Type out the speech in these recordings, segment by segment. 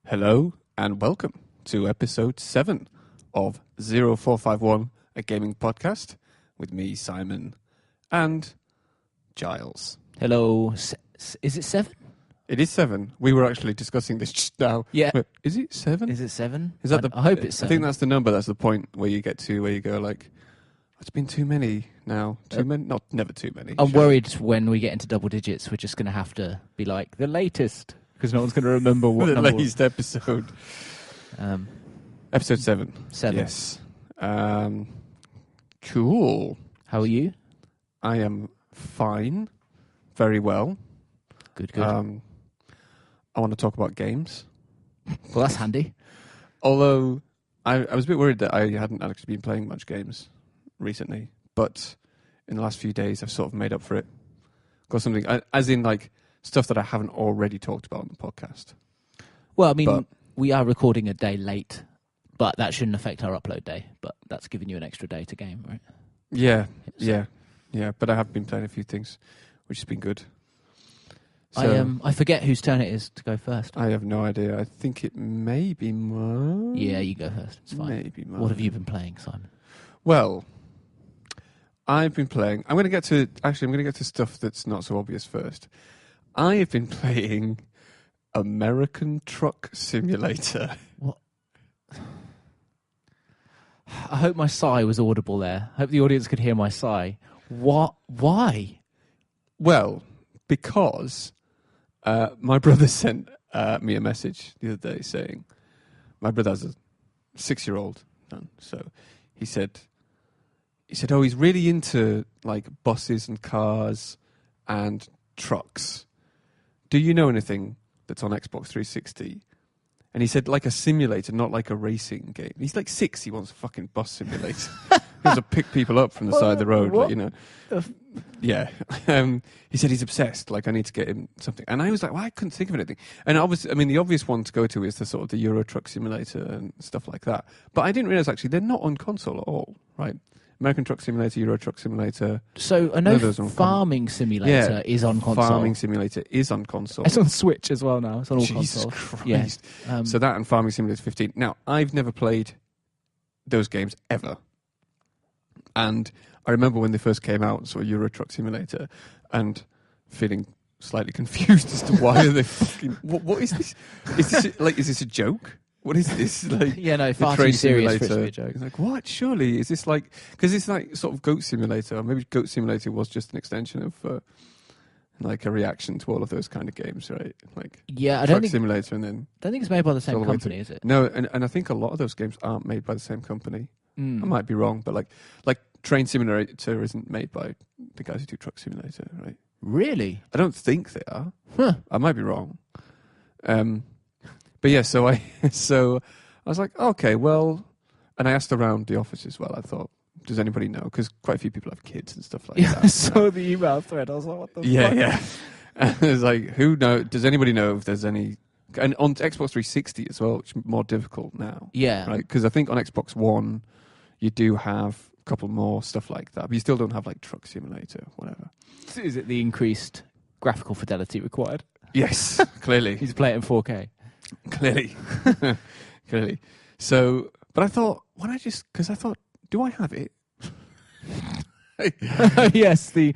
Hello and welcome to episode 7 of 0451, a gaming podcast with me, Simon, and Giles. Hello. Is it 7? It is 7. We were actually discussing this just now. Yeah. Wait, is it 7? Is it 7? Is that I hope it's 7. I think that's the number. That's the point where you get to where you go like, it's been too many now. Too many? Not never too many. I'm worried when we get into double digits, we're just going to have to be like, the latest, because no one's going to remember what the number. latest episode. Episode 7. 7. Yes. Cool. How are you? I am fine. Very well. Good. I want to talk about games. Well, that's handy. Although, I was a bit worried that I hadn't actually been playing much games recently. But in the last few days, I've sort of made up for it. Got something, as in like stuff that I haven't already talked about on the podcast. Well, I mean, we are recording a day late, but that shouldn't affect our upload day. But that's giving you an extra day to game, right? Yeah, So- yeah. But I have been playing a few things, which has been good. So, I forget whose turn it is to go first. I have no idea. I think it may be mine. Yeah, you go first. It's fine. Maybe mine. What have you been playing, Simon? Well, I've been playing. I'm going to get to stuff that's not so obvious first. I have been playing American Truck Simulator. What? I hope my sigh was audible there. I hope the audience could hear my sigh. What? Why? Well, because my brother sent me a message the other day saying, my brother has a 6-year-old son, so he said, oh, he's really into like buses and cars and trucks. Do you know anything that's on Xbox 360? And he said, like a simulator, not like a racing game. He's like 6, he wants a fucking bus simulator. He wants to pick people up from the side of the road, like, you know. Yeah. He said he's obsessed, like I need to get him something. And I was like, well, I couldn't think of anything. And obviously, I mean, the obvious one to go to is the sort of the Euro Truck Simulator and stuff like that. But I didn't realize actually they're not on console at all, right? American Truck Simulator, Euro Truck Simulator. So I know Farming Simulator is on console. Farming Simulator is on console. It's on Switch as well now. It's on all Jesus consoles. Christ. Yeah. So that and Farming Simulator 15. Now, I've never played those games ever. And I remember when they first came out, so Euro Truck Simulator, and feeling slightly confused as to why are they fucking... What is this? Is this a joke? What is this? Like, yeah, no, far too serious for it to be a joke. It's like, what? Surely, is this like... Because it's like sort of Goat Simulator, or maybe Goat Simulator was just an extension of... like a reaction to all of those kind of games, right? Like I Truck Simulator, and then... I don't think it's made by the same company, is it? No, and I think a lot of those games aren't made by the same company. I might be wrong, but like Train Simulator isn't made by the guys who do Truck Simulator, right? Really? I don't think they are. Huh. I might be wrong. But yeah, so I was like, okay, well, and I asked around the office as well. I thought, does anybody know? Because quite a few people have kids and stuff like that. I saw the email thread. I was like, what the fuck? Yeah. And it's like, does anybody know if there's any... And on Xbox 360 as well, which is more difficult now. Yeah. Right? Because I think on Xbox One, you do have a couple more stuff like that. But you still don't have like Truck Simulator, whatever. Is it the increased graphical fidelity required? Yes, clearly. He's playing it in 4K. Clearly. Clearly. So, but I thought, because I thought, do I have it? Yes, the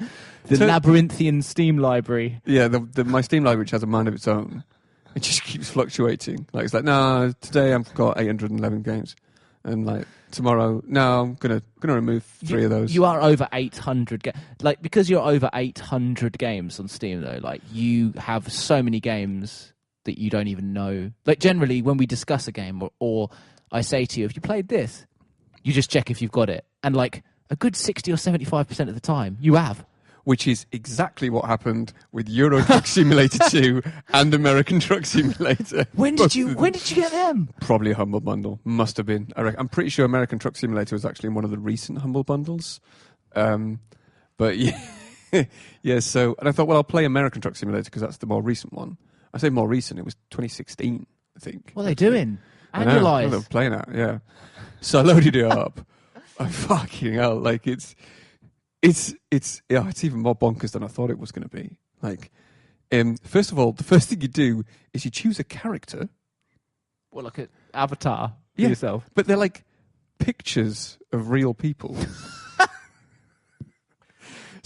labyrinthian Steam library. Yeah, my Steam library, which has a mind of its own. It just keeps fluctuating. Like, it's like, no, today I've got 811 games. And like, tomorrow, no, I'm gonna remove 3 of those. You are over 800 games. Like, because you're over 800 games on Steam, though, like, you have so many games that you don't even know. Like, generally, when we discuss a game, or I say to you, if you played this, you just check if you've got it. And, like, a good 60 or 75% of the time, you have. Which is exactly what happened with Euro Truck Simulator 2 and American Truck Simulator. When did you get them? Probably a Humble Bundle. Must have been. I'm pretty sure American Truck Simulator was actually in one of the recent Humble Bundles. But yeah. Yeah, so... And I thought, well, I'll play American Truck Simulator because that's the more recent one. I say more recent. It was 2016, I think. What are they doing? Annualize. They're playing that, yeah. So I loaded it up. I'm fucking hell. Like, it's even more bonkers than I thought it was going to be. Like, first of all, the first thing you do is you choose a character, Well, look at Avatar for Yeah. yourself. But they're like pictures of real people.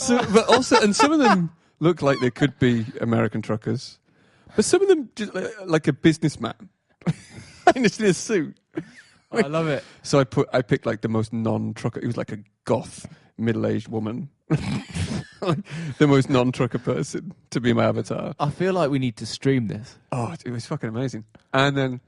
But also, and some of them look like they could be American truckers, but some of them just like a businessman in a suit. Oh, I love it. So I picked like the most non-trucker. It was like a goth middle-aged woman, like the most non-trucker person to be my avatar. I feel like we need to stream this. Oh, it was fucking amazing. And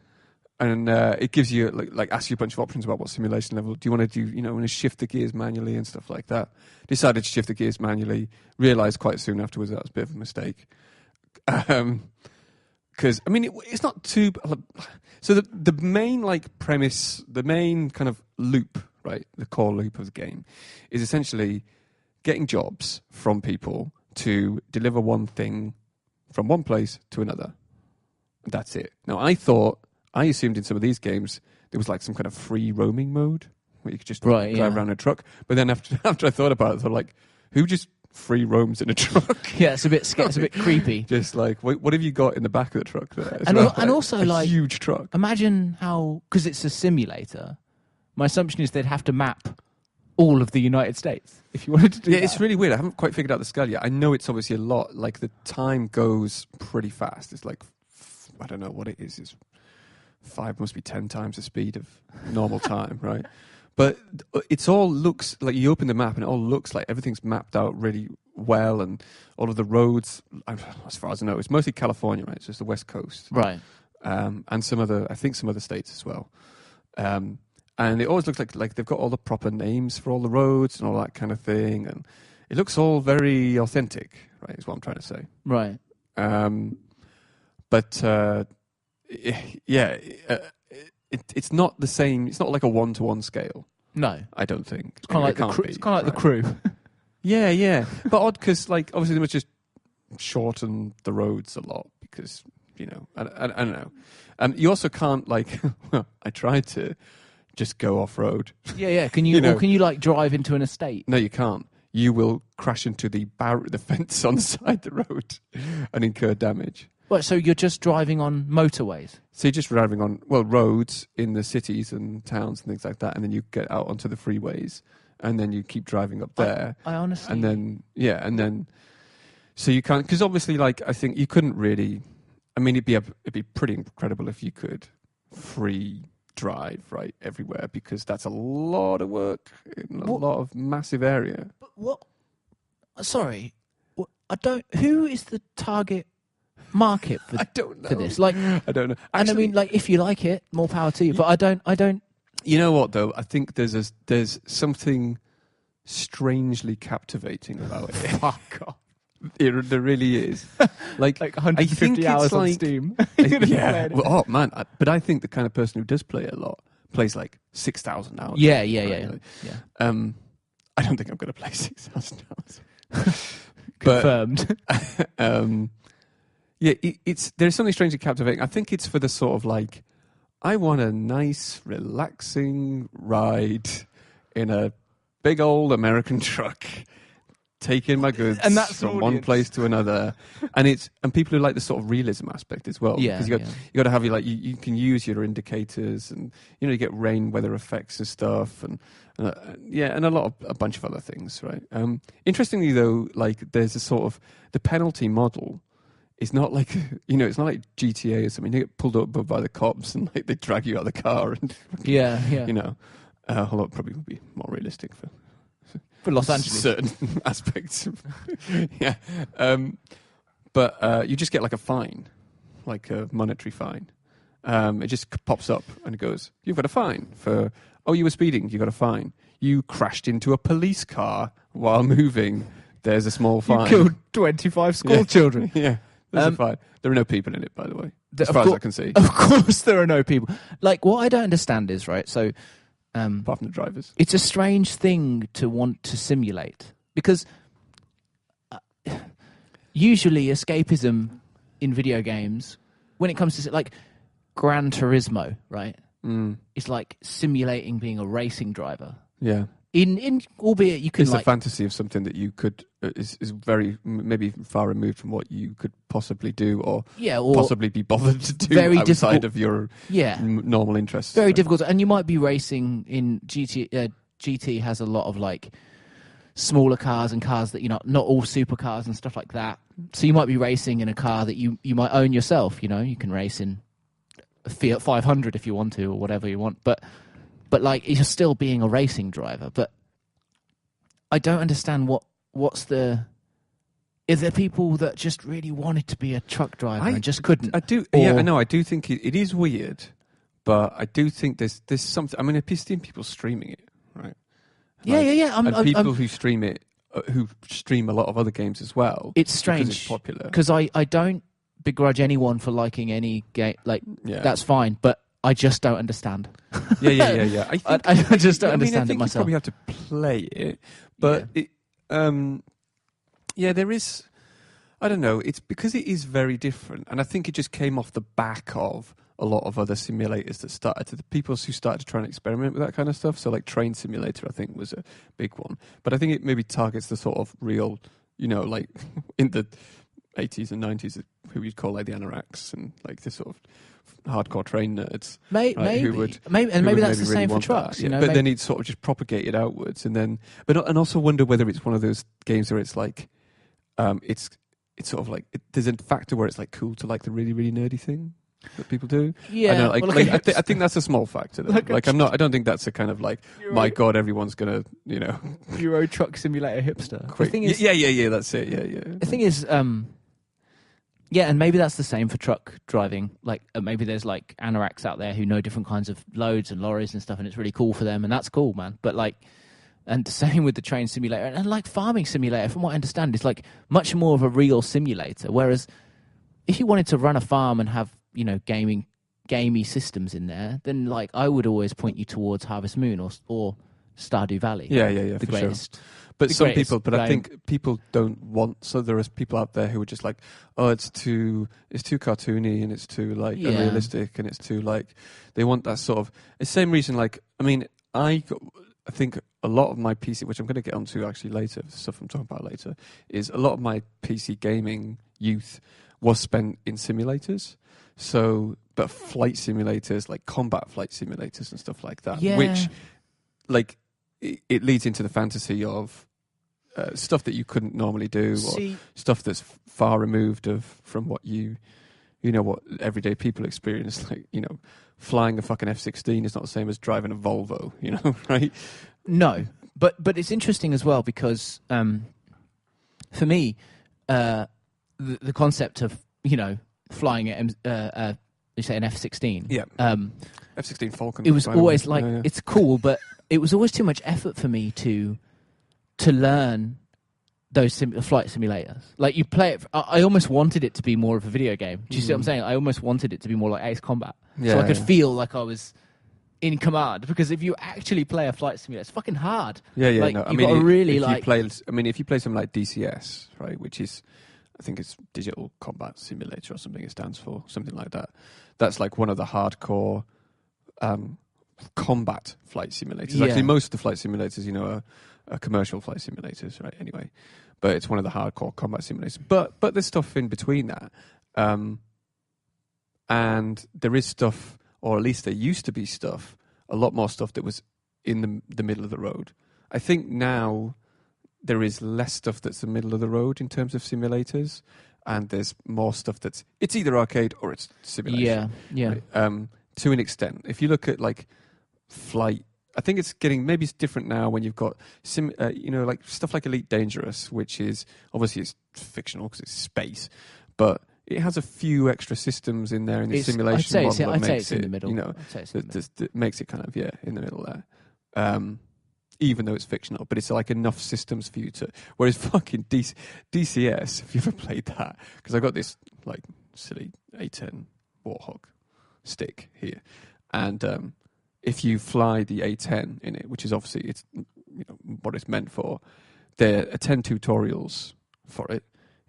it gives you like asks you a bunch of options about what simulation level do you want to do. You know, want to shift the gears manually and stuff like that. Decided to shift the gears manually. Realized quite soon afterwards that was a bit of a mistake. Because I mean, it's not too. So the main like premise, the main kind of loop, right? The core loop of the game is essentially getting jobs from people to deliver one thing from one place to another. That's it. Now, I assumed in some of these games there was like some kind of free roaming mode where you could just drive around in a truck. But then after I thought about it, I thought like, who just free roams in a truck? Yeah, it's a bit creepy. Just like, what have you got in the back of the truck there? And also a like huge truck. Imagine how, because it's a simulator. My assumption is they'd have to map all of the United States if you wanted to do that. It's really weird. I haven't quite figured out the scale yet. I know it's obviously a lot. Like the time goes pretty fast. It's like, I don't know what it is. It's 5, must be 10 times the speed of normal time, right? But it's all looks like you open the map and it all looks like everything's mapped out really well, and all of the roads, as far as I know, it's mostly California, right? It's just the West Coast, right? And some other states as well. And it always looks like they've got all the proper names for all the roads and all that kind of thing, and it looks all very authentic, right? Is what I'm trying to say, right? It's not the same. It's not like a 1-to-1 scale. No, I don't think. It's kind of like the crew. It's kind of like the crew. Yeah. But odd because, like, obviously they must just shorten the roads a lot because, you know, I don't know. You also can't like. I tried to just go off road. Yeah. Can you? Or can you like drive into an estate? No, you can't. You will crash into the fence on the side of the road and incur damage. What? So you're just driving on motorways? So you're just driving on roads in the cities and towns and things like that, and then you get out onto the freeways, and then you keep driving up there. I honestly, and then so you can't, because obviously, like, I think you couldn't really. I mean, it'd be pretty incredible if you could free drive right everywhere, because that's a lot of work in a lot of massive area. But what? Sorry, I don't. Who is the target market for, I don't know. For this? Like, I don't know. Actually, and I mean, like, if you like it, more power to you. But I don't. You know what though? I think there's something strangely captivating about it. Fuck off. There really is. Like 150 hours on Steam. Yeah. Well, man. But I think the kind of person who does play it a lot plays like 6,000 hours. Yeah. I don't think I'm going to play 6,000 hours. Confirmed. There's something strangely captivating. I think it's for the sort of like, I want a nice, relaxing ride in a big old American truck, taking my goods and that's from one place to another. And people who like the sort of realism aspect as well. Yeah, because you got to have you can use your indicators, and you get rain weather effects and stuff, and a bunch of other things, right? Interestingly though, like there's a sort of the penalty model. It's not like it's not like GTA or something. You get pulled over by the cops and like they drag you out of the car and although it probably would be more realistic for Los Angeles, certain aspects. Yeah, but you just get like a fine, like a monetary fine. It just pops up and it goes, "You've got a fine for you were speeding. You got a fine. You crashed into a police car while moving. There's a small fine. You killed 25 school children. Yeah." There's a fine. There are no people in it, by the way, as far as I can see. Of course there are no people. Like, what I don't understand is, right, so... apart from the drivers. It's a strange thing to want to simulate, because usually escapism in video games, when it comes to, like, Gran Turismo, right? It's like simulating being a racing driver. Yeah. albeit you can It's like a fantasy of something that you could is very maybe far removed from what you could possibly do or possibly be bothered to do very outside difficult, of your normal interests. Very difficult, and you might be racing in GT. GT has a lot of like smaller cars and cars that not all supercars and stuff like that. So you might be racing in a car that you might own yourself. You can race in a Fiat 500 if you want to, or whatever you want. But like you're still being a racing driver. But I don't understand what's the. Is there people that just really wanted to be a truck driver and just couldn't? I do. Yeah, I know. I do think it is weird, but I do think there's something. I mean, I've seen people streaming it, right? Yeah. And people who stream it, who stream a lot of other games as well. It's strange. Because it's popular. Because I don't begrudge anyone for liking any game. Like, that's fine, but I just don't understand. Yeah. I just don't understand it myself. You probably have to play it, but there is. I don't know. It's because it is very different, and I think it just came off the back of a lot of other simulators that started. The people who started to try and experiment with that kind of stuff. So, like Train Simulator, I think was a big one. But I think it maybe targets the sort of real, like in the 80s and 90s, who you'd call like the anoraks and like the sort of hardcore train nerds. Maybe that's the same for trucks. But then it sort of just propagated outwards, and then, and also wonder whether it's one of those games where it's like, it's sort of like there's a factor where it's like cool to like the really really nerdy thing that people do. Yeah, I think that's a small factor. I don't think that's a kind of like, my God, everyone's gonna Euro Truck Simulator hipster. Quick. The thing is, yeah, that's it. Yeah. The thing is, and maybe that's the same for truck driving. Like maybe there's like anoraks out there who know different kinds of loads and lorries and stuff, and it's really cool for them, and that's cool, man. But like, and the same with the Train Simulator and like Farming Simulator. From what I understand, it's like much more of a real simulator. Whereas if you wanted to run a farm and have gamey systems in there, then like I would always point you towards Harvest Moon or Stardew Valley. Yeah, the greatest. Sure. But I think people don't want. So there is people out there who are just like, oh, it's too cartoony and it's too like unrealistic and it's too like, they want that sort of. It's the same reason. Like, I mean, I think a lot of my PC, which I'm going to get onto actually later, stuff I'm talking about later, is a lot of my PC gaming youth was spent in simulators. So, but flight simulators, like combat flight simulators and stuff like that, which, like, it leads into the fantasy of stuff that you couldn't normally do, or stuff that's far removed from what what everyday people experience. Like, flying a fucking F-16 is not the same as driving a Volvo, right? No, but it's interesting as well because for me, the concept of flying at you say an F-16. Yeah. F-16 Falcon. It was always like it's cool, but it was always too much effort for me to learn those flight simulators. Like you play it. I almost wanted it to be more of a video game. Do you see what I'm saying? I almost wanted it to be more like Ace Combat, so I could feel like I was in command. Because if you actually play a flight simulator, it's fucking hard. Yeah. Like, no, you've got to really if you play something like DCS, right, which is, I think it's Digital Combat Simulator or something it stands for, something like that. That's like one of the hardcore combat flight simulators. Yeah. Actually, most of the flight simulators, are commercial flight simulators, right? Anyway, but it's one of the hardcore combat simulators. But there's stuff in between that, and there is stuff, or at least there used to be stuff, a lot more stuff that was in the middle of the road. I think now there is less stuff that's the middle of the road in terms of simulators, and there's more stuff it's either arcade or it's simulation. Yeah. Right? To an extent, if you look at like flight, I think it's different now when you've got like stuff like Elite Dangerous, which is obviously it's fictional because it's space, but it has a few extra systems in there in the simulation model that makes it in the middle. That makes it kind of in the middle there. Even though it's fictional, but it's like enough systems for you to. Whereas fucking DCS, if you ever played that, because I got this like silly A10 Warthog stick here, and if you fly the A10 in it, which is obviously it's what it's meant for, there are 10 tutorials for it.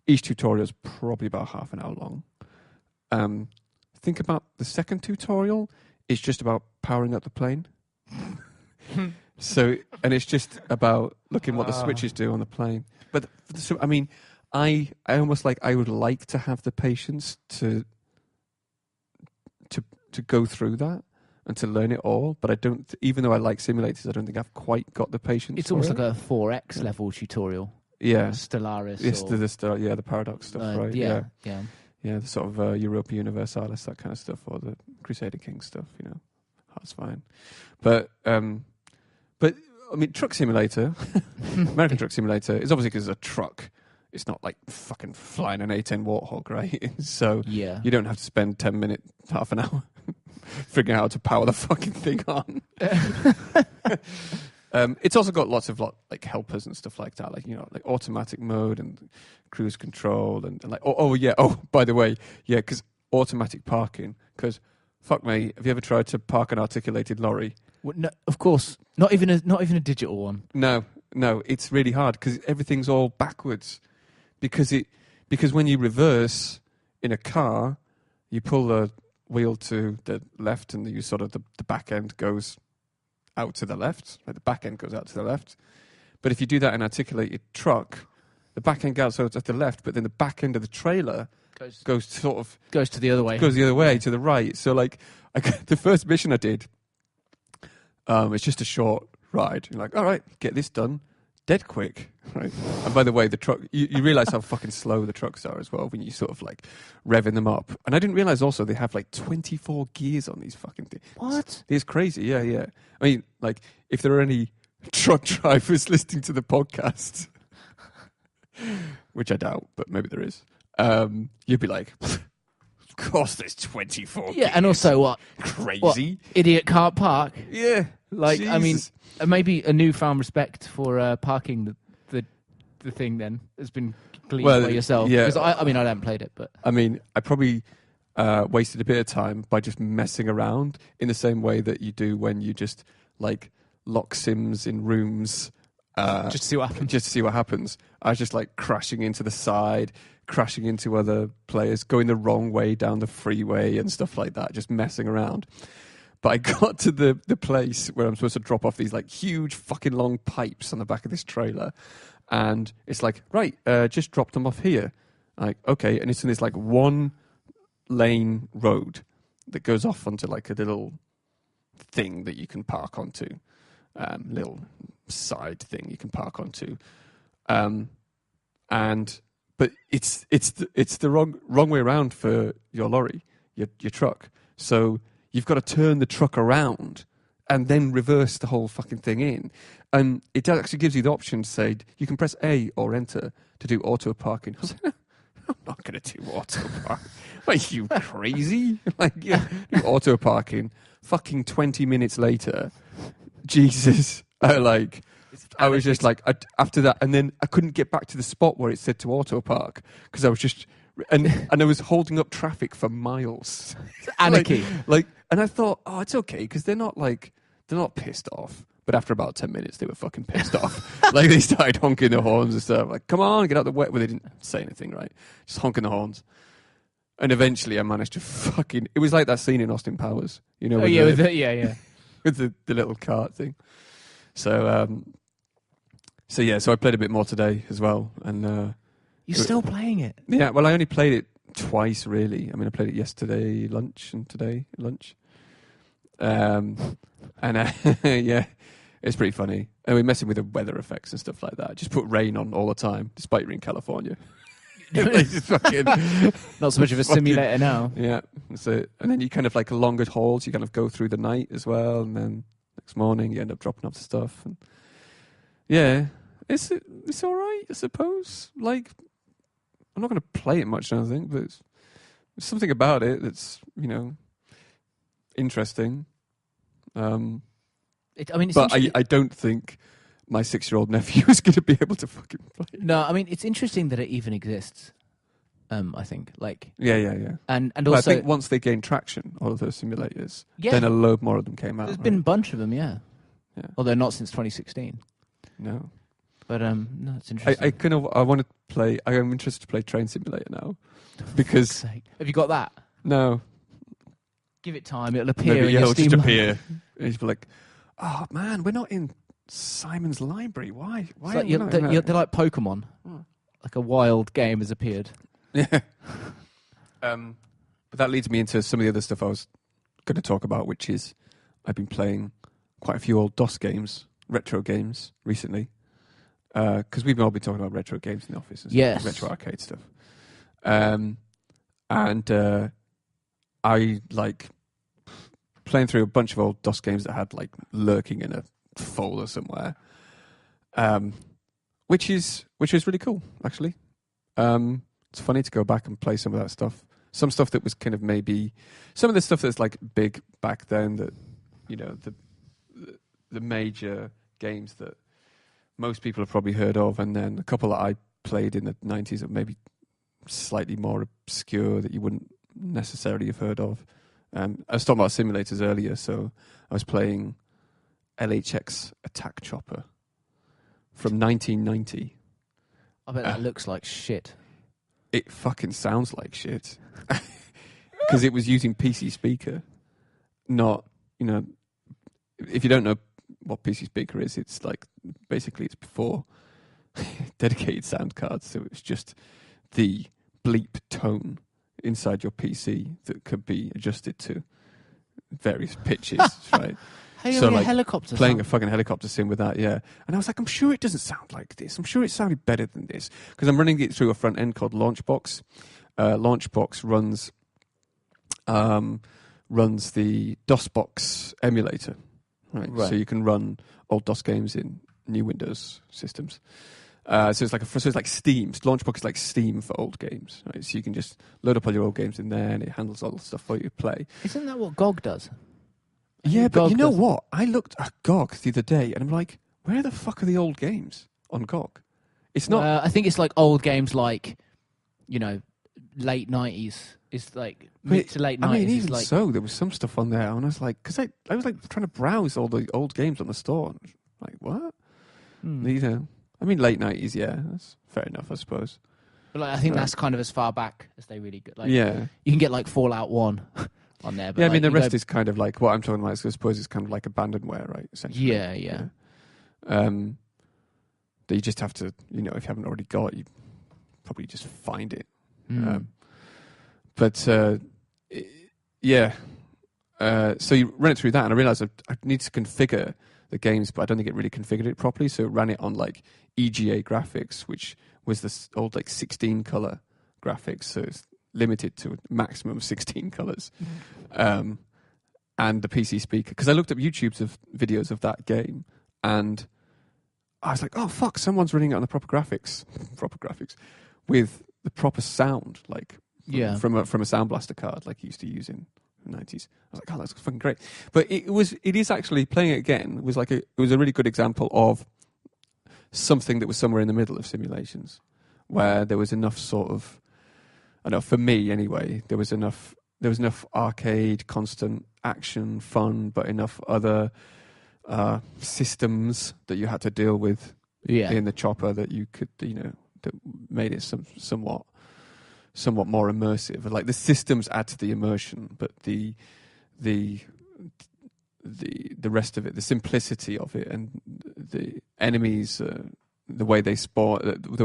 Each tutorial is probably about half an hour long. Think about the second tutorial. It's just about powering up the plane. So, and it's just about looking what the switches do on the plane. But so, I mean, I almost like I would like to have the patience to go through that and to learn it all. But I don't. Even though I like simulators, I don't think I've quite got the patience. It's almost like a 4X level tutorial. Yeah, Stellaris. Yes, the Paradox stuff, right? Yeah. The sort of Europa Universalis, that kind of stuff, or the Crusader King stuff. That's fine. But I mean, Truck Simulator, American Truck Simulator, is obviously because it's a truck. It's not like fucking flying an A10 Warthog, right? So you don't have to spend 10 minutes, half an hour figuring out how to power the fucking thing on. It's also got lots of like helpers and stuff like that, like like automatic mode and cruise control and like by the way, because automatic parking. Because fuck me, have you ever tried to park an articulated lorry? Well, no, of course, not even a digital one. No, it's really hard because everything's all backwards. Because when you reverse in a car, you pull the wheel to the left and you sort of the back end goes out to the left. Like the back end goes out to the left. But if you do that in an articulated truck, the back end goes out to the left, but then the back end of the trailer goes to the other way. Goes the other way to the right. So like the first mission I did, it's just a short ride. You're like, all right, get this done. Dead quick, right? And by the way, the truck, you realise how fucking slow the trucks are as well when you sort of like revving them up. And I didn't realise also they have like 24 gears on these fucking things. What? It's crazy, yeah. I mean, like, if there are any truck drivers listening to the podcast, which I doubt, but maybe there is, you'd be like, of course there's 24 gears. And also what? Crazy. What, idiot can't park? Yeah. Like, Jesus. I mean, maybe a newfound respect for parking the thing then has been gleaned by yourself. Yeah. Because I mean, I haven't played it, but I mean, I probably wasted a bit of time by just messing around in the same way that you do when you just like lock sims in rooms. Just to see what happens. Just to see what happens. I was just like crashing into the side, crashing into other players, going the wrong way down the freeway and stuff like that, just messing around. But I got to the place where I'm supposed to drop off these like huge fucking long pipes on the back of this trailer. And it's like, right, just drop them off here. Like, okay. And it's in this like one lane road that goes off onto like a little thing that you can park onto. Little side thing you can park onto. But it's the wrong way around for your lorry, your truck. So you've got to turn the truck around and then reverse the whole fucking thing in. And it actually gives you the option to say, you can press A or enter to do auto parking. I was like, I'm not going to do auto parking. Are you crazy? Like, do auto parking. Fucking 20 minutes later, Jesus. I was just like, after that, and then I couldn't get back to the spot where it said to auto park because I was just... And I was holding up traffic for miles. Anarchy. And I thought, oh, it's okay because they're not pissed off. But after about 10 minutes, they were fucking pissed off. Like they started honking their horns and stuff. Like, come on, get out the way. Well, they didn't say anything, right? Just honking the horns. And eventually, I managed to fucking. It was like that scene in Austin Powers, with the little cart thing. So I played a bit more today as well, and. You're still playing it? Yeah, well, I only played it twice, really. I mean, I played it yesterday lunch and today lunch. It's pretty funny. And we're messing with the weather effects and stuff like that. Just put rain on all the time, despite you're in California. Not so much of a simulator now. Yeah. So, and then you kind of like longer hauls, you kind of go through the night as well, and then next morning you end up dropping off stuff. And yeah, it's all right, I suppose. Like, I'm not going to play it much, I don't think, but there's something about it that's, interesting. I don't think my 6-year-old nephew is going to be able to fucking play it. No, I mean, it's interesting that it even exists, I think. Yeah. And but also... I think once they gain traction, all of those simulators, then a load more of them came out. There's been a bunch of them, yeah. Although not since 2016. No. But no, it's interesting. I want to play. I am interested to play Train Simulator now, because have you got that? No. Give it time; it'll appear. Maybe, in your it'll Steam just appear. And you'll be like, "Oh man, we're not in Simon's Library. Why? It's like they're like Pokemon. Like a wild game has appeared. Yeah. But that leads me into some of the other stuff I was going to talk about, which is I've been playing quite a few old DOS games, retro games, recently. Because we've all been talking about retro games in the office and stuff, yes. retro arcade stuff. And I like playing through a bunch of old DOS games that had like lurking in a folder somewhere, which is really cool, actually. It's funny to go back and play some of that stuff. Some stuff that was kind of maybe some of the stuff that's like big back then, that the major games that most people have probably heard of, and then a couple that I played in the 90s that maybe slightly more obscure that you wouldn't necessarily have heard of. I was talking about simulators earlier, so I was playing LHX Attack Chopper from 1990. I bet that looks like shit. It fucking sounds like shit. Because it was using PC Speaker. Not, if you don't know what PC Speaker is, it's like, basically it's before dedicated sound cards, so it's just the bleep tone inside your PC that could be adjusted to various pitches, right? So like helicopter playing sound. a fucking helicopter sim with that, yeah. And I was like, I'm sure it doesn't sound like this. I'm sure it sounded better than this. Because I'm running it through a front end called Launchbox. Launchbox runs the DOSBox emulator, right? So you can run old DOS games in new Windows systems. So it's like Steam. Launchbox is like Steam for old games, right? So you can just load up all your old games in there, and it handles all the stuff for you to play. Isn't that what GOG does? Yeah, but you know what? I looked at GOG the other day, and I'm like, where the fuck are the old games on GOG? It's not. I think it's like old games, like late 90s. It's like mid to late 90s. I mean, even like, so, there was some stuff on there, and I was like, because I was like trying to browse all the old games on the store, and like, what? I mean, late 90s, yeah, that's fair enough, I suppose. But I think that's kind of as far back as they really get. Like, yeah, you can get like Fallout 1 on there. But yeah, I mean, the rest is kind of like what I'm talking about. I suppose it's kind of like abandonware, right? Essentially. Yeah. That you just have to, if you haven't already got, you probably just find it. So you run it through that, and I realised I need to configure the games, but I don't think it really configured it properly. So it ran it on like EGA graphics, which was this old like 16 color graphics, so it's limited to a maximum of 16 colors. And the PC speaker, because I looked up YouTube's of videos of that game, and I was like, oh fuck, someone's running it on the proper graphics with the proper sound, like from a Sound Blaster card, like you used to use in the 90s. I was like, oh, that's fucking great. But it is actually, playing it again was like it was a really good example of something that was somewhere in the middle of simulations, where there was enough sort of, I don't know, for me anyway, there was enough arcade, constant action, fun, but enough other systems that you had to deal with in the chopper that you could, that made it somewhat more immersive. Like the systems add to the immersion, but the rest of it, the simplicity of it, and the enemies, the way they spawn, the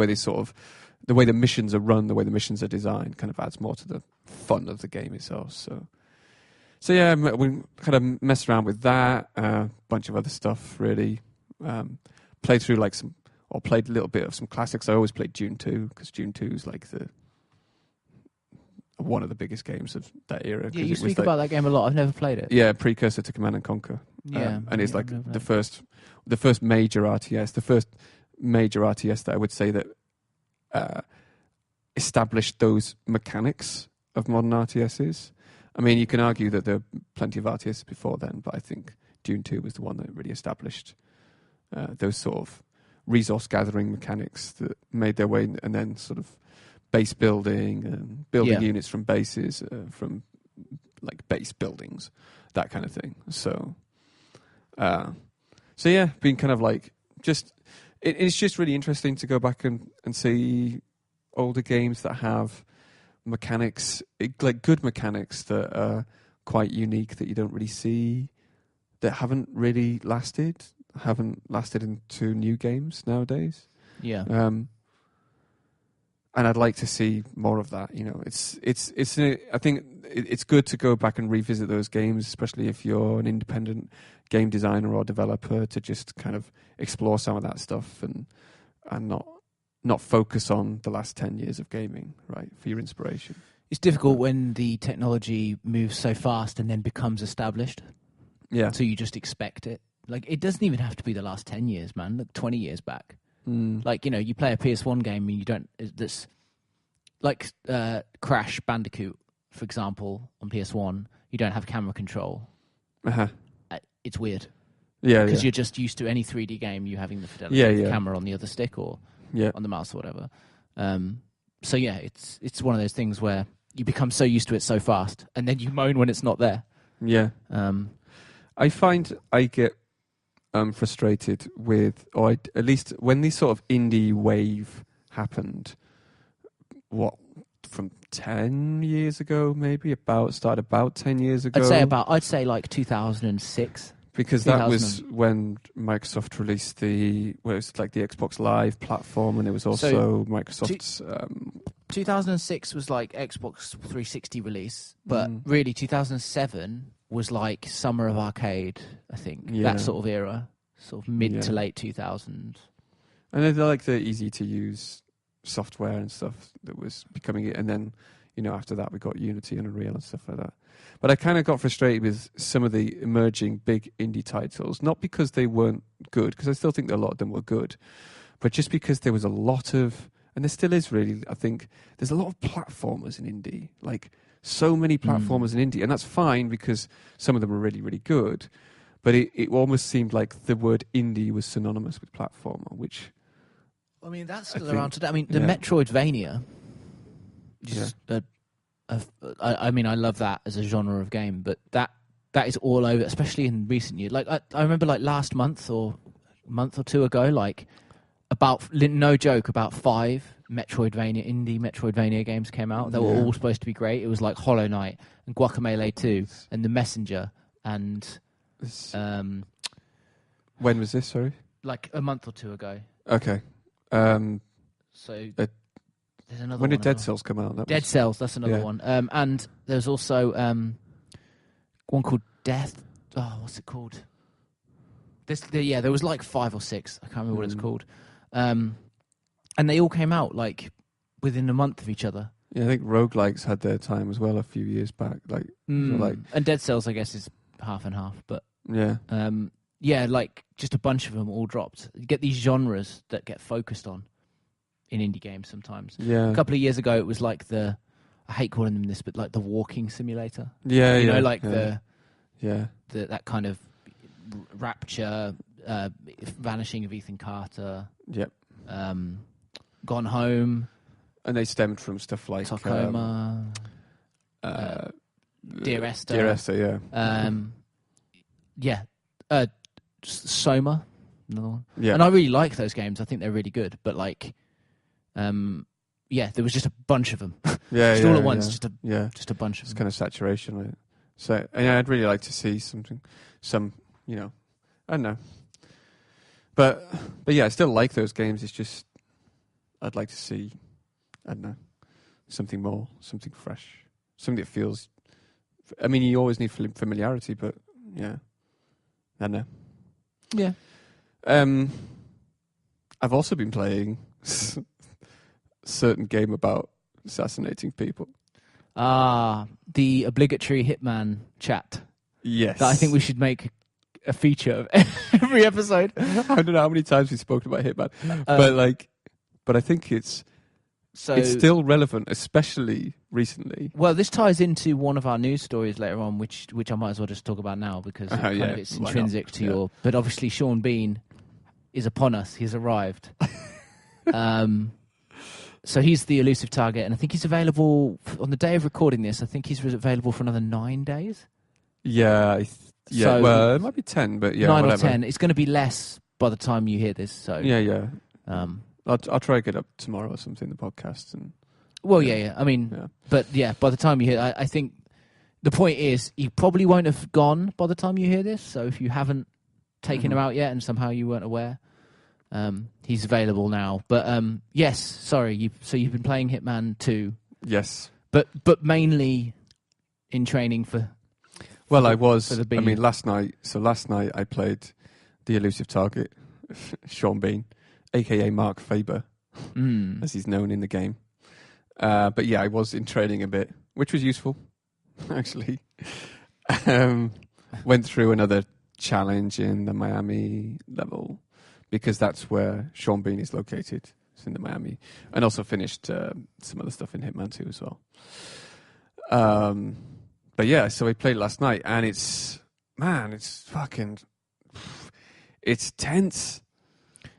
way the missions are run, the way the missions are designed, kind of adds more to the fun of the game itself. So yeah, we kind of messed around with that, a bunch of other stuff, really. Played through played a little bit of some classics. I always played Dune 2, because Dune 2 is like one of the biggest games of that era. Yeah, you speak about that game a lot. I've never played it. Yeah, precursor to Command and Conquer. And it's like the first major RTS, that I would say that established those mechanics of modern RTSs. I mean, you can argue that there are plenty of RTSs before then, but I think Dune 2 was the one that really established those sort of resource gathering mechanics that made their way, and then sort of base building and building units from bases, from like base buildings, that kind of thing. So yeah, being kind of like it's just really interesting to go back and see older games that have mechanics, like good mechanics that are quite unique, that you don't really see, that haven't really lasted, haven't lasted into new games nowadays. Yeah. And I'd like to see more of that. I think it's good to go back and revisit those games, especially if you're an independent game designer or developer, to just kind of explore some of that stuff and not focus on the last 10 years of gaming, right, for your inspiration. It's difficult when the technology moves so fast and then becomes established. Yeah. So you just expect it. Like, it doesn't even have to be the last 10 years, man. Look, 20 years back. Like, you play a PS1 game and you don't... That's like Crash Bandicoot, for example, on PS1. You don't have camera control. Uh-huh. It's weird. Yeah, because you're just used to any 3D game, you having the fidelity of the camera on the other stick or on the mouse or whatever. So yeah, it's one of those things where you become so used to it so fast, and then you moan when it's not there. Yeah. I find I get frustrated with, or at least when this sort of indie wave happened, from 10 years ago, maybe started about 10 years ago. I'd say like 2006. Because that was when Microsoft released it was like the Xbox Live platform, and it was also Microsoft's... 2006 was like Xbox 360 release, but really 2007 was like Summer of Arcade, I think. Yeah. That sort of era, sort of mid to late 2000s. And then like the easy-to-use software and stuff that was becoming it, and then after that we got Unity and Unreal and stuff like that. But I kind of got frustrated with some of the emerging big indie titles, not because they weren't good, because I still think that a lot of them were good, but just because there was a lot of, and there still is really, I think there's a lot of platformers in indie, like so many platformers in indie, and that's fine because some of them are really, really good, but it almost seemed like the word indie was synonymous with platformer, which... I mean, that's still around today. I mean, the Metroidvania... I mean, I love that as a genre of game, but that is all over, especially in recent years. Like I remember, like last month or a month or two ago, like no joke, about 5 indie Metroidvania games came out. They were all supposed to be great. It was like Hollow Knight and Guacamelee 2 and The Messenger and when was this? Sorry, like a month or two ago. Okay. There's another when one did Dead Cells come out? Dead Cells, that's another one. And there's also one called Death. Oh, what's it called? There was like 5 or 6. I can't remember what it's called. And they all came out like within a month of each other. Yeah, I think roguelikes had their time as well a few years back. And Dead Cells, I guess, is half and half. But like just a bunch of them all dropped. You get these genres that get focused on in indie games sometimes. Yeah. A couple of years ago, it was like I hate calling them this, but like the walking simulator. Yeah, that kind of Rapture, Vanishing of Ethan Carter. Yep. Gone Home. And they stemmed from stuff like Tacoma. Dear Esther. Dear Esther, yeah. Soma, another one. Yeah. And I really like those games. I think they're really good. But like, there was just a bunch of them. Just all at once. Just a bunch of them. It's kind of saturation. Right? So, I'd really like to see some, I don't know. But yeah, I still like those games. It's just, I'd like to see, I don't know, something more, something fresh, something that feels, I mean, you always need familiarity, but yeah, I don't know. Yeah. I've also been playing certain game about assassinating people. The obligatory Hitman chat. Yes. That I think we should make a feature of every episode. I don't know how many times we've spoken about Hitman, but I think it's still relevant, especially recently. Well, this ties into one of our news stories later on, which I might as well just talk about now because it's intrinsic to your. But obviously, Sean Bean is upon us. He's arrived. So he's the elusive target, and I think he's available on the day of recording this. I think he's available for another 9 days. Yeah, so well, it might be 10, but 9 whatever. or 10. It's going to be less by the time you hear this. So yeah. I'll try to get up tomorrow or something, the podcast. And I mean, but by the time you hear, I think the point is he probably won't have gone by the time you hear this. So if you haven't taken him out yet, and somehow you weren't aware. He's available now. But yes, sorry. You've been playing Hitman 2. Yes. But mainly in training for. Well, I was. I mean, last night. So last night I played the elusive target, Sean Bean, aka Mark Faber, as he's known in the game. But yeah, I was in training a bit, which was useful, actually. Went through another challenge in the Miami level, because that's where Sean Bean is located. It's in the Miami. And also finished some other stuff in Hitman 2 as well. But yeah, so we played last night, and it's tense.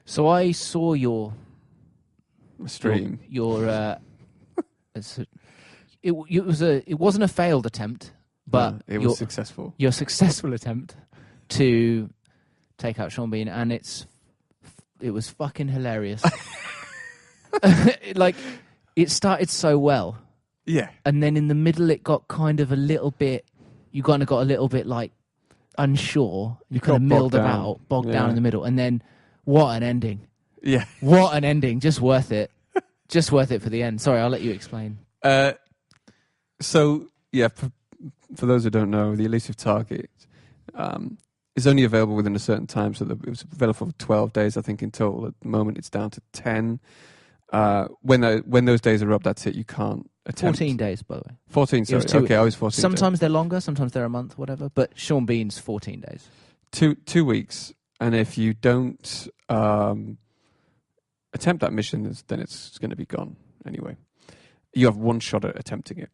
So I saw your stream. It wasn't a failed attempt, but it was successful. Your successful attempt to take out Sean Bean, and it was fucking hilarious. Like, it started so well. Yeah. And then in the middle it got kind of a little bit, you kind of got a little bit like unsure. You kind of milled about, bogged down in the middle. And then what an ending. Yeah. What an ending. Just worth it. Just worth it for the end. Sorry, I'll let you explain. So, yeah, for those who don't know, the elusive target is only available within a certain time. So it was available for 12 days, I think, in total. At the moment, it's down to 10. When those days are up, that's it. You can't attempt. 14 days, by the way. 14, sorry. Okay, I was 14 Sometimes days. they're longer, sometimes they're a month, whatever. But Sean Bean's 14 days. 2 weeks. And if you don't attempt that mission, then it's going to be gone anyway. You have one shot at attempting it.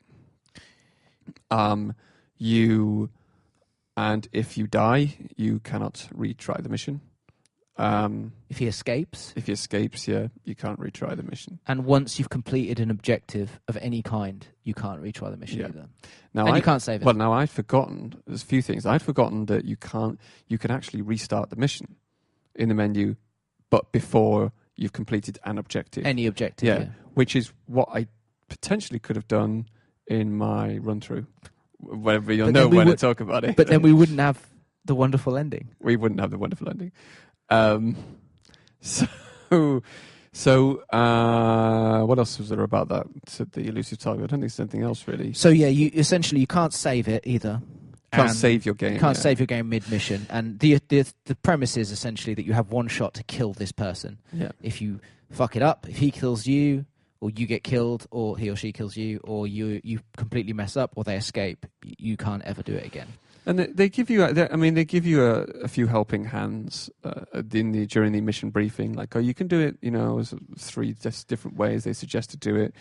And if you die, you cannot retry the mission. If he escapes? If he escapes, yeah, you can't retry the mission. And once you've completed an objective of any kind, you can't retry the mission either. Now you can't save it. Well, now I'd forgotten, there's a few things. I'd forgotten that you can actually restart the mission in the menu, but before you've completed an objective. Any objective, yeah. Which is what I potentially could have done in my run-through. Whatever, you'll know when I talk about it. But then we wouldn't have the wonderful ending. We wouldn't have the wonderful ending. So what else was there about that? So the elusive target. I don't think there's anything else really. So yeah, you can't save it either. Can't save your game. You can't save your game mid-mission. And the premise is essentially that you have one shot to kill this person. Yeah. If you fuck it up, if he kills you, or you get killed, or he or she kills you, or you completely mess up, or they escape, you can't ever do it again. And they give you, a few helping hands during the mission briefing. Like, you can do it. There's 3 different ways they suggest to do it.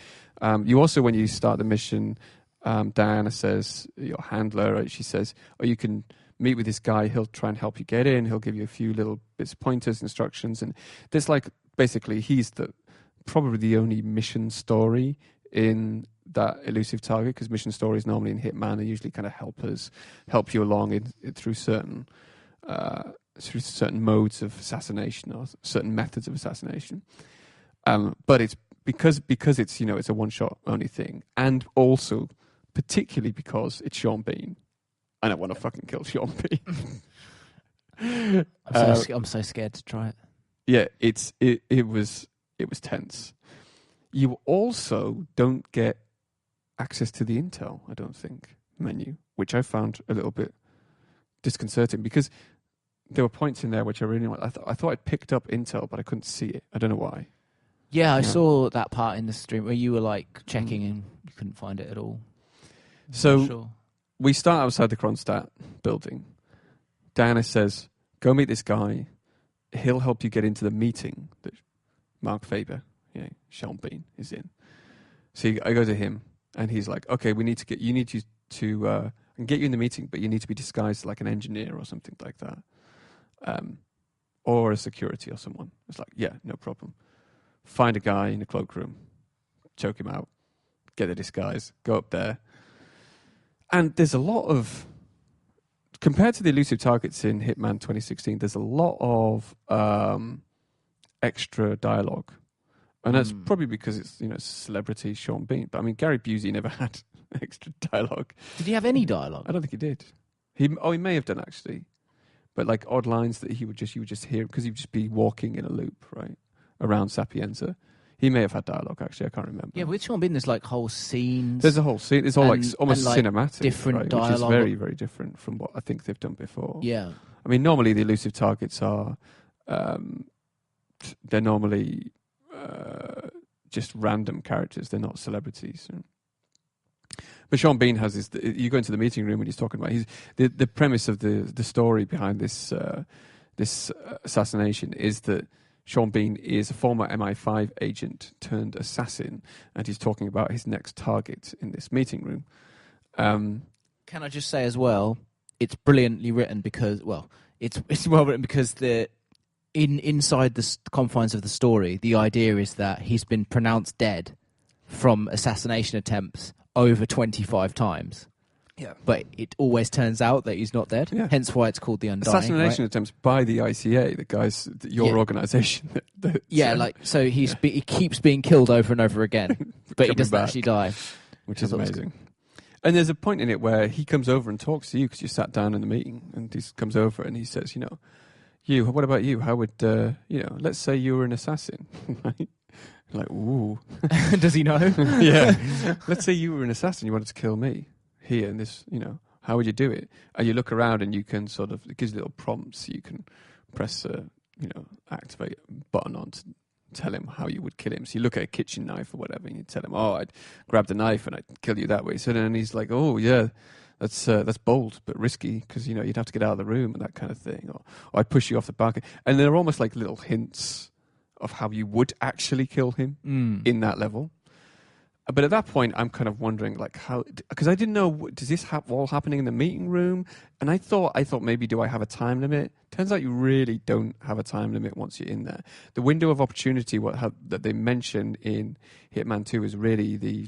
You also, when you start the mission, Diana says, your handler, she says, you can meet with this guy. He'll try and help you get in. He'll give you a few little bits, pointers, instructions, and there's basically he's probably the only mission story in that elusive target, because mission stories normally in Hitman are usually kind of help you along through certain modes of assassination or certain methods of assassination. But it's because it's it's a one shot only thing, and also particularly because it's Sean Bean, and I want to fucking kill Sean Bean. I'm so scared to try it. Yeah, it was tense. You also don't get access to the intel, I don't think, menu, which I found a little bit disconcerting, because there were points in there which I really liked. I thought I'd picked up intel, but I couldn't see it. I don't know why. Yeah, I saw that part in the stream where you were checking and you couldn't find it at all. So we start outside the Kronstadt building. Diana says, go meet this guy. He'll help you get into the meeting that Mark Faber, Sean Bean, is in. So I go to him, and he's like, okay, I can get you in the meeting, but you need to be disguised like an engineer or something like that. Or a security or someone. It's like, yeah, no problem. Find a guy in a cloakroom, choke him out, get the disguise, go up there. And there's a lot of, compared to the elusive targets in Hitman 2016, there's a lot of extra dialogue. And that's probably because it's, celebrity Sean Bean. But I mean, Gary Busey never had extra dialogue. Did he have any dialogue? I don't think he did. He may have done, actually. but like odd lines that you would just hear because he'd just be walking in a loop, right, around Sapienza. He may have had dialogue, actually. I can't remember. Yeah, with Sean Bean, there's like whole scenes. There's a whole scene. It's all like almost like cinematic, different right? dialogue. Which is very, very different from what I think they've done before. Yeah. I mean, normally the elusive targets are, they're normally just random characters. They're not celebrities. But Sean Bean has this. You go into the meeting room and he's talking about the premise of the story behind this assassination is that Sean Bean is a former MI5 agent turned assassin, and he's talking about his next target in this meeting room. Can I just say as well, it's brilliantly written because, well, it's well written because inside the confines of the story, the idea is that he's been pronounced dead from assassination attempts over 25 times. Yeah. But it always turns out that he's not dead. Yeah. Hence why it's called The Undying. Assassination attempts by the ICA, the guys, your organisation. So he keeps being killed over and over again, but he doesn't actually die. Which is amazing. And there's a point in it where he comes over and talks to you because you sat down in the meeting, and he comes over and he says, what about you? How would, let's say you were an assassin, right? Like, ooh. Does he know? Yeah. Let's say you were an assassin, you wanted to kill me here in this, how would you do it? And you look around and you can sort of, it gives you little prompts. You can press activate a button on to tell him how you would kill him. So you look at a kitchen knife or whatever and you tell him, I'd grab the knife and I'd kill you that way. So then he's like, oh yeah, that's bold but risky because, you'd have to get out of the room and that kind of thing. Or I'd push you off the balcony. And they're almost like little hints of how you would actually kill him in that level. But at that point, I'm kind of wondering, like, how, because I didn't know, does this all happening in the meeting room? And I thought maybe, do I have a time limit? Turns out you really don't have a time limit once you're in there. The window of opportunity that they mention in Hitman 2 is really the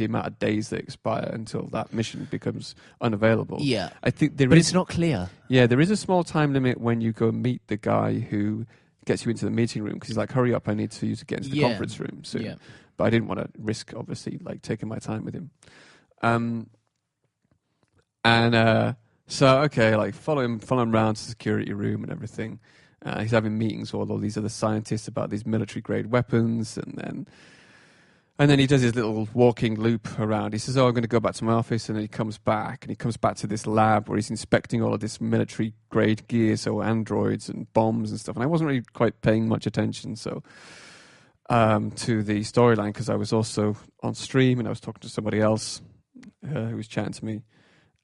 amount of days that expire until that mission becomes unavailable. Yeah. I think but it's not clear. Yeah, there is a small time limit when you go meet the guy who gets you into the meeting room because he's like, hurry up, I need for you to get into the conference room soon. Yeah. But I didn't want to risk, obviously, like taking my time with him. So, okay, like follow him around to the security room and everything. He's having meetings with all these other scientists about these military-grade weapons, and then he does his little walking loop around. He says, I'm going to go back to my office, and then he comes back to this lab where he's inspecting all of this military-grade gear, so androids and bombs and stuff. And I wasn't really quite paying much attention, so to the storyline because I was also on stream and I was talking to somebody else who was chatting to me,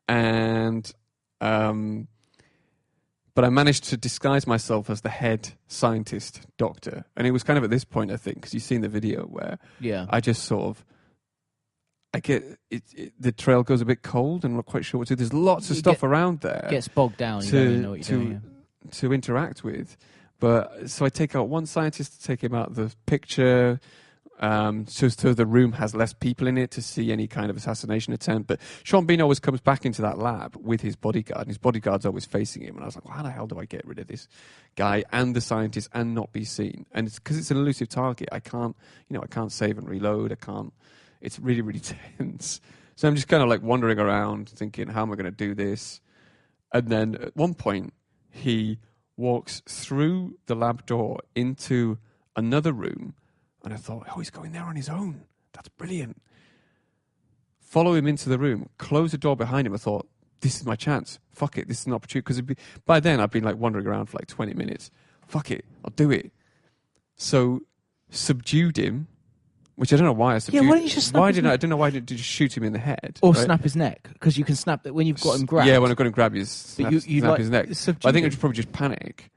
and but I managed to disguise myself as the head scientist doctor, and it was kind of at this point I think because you've seen the video where I just sort of get it, the trail goes a bit cold and I'm not quite sure what to do. There's lots of stuff around there, gets bogged down. You don't even know what you're doing, to interact with. But so I take out one scientist to take him out of the picture, so the room has less people in it to see any kind of assassination attempt. But Sean Bean always comes back into that lab with his bodyguard, and his bodyguard's always facing him. And I was like, well, how the hell do I get rid of this guy and the scientist and not be seen? And it's because it's an elusive target. I can't save and reload. It's really, really tense. So I'm just kind of like wandering around thinking, how am I going to do this? And then at one point, he walks through the lab door into another room, and I thought, he's going there on his own. That's brilliant. Follow him into the room, close the door behind him. I thought, this is my chance. Fuck it, this is an opportunity. Because by then, I've been like wandering around for like 20 minutes. Fuck it, I'll do it. So, subdued him, which I don't know why I subdued. Yeah, why didn't you just snap his neck? I don't know why did you shoot him in the head? Or right? Snap his neck, because you can snap that when you've got him grabbed. Yeah, when I've got him grabbed, you snap his neck. But I think it was probably just panic.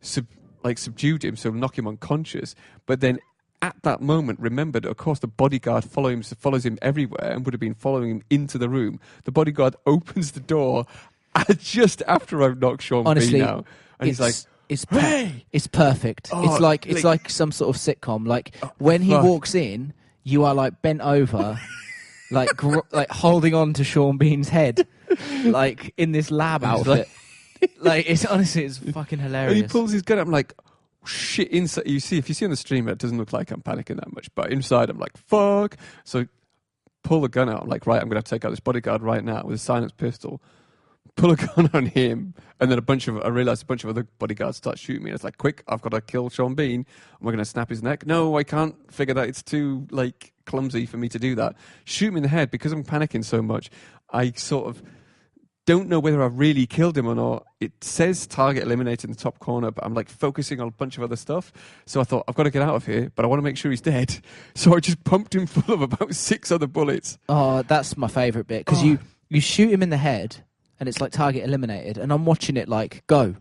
Subdued him, so knock him unconscious. But then at that moment, remembered, of course, the bodyguard follows him everywhere and would have been following him into the room. The bodyguard opens the door just after I've knocked Sean Bean out. And he's like, it's perfect. Oh, it's like some sort of sitcom. Like when he walks in, you are like bent over, like holding on to Sean Bean's head, like in this lab outfit. Like it's fucking hilarious. And he pulls his gun up. I'm like, shit! Inside, if you see on the stream, it doesn't look like I'm panicking that much, but inside, I'm like, fuck. So pull the gun out. I'm like, right, I'm gonna have to take out this bodyguard right now with a silenced pistol. pull a gun on him, and then I realized a bunch of other bodyguards start shooting me. And it's like, quick, I've got to kill Sean Bean. Am I going to snap his neck? No, I can't figure that. It's too, like, clumsy for me to do that. Shoot me in the head. Because I'm panicking so much, I sort of don't know whether I've really killed him or not. It says target eliminated in the top corner, but I'm like focusing on a bunch of other stuff. So I thought, I've got to get out of here, but I want to make sure he's dead. So I just pumped him full of about 6 other bullets. Oh, that's my favourite bit. Because you shoot him in the head, and it's like target eliminated, and I'm watching it like, go.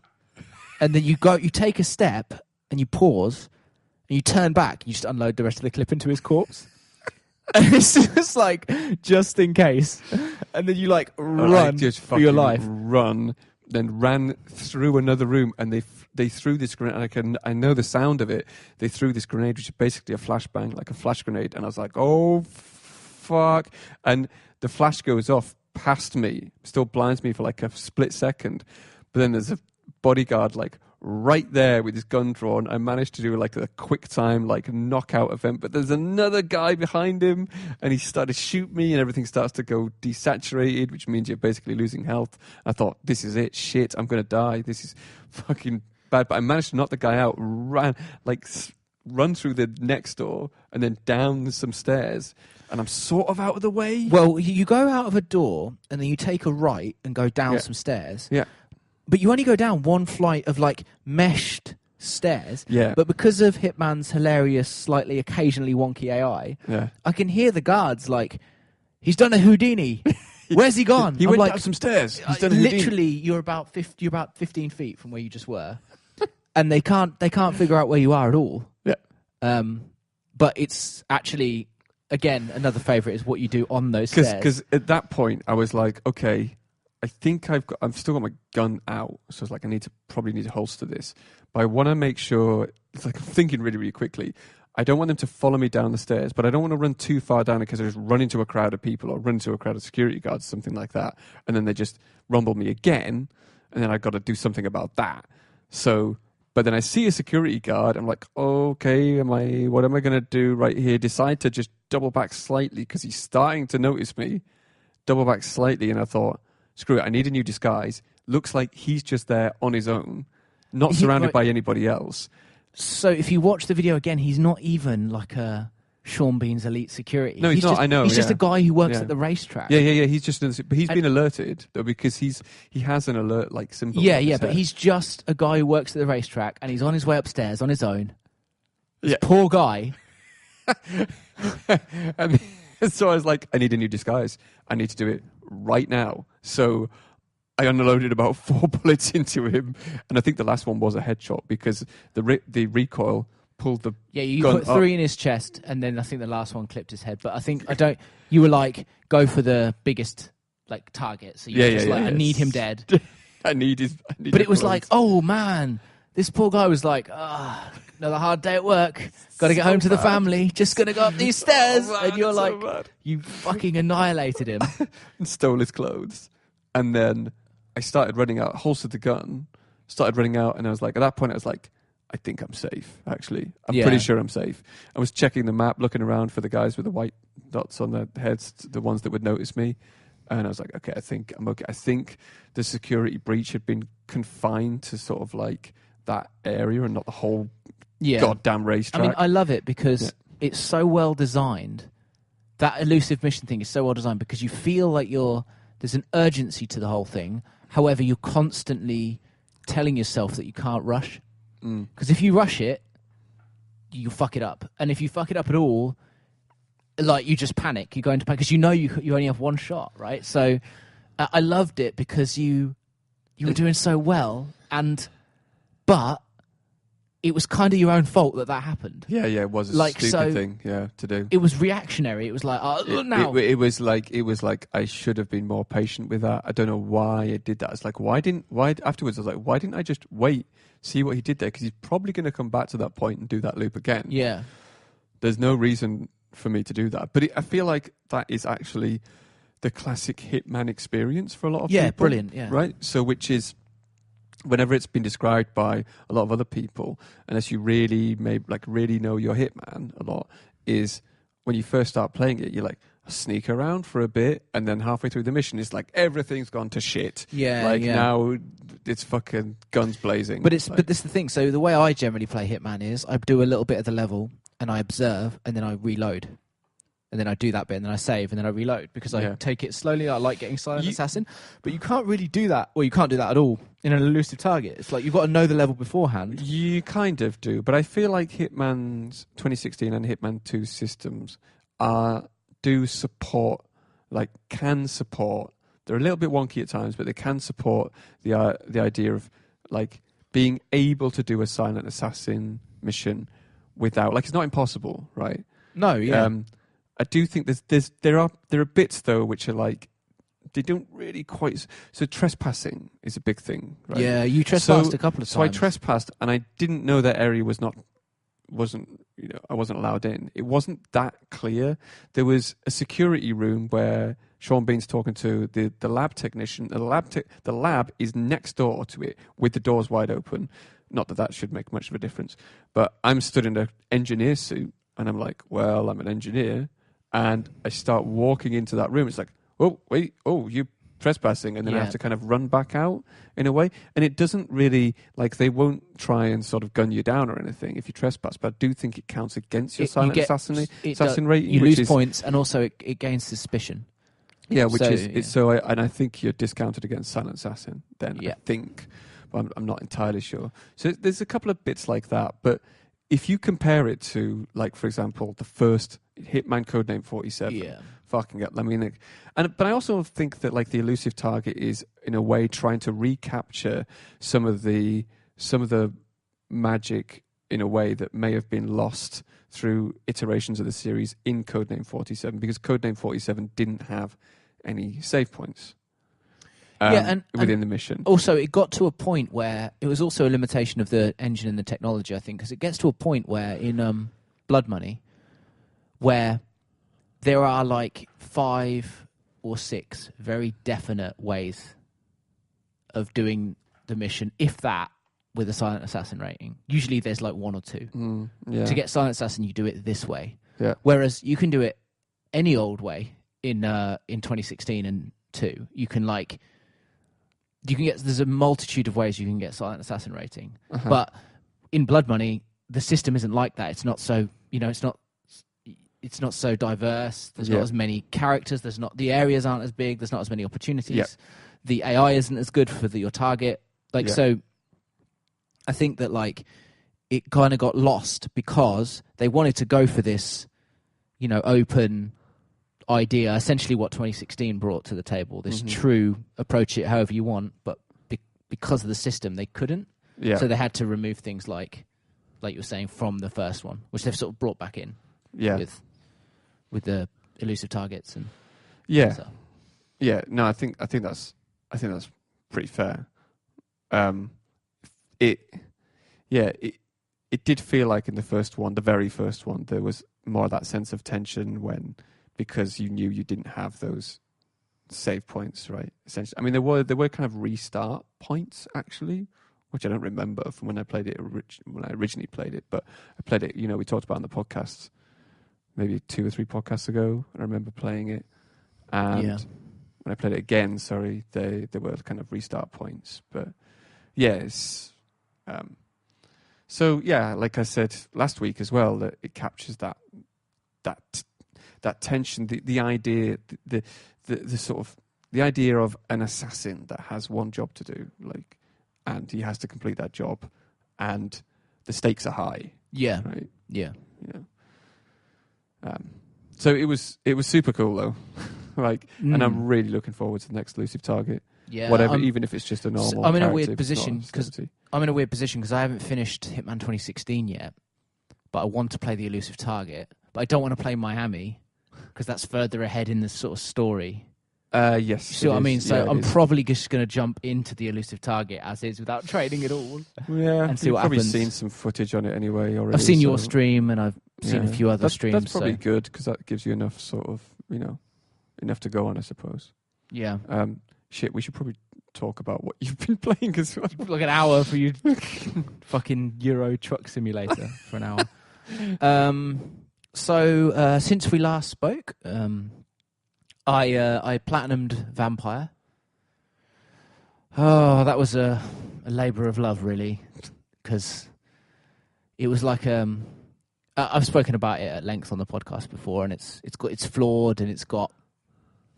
And then you take a step, and you pause, and you turn back, and you just unload the rest of the clip into his corpse. And it's just like, just in case. And then you like run for your life. Run, then ran through another room, and they threw this grenade. And I know the sound of it. They threw this grenade, which is basically a flashbang, like a flash grenade. And I was like, oh, fuck. And the flash goes off past me, still blinds me for like a split second. But then there's a bodyguard like right there with his gun drawn. I managed to do like a quick time like knockout event, but there's another guy behind him, and he started to shoot me, and everything starts to go desaturated, which means you're basically losing health. I thought, this is it, shit, I'm gonna die, this is fucking bad. But I managed to knock the guy out, run through the next door and then down some stairs, and I'm sort of out of the way. Well, you go out of a door and then you take a right and go down some stairs. Yeah. But you only go down one flight of like meshed stairs. Yeah. But because of Hitman's hilarious, slightly occasionally wonky AI, I can hear the guards like, he's done a Houdini. Where's he gone? He went down some stairs. He's done a Houdini. Literally, you're about 15 feet from where you just were, and they can't figure out where you are at all. Yeah. But it's actually, again, another favourite is what you do on those stairs. Because at that point, I was like, okay, I think I've still got my gun out, so it's like I probably need to holster this. But I want to make sure, it's like I'm thinking really, really quickly. I don't want them to follow me down the stairs, but I don't want to run too far down because I just run into a crowd of people or run into a crowd of security guards, something like that, and then they just rumble me again, and then I've got to do something about that. So, but then I see a security guard, I'm like, okay, what am I going to do right here? Decide to just double back slightly because he's starting to notice me. Double back slightly, and I thought, screw it, I need a new disguise. Looks like he's just there on his own, not surrounded by anybody else. So if you watch the video again, he's not even like a Sean Bean's elite security. No, he's not. I know. He's just a guy who works at the racetrack. Yeah. He's just, but he's been alerted though, because he has an alert like symbol. Yeah. But he's just a guy who works at the racetrack, and he's on his way upstairs on his own. This poor guy. And so I was like, I need a new disguise. I need to do it right now. So I unloaded about 4 bullets into him, and I think the last one was a headshot because the recoil pulled the you gun put 3 in his chest, and then I think the last one clipped his head. But you were like, go for the biggest like target. So you I need him dead. I need his. But it was like, oh man, this poor guy was like, another hard day at work. Got to get home to the family. Just gonna go up these stairs, and you're like, you fucking annihilated him and stole his clothes, and then I started running out, holstered the gun, started running out, and I was like, at that point, I was like, I think I'm safe, actually. I'm pretty sure I'm safe. I was checking the map, looking around for the guys with the white dots on their heads, the ones that would notice me, and I was like, okay, I think I'm okay. I think the security breach had been confined to sort of like that area and not the whole goddamn racetrack. I mean, I love it because it's so well designed. That elusive mission thing is so well designed because you feel like there's an urgency to the whole thing. However, you're constantly telling yourself that you can't rush. Because if you rush it, you fuck it up. And if you fuck it up at all, like you just panic. You go into panic because you know you only have one shot, right? So I loved it because you were doing so well, but it was kind of your own fault that happened. Yeah, it was a stupid thing, to do. It was reactionary. It was like, now. It was like I should have been more patient with that. I don't know why I did that. It's like, why afterwards I was like, why didn't I just wait, see what he did there? Because he's probably going to come back to that point and do that loop again. Yeah. There's no reason for me to do that. But I feel like that is actually the classic Hitman experience for a lot of people. Yeah, brilliant, yeah. Right? So which is, whenever it's been described by a lot of other people, unless you really know your Hitman a lot, is when you first start playing it, you're like, sneak around for a bit, and then halfway through the mission, it's like everything's gone to shit. Now it's fucking guns blazing. But this is the thing. So the way I generally play Hitman is I do a little bit of the level and I observe and then I reload. And then I do that bit, and then I save, and then I reload, because I take it slowly. I like getting Silent Assassin. But you can't really do that, or you can't do that at all in an elusive target. It's like you've got to know the level beforehand. You kind of do, but I feel like Hitman's 2016 and Hitman 2 systems do support, can support. They're a little bit wonky at times, but they can support the idea of being able to do a Silent Assassin mission without, it's not impossible, right? No, yeah. I do think there are bits though which are they don't really quite. So trespassing is a big thing, right? Yeah, you trespassed a couple of times. So I trespassed, and I didn't know that area wasn't I wasn't allowed in. It wasn't that clear. There was a security room where Sean Bean's talking to the lab technician. The lab is next door to it with the doors wide open. Not that should make much of a difference, but I'm stood in an engineer suit, and I'm like, well, I'm an engineer. And I start walking into that room. It's like, oh, wait, you're trespassing. And then I have to kind of run back out in a way. And it doesn't really, they won't try and sort of gun you down or anything if you trespass. But I do think it counts against your silent assassin rating. You lose points, and also it gains suspicion. Yeah, I think you're discounted against silent assassin then, I think. But I'm not entirely sure. So there's a couple of bits like that. But if you compare it to, for example, the first Hitman Codename 47, fucking up. I mean, but I also think that the elusive target is in a way trying to recapture some of the magic in a way that may have been lost through iterations of the series in Codename 47, because Codename 47 didn't have any save points. Within the mission. Also, it got to a point where it was also a limitation of the engine and the technology, I think, because it gets to a point where in Blood Money, where there are 5 or 6 very definite ways of doing the mission, if that, with a Silent Assassin rating. Usually there's 1 or 2. To get Silent Assassin, you do it this way. Yeah. Whereas you can do it any old way in 2016 and 2. You can there's a multitude of ways you can get Silent Assassin rating. Uh-huh. But in Blood Money, the system isn't like that. It's not so, it's not so diverse. There's not as many characters. The areas aren't as big. There's not as many opportunities. Yeah. The AI isn't as good for your target. So I think that it kind of got lost because they wanted to go for this, open idea, essentially what 2016 brought to the table, this true approach it however you want, but because of the system they couldn't, so they had to remove things like you were saying from the first one, which they've sort of brought back in with the elusive targets and stuff. No, I think that's pretty fair. It did feel like in the first one, the very first one, there was more of that sense of tension because you knew you didn't have those save points, right? Essentially, I mean, there were kind of restart points actually, which I don't remember from when I played it when I originally played it. But I played it, we talked about in the podcasts maybe 2 or 3 podcasts ago. I remember playing it, and when I played it again, there were kind of restart points. But it's like I said last week as well, that it captures that tension, the idea, the sort of the idea of an assassin that has one job to do, and he has to complete that job, and the stakes are high. Yeah. Right. Yeah. So it was super cool though, and I'm really looking forward to the next elusive target. Yeah. Whatever, even if it's just a normal. I'm in a weird position because I haven't finished Hitman 2016 yet, but I want to play the elusive target, but I don't want to play Miami because that's further ahead in the sort of story. Yes. You see what I mean? So I'm probably just going to jump into the elusive target as is without trading it all. Yeah. And see what happens. I've probably seen some footage on it anyway already. I've seen your stream and I've seen a few other streams. That's probably good because that gives you enough sort of, enough to go on, I suppose. Yeah. We should probably talk about what you've been playing as well. Like an hour for you fucking Euro Truck Simulator for an hour. So since we last spoke, I platinumed Vampire. Oh, that was a labour of love, really, because it was like I've spoken about it at length on the podcast before, and it's flawed and it's got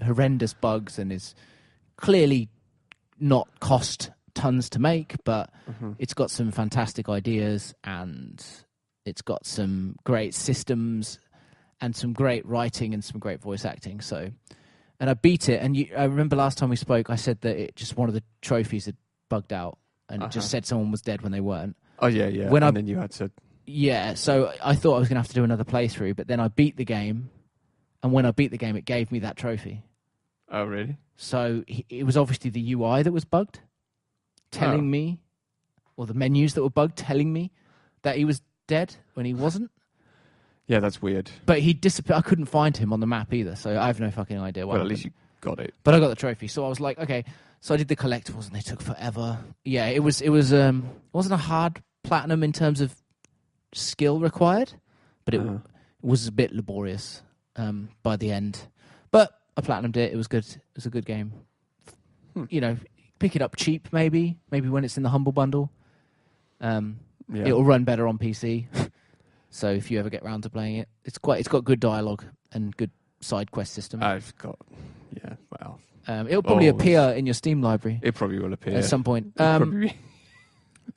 horrendous bugs and is clearly not cost tons to make, but it's got some fantastic ideas and it's got some great systems and some great writing and some great voice acting. So, and I beat it. And I remember last time we spoke, I said that it just one of the trophies had bugged out and it just said someone was dead when they weren't. Oh yeah. Then you had to. Yeah, so I thought I was going to have to do another playthrough, but then I beat the game, and when I beat the game, it gave me that trophy. Oh, really? So it was obviously the UI that was bugged, telling me, or the menus that were bugged, telling me that he was dead when he wasn't. Yeah, that's weird. But he disappeared. I couldn't find him on the map either, so I have no fucking idea why. Well, at least you got it. But I got the trophy, so I was like, okay. So I did the collectibles, and they took forever. Yeah, it wasn't a hard platinum in terms of skill required, but it was a bit laborious by the end. But I platinumed it. It was good. It was a good game. You know, pick it up cheap, maybe when it's in the Humble Bundle. It'll run better on PC. So if you ever get round to playing it, it's got good dialogue and good side quest system. It'll probably appear in your Steam library. It probably will appear at some point.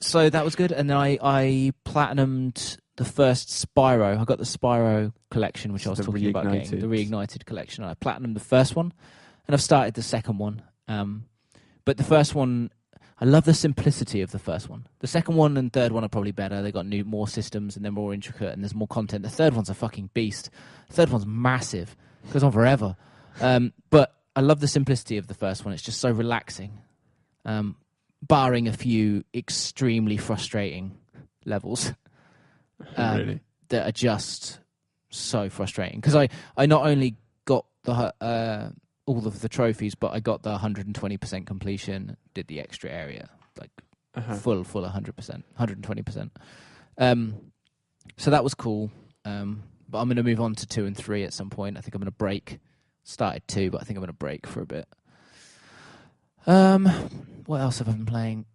So that was good, and then I platinumed the first Spyro. I got the Spyro collection, which I was talking about getting, the Reignited collection. I platinumed the first one, and I've started the second one. But the first one, I love the simplicity of the first one. The second one and third one are probably better. They got more systems, and they're more intricate, and there's more content. The third one's a fucking beast. The third one's massive. It goes on forever. But I love the simplicity of the first one. It's just so relaxing. Barring a few extremely frustrating levels really? That are just so frustrating. Because I not only got the all of the trophies, but I got the 120% completion, did the extra area, like full 100%, 120%. So that was cool. But I'm going to move on to 2 and 3 at some point. I think I'm going to break. Started 2, but I think I'm going to break for a bit. What else have I been playing?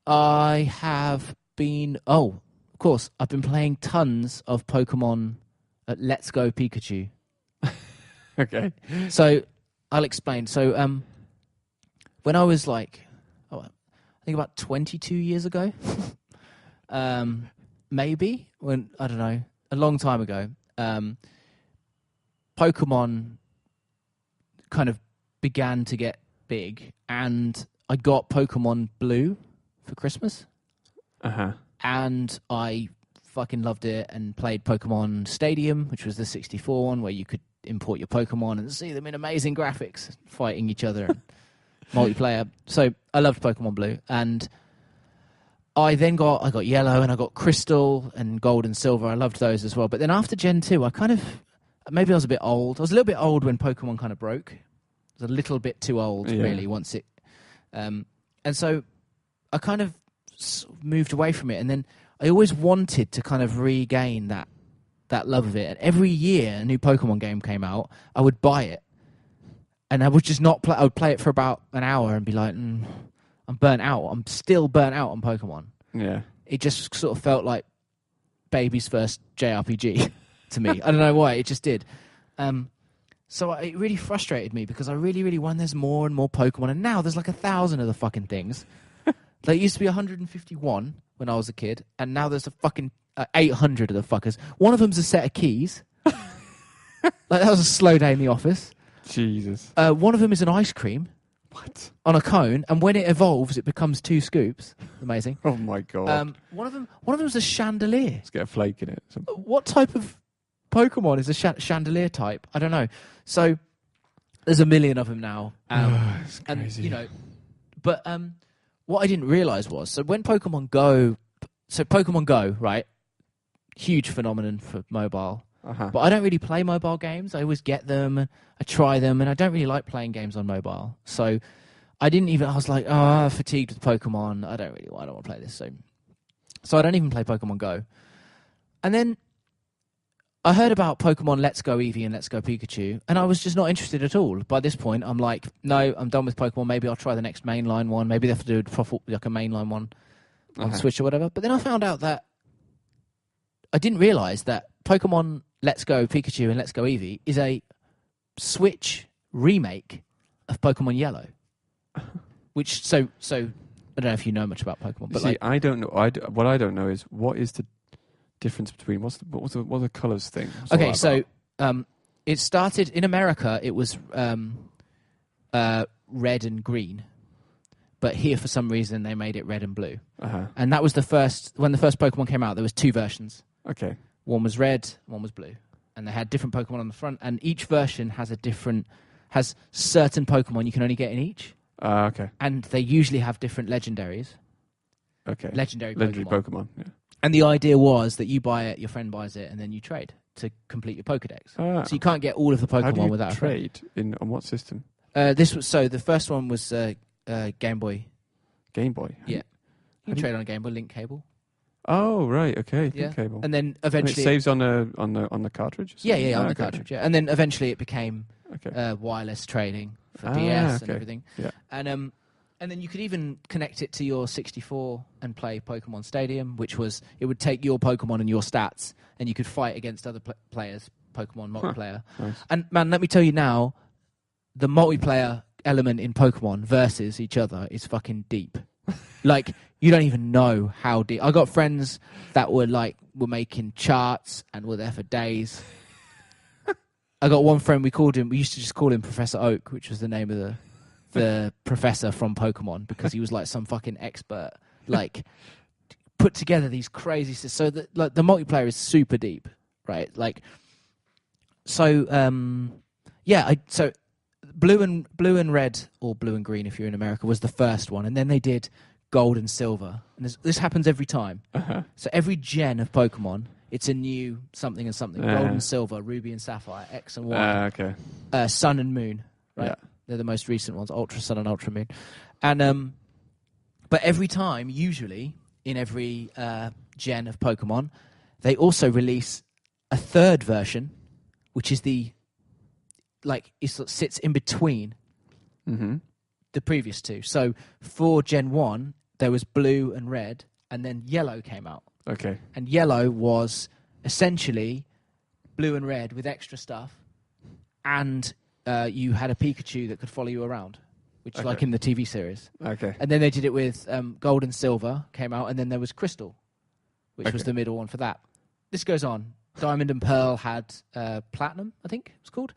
I have been... Oh, of course, I've been playing tons of Pokemon Let's Go Pikachu. Okay. So, I'll explain. So, when I was I think about 22 years ago, maybe, I don't know, a long time ago, Pokemon kind of began to get big, and I got Pokemon Blue for Christmas. And I fucking loved it and played Pokemon Stadium, which was the 64 one where you could import your Pokemon and see them in amazing graphics fighting each other and multiplayer. So I loved Pokemon Blue, and I got Yellow, and I got Crystal and Gold and Silver. I loved those as well. But then after Gen 2, maybe I was a bit old. I was a little bit old when Pokemon kind of broke. I was a little bit too old, really, once it... and so I kind of moved away from it. And then I always wanted to kind of regain that love of it. And every year a new Pokemon game came out, I would buy it. And I would just not play... I would play it for about an hour and be like, I'm burnt out. I'm still burnt out on Pokemon. Yeah. It just sort of felt like baby's first JRPG to me. I don't know why. It just did. So it really frustrated me because I really, really wanted there's more and more Pokemon, and now there's like 1,000 of the fucking things. There used to be 151 when I was a kid, and now there's a fucking 800 of the fuckers. One of them's a set of keys. That was a slow day in the office. Jesus. One of them is an ice cream. What? On a cone, and when it evolves, it becomes 2 scoops. Amazing. Oh my god. One of them's a chandelier. Let's get a flake in it. What type of Pokemon is a chandelier type? I don't know. So there's a million of them now. It's crazy. And but what I didn't realize was, so when Pokemon Go, right? Huge phenomenon for mobile. But I don't really play mobile games. I always get them, I try them, and I don't really like playing games on mobile. So I was like, I'm fatigued with Pokemon. I don't want to play this. So I don't even play Pokemon Go. And then I heard about Pokemon Let's Go Eevee and Let's Go Pikachu, and I was just not interested at all. By this point, I'm like, no, I'm done with Pokemon. Maybe I'll try the next mainline one. Maybe they have to do a proper, like a mainline one on Switch or whatever. But then I found out that I didn't realise that Pokemon Let's Go Pikachu and Let's Go Eevee is a Switch remake of Pokemon Yellow. Which, so I don't know if you know much about Pokemon. But see, I don't know. What I don't know is what is the difference between what are the colours thing? Okay, so it started in America. It was red and green, but here for some reason they made it red and blue. And that was when the first Pokemon came out. There was 2 versions. Okay, one was red, one was blue, and they had different Pokemon on the front. And each version has certain Pokemon you can only get in each. Okay, and they usually have different legendaries. Okay, legendary Pokemon. Yeah. And the idea was that you buy it, your friend buys it, and then you trade to complete your Pokedex. So you can't get all of the Pokemon How do you without trade on what system? The first one was Game Boy. Game Boy. Yeah, you can trade on a Game Boy link cable. Oh right, okay, yeah. Link cable. And then eventually and it saves on the cartridge. Yeah, on the cartridge. Yeah, and then eventually it became wireless trading for DS and everything. Yeah, and then you could even connect it to your 64 and play Pokemon Stadium, it would take your Pokemon and your stats, and you could fight against other players, Pokemon multiplayer. Nice. And man, let me tell you now, the multiplayer element in Pokemon versus each other is fucking deep. Like, you don't even know how deep. I got friends that were making charts and were there for days. I got one friend, we used to just call him Professor Oak, which was the name of the professor from Pokemon, because he was like some fucking expert, put together these crazy so that the multiplayer is super deep, right? So blue and red, or blue and green if you're in America, was the first one, and then they did gold and silver, and this happens every time. So every gen of Pokemon, it's a new something and something. Gold and silver, ruby and sapphire, X and Y, sun and moon, right? Yeah. They're the most recent ones, Ultra Sun and Ultra Moon. And but every time, usually, in every gen of Pokemon, they also release a third version, which is it sits in between the previous 2. So for Gen 1, there was blue and red, and then yellow came out. Okay. And yellow was essentially blue and red with extra stuff, and you had a Pikachu that could follow you around, which is like in the TV series. Okay. And then they did it with Gold and Silver came out, and then there was Crystal, which was the middle one for that. This goes on. Diamond and Pearl had Platinum, I think it was called.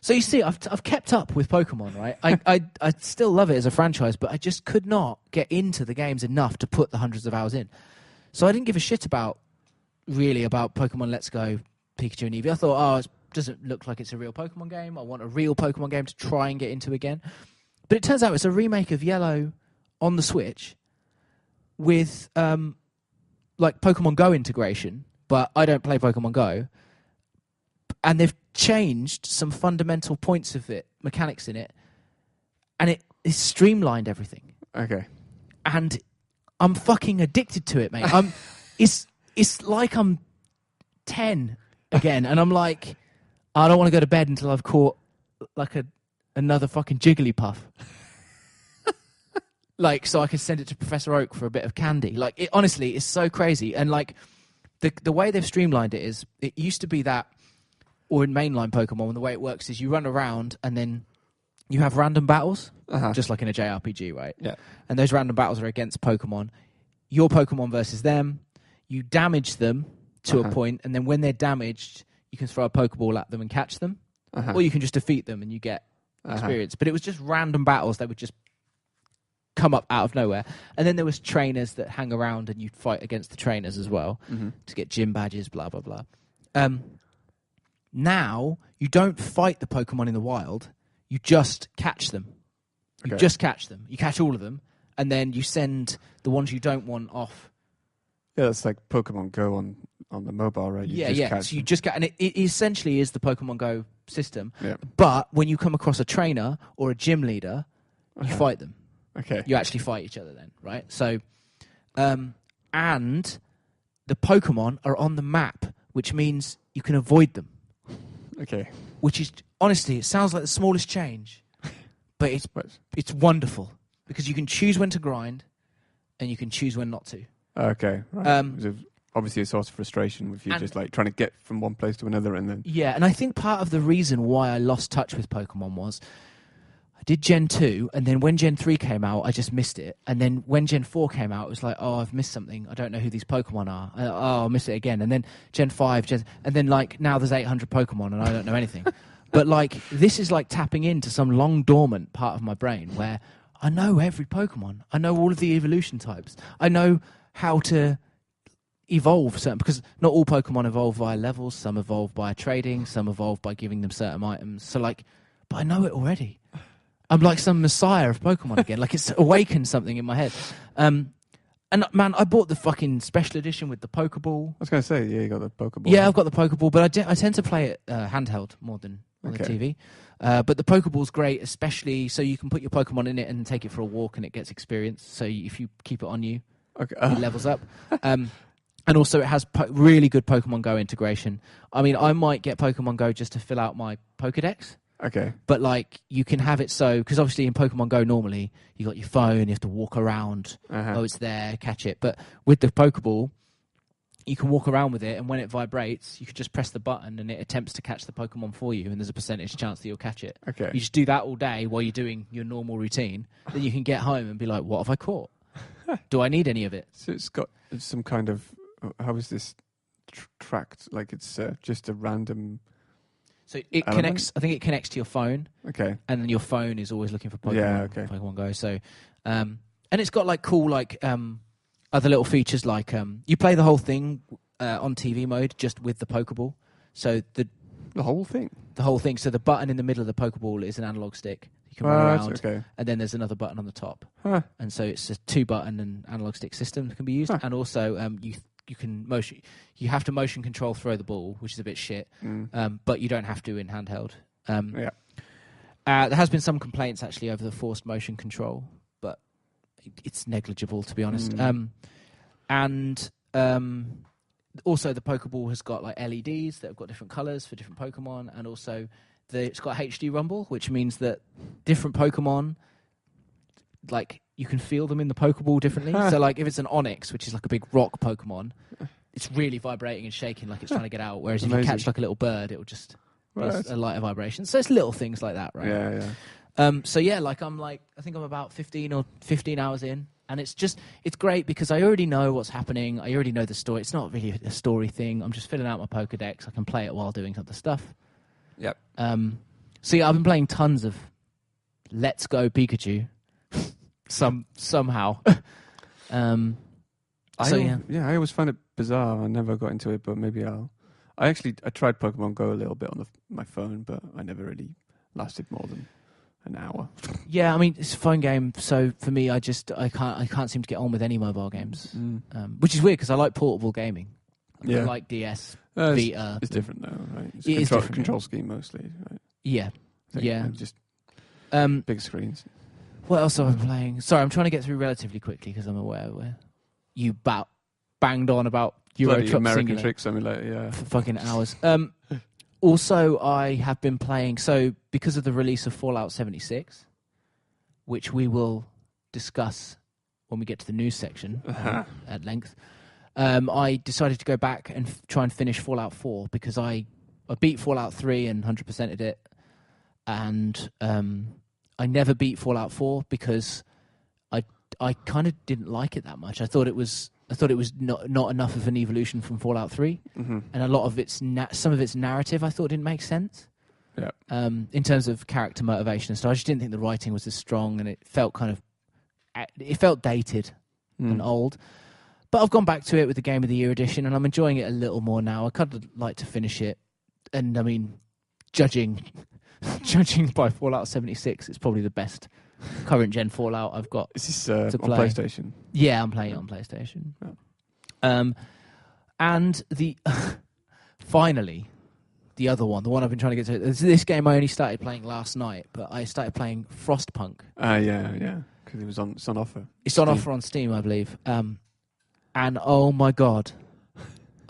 So you see, I've kept up with Pokemon, right? I still love it as a franchise, but I just could not get into the games enough to put the hundreds of hours in. So I didn't give a shit about Pokemon Let's Go Pikachu and Eevee. I thought, it doesn't look like it's a real Pokemon game. I want a real Pokemon game to try and get into again. But it turns out it's a remake of Yellow on the Switch with Pokemon Go integration, but I don't play Pokemon Go. And they've changed some fundamental points of it, mechanics in it, and it is streamlined everything. Okay. And I'm fucking addicted to it, mate. It's like I'm 10 again, and I'm like, I don't want to go to bed until I've caught another fucking Jigglypuff. So I can send it to Professor Oak for a bit of candy. It honestly is so crazy. And the way they've streamlined it is, it used to be that, or in mainline Pokemon, the way it works is you run around and then you have random battles, just like in a JRPG, right? Yeah. And those random battles are against Pokemon. Your Pokemon versus them. You damage them to a point, and then when they're damaged, you can throw a Pokeball at them and catch them. Or you can just defeat them and you get experience. But it was just random battles that would just come up out of nowhere. And then there was trainers that hang around and you'd fight against the trainers as well to get gym badges, blah, blah, blah. Now, you don't fight the Pokemon in the wild. You just catch them. You just catch them. You catch all of them, and then you send the ones you don't want off. Yeah, it's like Pokemon Go on the mobile, right? So you just and it essentially is the Pokemon Go system. Yeah. But when you come across a trainer or a gym leader, you fight them. Okay. You actually fight each other then, right? So, and the Pokemon are on the map which means you can avoid them. Okay. Which is, honestly, it sounds like the smallest change, but it's wonderful because you can choose when to grind and you can choose when not to. Okay. Right. Obviously a source of frustration with you just like trying to get from one place to another and then... Yeah, and I think part of the reason why I lost touch with Pokemon was I did Gen 2, and then when Gen 3 came out, I just missed it. And then when Gen 4 came out, it was like, oh, I've missed something. I don't know who these Pokemon are. I'll miss it again. And then Gen 5, and then like now there's 800 Pokemon and I don't know anything. But like this is like tapping into some long dormant part of my brain where I know every Pokemon. I know all of the evolution types. I know how to evolve certain, because not all Pokemon evolve via levels. Some evolve by trading, some evolve by giving them certain items. So like, but I know it already. I'm like some messiah of Pokemon again. Like it's awakened something in my head. And man, I bought the fucking special edition with the Pokeball. I was going to say, yeah, you got the Pokeball. Yeah, I've got the Pokeball, but I tend to play it handheld more than on the TV. But the Pokeball's great, especially so you can put your Pokemon in it and take it for a walk and it gets experience. So if you keep it on you, it levels up. And also it has really good Pokemon Go integration. I mean, I might get Pokemon Go just to fill out my Pokedex. Okay. But like you can have it so, because obviously in Pokemon Go normally you got your phone, you have to walk around. Oh, it's there, catch it. But with the Pokeball, you can walk around with it, and when it vibrates, you can just press the button and it attempts to catch the Pokemon for you, and there's a percentage chance that you'll catch it. Okay. You just do that all day while you're doing your normal routine. Then you can get home and be like, what have I caught? Do I need any of it? So it's got some kind of... How is this tracked? Like it's just a random... So it connects. I think it connects to your phone. Okay. And then your phone is always looking for Pokemon. Yeah. Okay. Pokemon Go. So, and it's got like cool like other little features like you play the whole thing on TV mode just with the Pokeball. So the whole thing. The whole thing. So the button in the middle of the Pokeball is an analog stick. You can run around, and then there's another button on the top. Huh. And so it's a 2-button and analog stick system that can be used. Huh. And also you can motion. You have to motion control throw the ball, which is a bit shit. But you don't have to in handheld. There has been some complaints actually over the forced motion control, but it's negligible to be honest. And also the Pokeball has got like LEDs that have got different colours for different Pokemon, and also it's got HD rumble, which means that different Pokemon, like you can feel them in the Pokeball differently. So like if it's an Onix, which is like a big rock Pokemon, it's really vibrating and shaking like it's trying to get out. Whereas if you catch like a little bird, it will just a lighter vibration. So it's little things like that, right? Yeah. So yeah, like I think I'm about 15 hours in, and it's great because I already know what's happening. I already know the story. It's not really a story thing. I'm just filling out my Pokedex. I can play it while doing other stuff. Yep. So yeah, I've been playing tons of Let's Go Pikachu. Somehow. I always find it bizarre. I never got into it, but maybe I tried Pokemon Go a little bit on my phone, but I never really lasted more than an hour. Yeah, I mean it's a phone game, so for me, I can't seem to get on with any mobile games, which is weird because I like portable gaming. I like DS, Vita. It's different though, right? It's control scheme mostly, right? Yeah, just big screens. What else have I been playing? Sorry, I'm trying to get through relatively quickly because I'm aware where you banged on about Euro Truck American Trick Simulator, for fucking hours. Also, I have been playing, so because of the release of Fallout 76, which we will discuss when we get to the news section at length, I decided to go back and try and finish Fallout 4 because I beat Fallout 3 and 100%ed it, and I never beat Fallout 4 because I kind of didn't like it that much. I thought it was not enough of an evolution from Fallout 3, and a lot of some of its narrative I thought didn't make sense. Yeah. In terms of character motivation and stuff, I just didn't think the writing was as strong, and it felt dated and old. But I've gone back to it with the Game of the Year edition, and I'm enjoying it a little more now. I kind of like to finish it, and I mean, judging by Fallout 76, it's probably the best current gen Fallout I've got. Is this to on play. PlayStation? Yeah, I'm playing it on PlayStation. Oh. And finally, the other one, the one I've been trying to get to. This game I only started playing last night, but I started playing Frostpunk. Yeah, because it's on offer. It's on offer on Steam, I believe. And oh my god,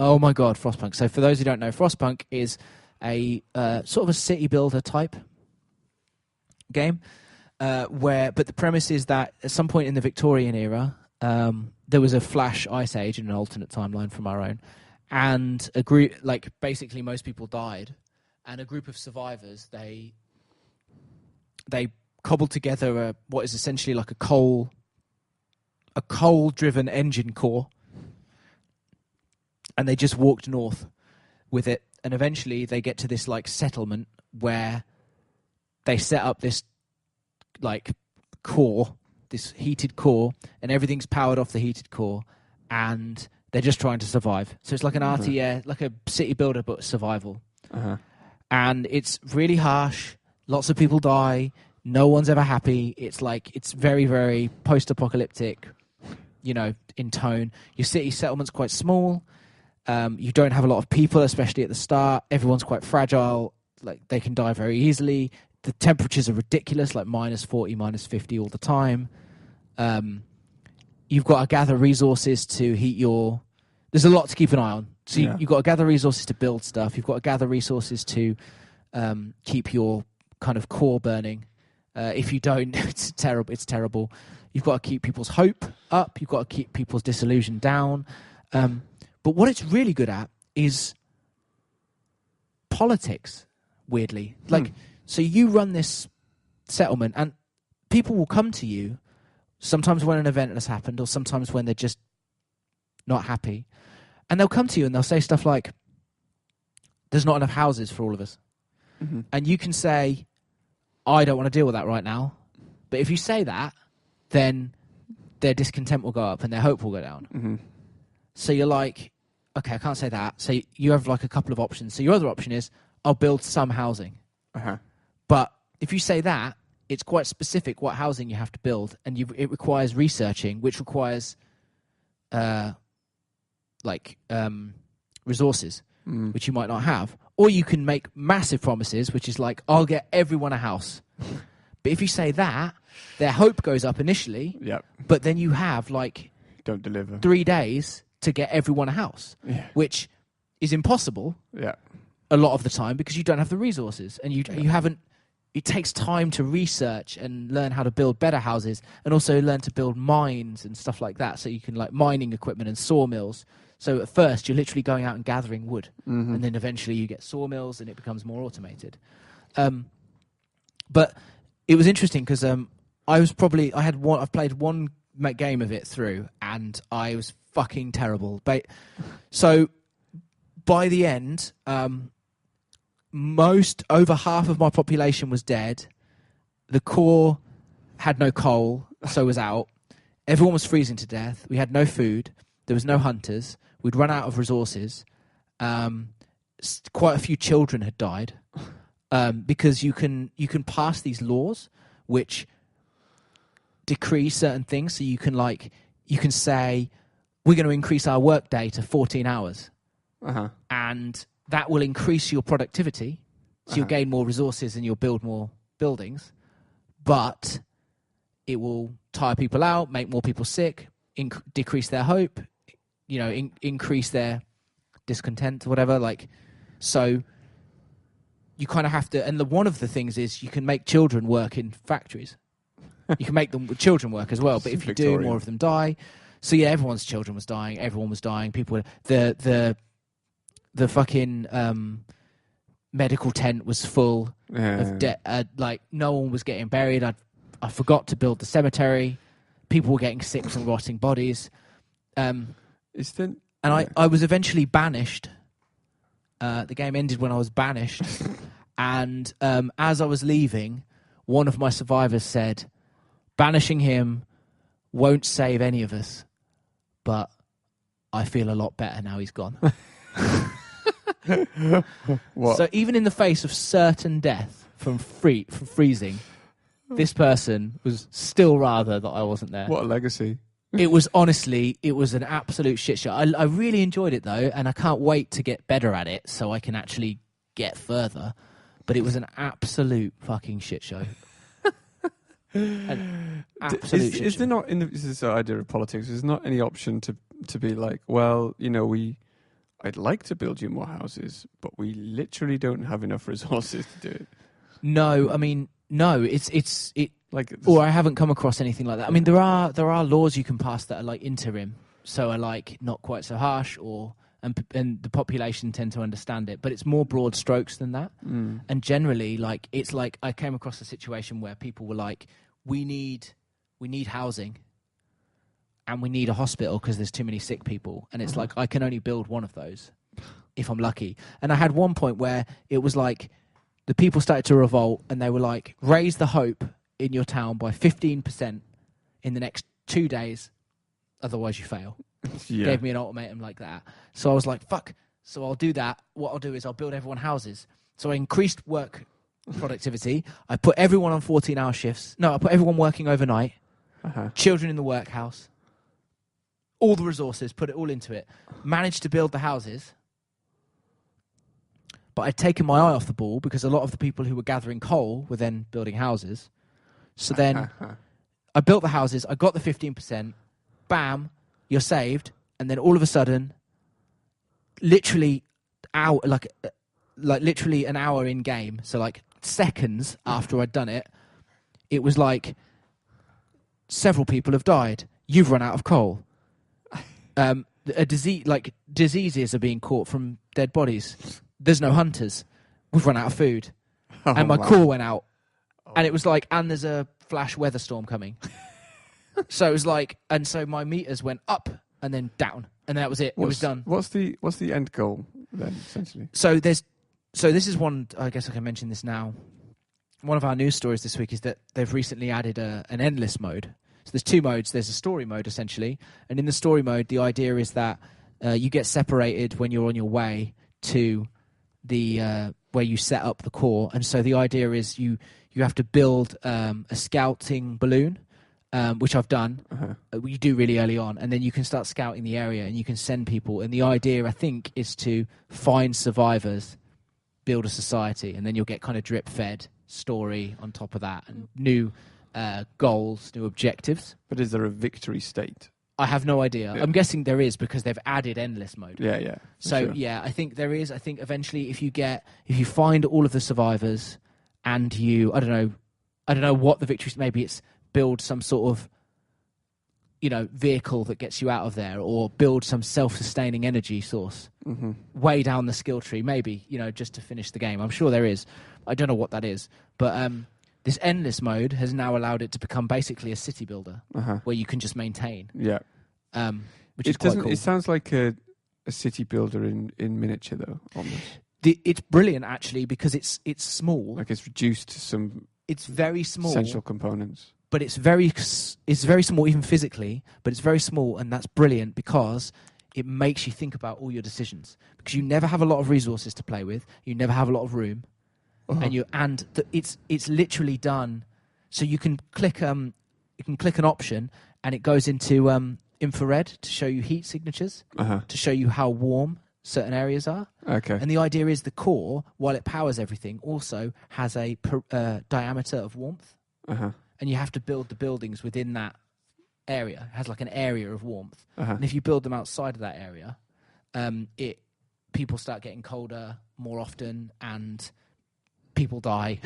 Oh my god, Frostpunk. So for those who don't know, Frostpunk is a sort of a city builder type game, but the premise is that at some point in the Victorian era, there was a flash ice age in an alternate timeline from our own, and a group, like basically most people died, and a group of survivors, they cobbled together what is essentially like a coal-driven engine core, and they just walked north with it, and eventually they get to this like settlement where they set up this like core, this heated core, and everything's powered off the heated core, and they're just trying to survive. So it's like an RTS, like a city builder, but survival. And it's really harsh. Lots of people die. No one's ever happy. It's very, very post-apocalyptic, in tone. Your city settlement's quite small. You don't have a lot of people, especially at the start. Everyone's quite fragile. Like, they can die very easily. The temperatures are ridiculous, like -40, -50 all the time. You've got to gather resources to heat your... There's a lot to keep an eye on. So you've got to gather resources to build stuff. You've got to gather resources to keep your kind of core burning. If you don't, it's terrible. It's terrible. You've got to keep people's hope up. You've got to keep people's disillusion down. But what it's really good at is politics, weirdly. So you run this settlement, and people will come to you, sometimes when an event has happened, or sometimes when they're just not happy. And they'll come to you and they'll say stuff like, there's not enough houses for all of us. And you can say, I don't want to deal with that right now. But if you say that, then their discontent will go up and their hope will go down. So you're like, okay, I can't say that. So you have like a couple of options. So your other option is, I'll build some housing. But if you say that, it's quite specific what housing you have to build, and it requires researching, which requires resources, which you might not have. Or you can make massive promises, which is like, I'll get everyone a house. But if you say that, their hope goes up initially, but then you have don't deliver 3 days to get everyone a house, which is impossible a lot of the time because you don't have the resources, and you haven't. It takes time to research and learn how to build better houses, and also learn to build mines and stuff like that. So you can mining equipment and sawmills. So at first you're literally going out and gathering wood, and then eventually you get sawmills and it becomes more automated. But it was interesting because I've played one game of it through, and I was fucking terrible. So by the end, over half of my population was dead. The core had no coal, so was out. Everyone was freezing to death. We had no food. There was no hunters. We'd run out of resources. Quite a few children had died because you can pass these laws which decree certain things. So you can say, we're going to increase our workday to 14 hours, and that will increase your productivity, so you'll gain more resources and you'll build more buildings, but it will tire people out, make more people sick, decrease their hope, increase their discontent, whatever. So you kind of have to. And one of the things is you can make children work in factories. You can make them children work as well, but if you do, more of them die. So everyone's children was dying. Everyone was dying. People were the fucking medical tent was full of dead. No one was getting buried. I forgot to build the cemetery. People were getting sick from rotting bodies. I was eventually banished. The game ended when I was banished. And as I was leaving, one of my survivors said, banishing him won't save any of us, but I feel a lot better now he's gone. What? So even in the face of certain death from freezing, this person was still rather that I wasn't there. What a legacy. It was an absolute shit show. I really enjoyed it though, and I can't wait to get better at it so I can actually get further. But it was an absolute fucking shit show. An absolute shit is show. there not, in this idea of politics, there's not any option to be like, well, I'd like to build you more houses, but we literally don't have enough resources to do it. No, I mean, no. Or I haven't come across anything like that. I mean, there are laws you can pass that are like interim, so are like not quite so harsh, and the population tend to understand it. But it's more broad strokes than that. And generally, like it's like I came across a situation where people were like, we need housing, and we need a hospital because there's too many sick people. And it's like I can only build one of those if I'm lucky. And I had one point where it was like the people started to revolt, and they were like, raise the hope in your town by 15% in the next 2 days, otherwise you fail. Gave me an ultimatum like that. So I was like, fuck. So I'll do that. What I'll do is I'll build everyone houses. So I increased work productivity. I put everyone on 14-hour shifts. No, I put everyone working overnight. Children in the workhouse. All the resources, put it all into it. Managed to build the houses. But I'd taken my eye off the ball because a lot of the people who were gathering coal were then building houses. So then I built the houses. I got the 15%. Bam, you're saved. And then all of a sudden, literally literally an hour in game, so like seconds after I'd done it, it was like several people have died. You've run out of coal. Diseases are being caught from dead bodies. There's no hunters. We've run out of food. And my core went out. And it was like, and there's a flash weather storm coming. So it was like, and so my meters went up and then down, and that was it. It was done. What's the end goal then, essentially? So this is one. I guess I can mention this now. One of our news stories this week is that they've recently added an endless mode. So there's 2 modes. There's a story mode essentially, and in the story mode, the idea is that you get separated when you're on your way to the where you set up the core, and so the idea is you have to build a scouting balloon. Which I've done, you do really early on, and then you can start scouting the area and you can send people. And the idea, I think, is to find survivors, build a society, and then you'll get kind of drip-fed story on top of that, and new goals, new objectives. But is there a victory state? I have no idea. Yeah. I'm guessing there is because they've added endless mode. Yeah. So, sure. Yeah, I think there is. I think eventually if you find all of the survivors and I don't know what the victory, maybe it's build some sort of, vehicle that gets you out of there, or build some self-sustaining energy source way down the skill tree, maybe, just to finish the game. I'm sure there is. I don't know what that is. But this endless mode has now allowed it to become basically a city builder where you can just maintain. Yeah. Which is quite cool. It sounds like a city builder in miniature, though, almost. It's brilliant, actually, because it's small. Like it's reduced to some... It's very small. Essential components. But it's very small, even physically, but it's very small, and that's brilliant because it makes you think about all your decisions. Because you never have a lot of resources to play with, you never have a lot of room, and it's literally done. So you can click an option, and it goes into infrared to show you heat signatures, to show you how warm certain areas are. Okay. And the idea is the core, while it powers everything, also has a diameter of warmth. And you have to build the buildings within that area. It has like an area of warmth. And if you build them outside of that area, people start getting colder more often and people die.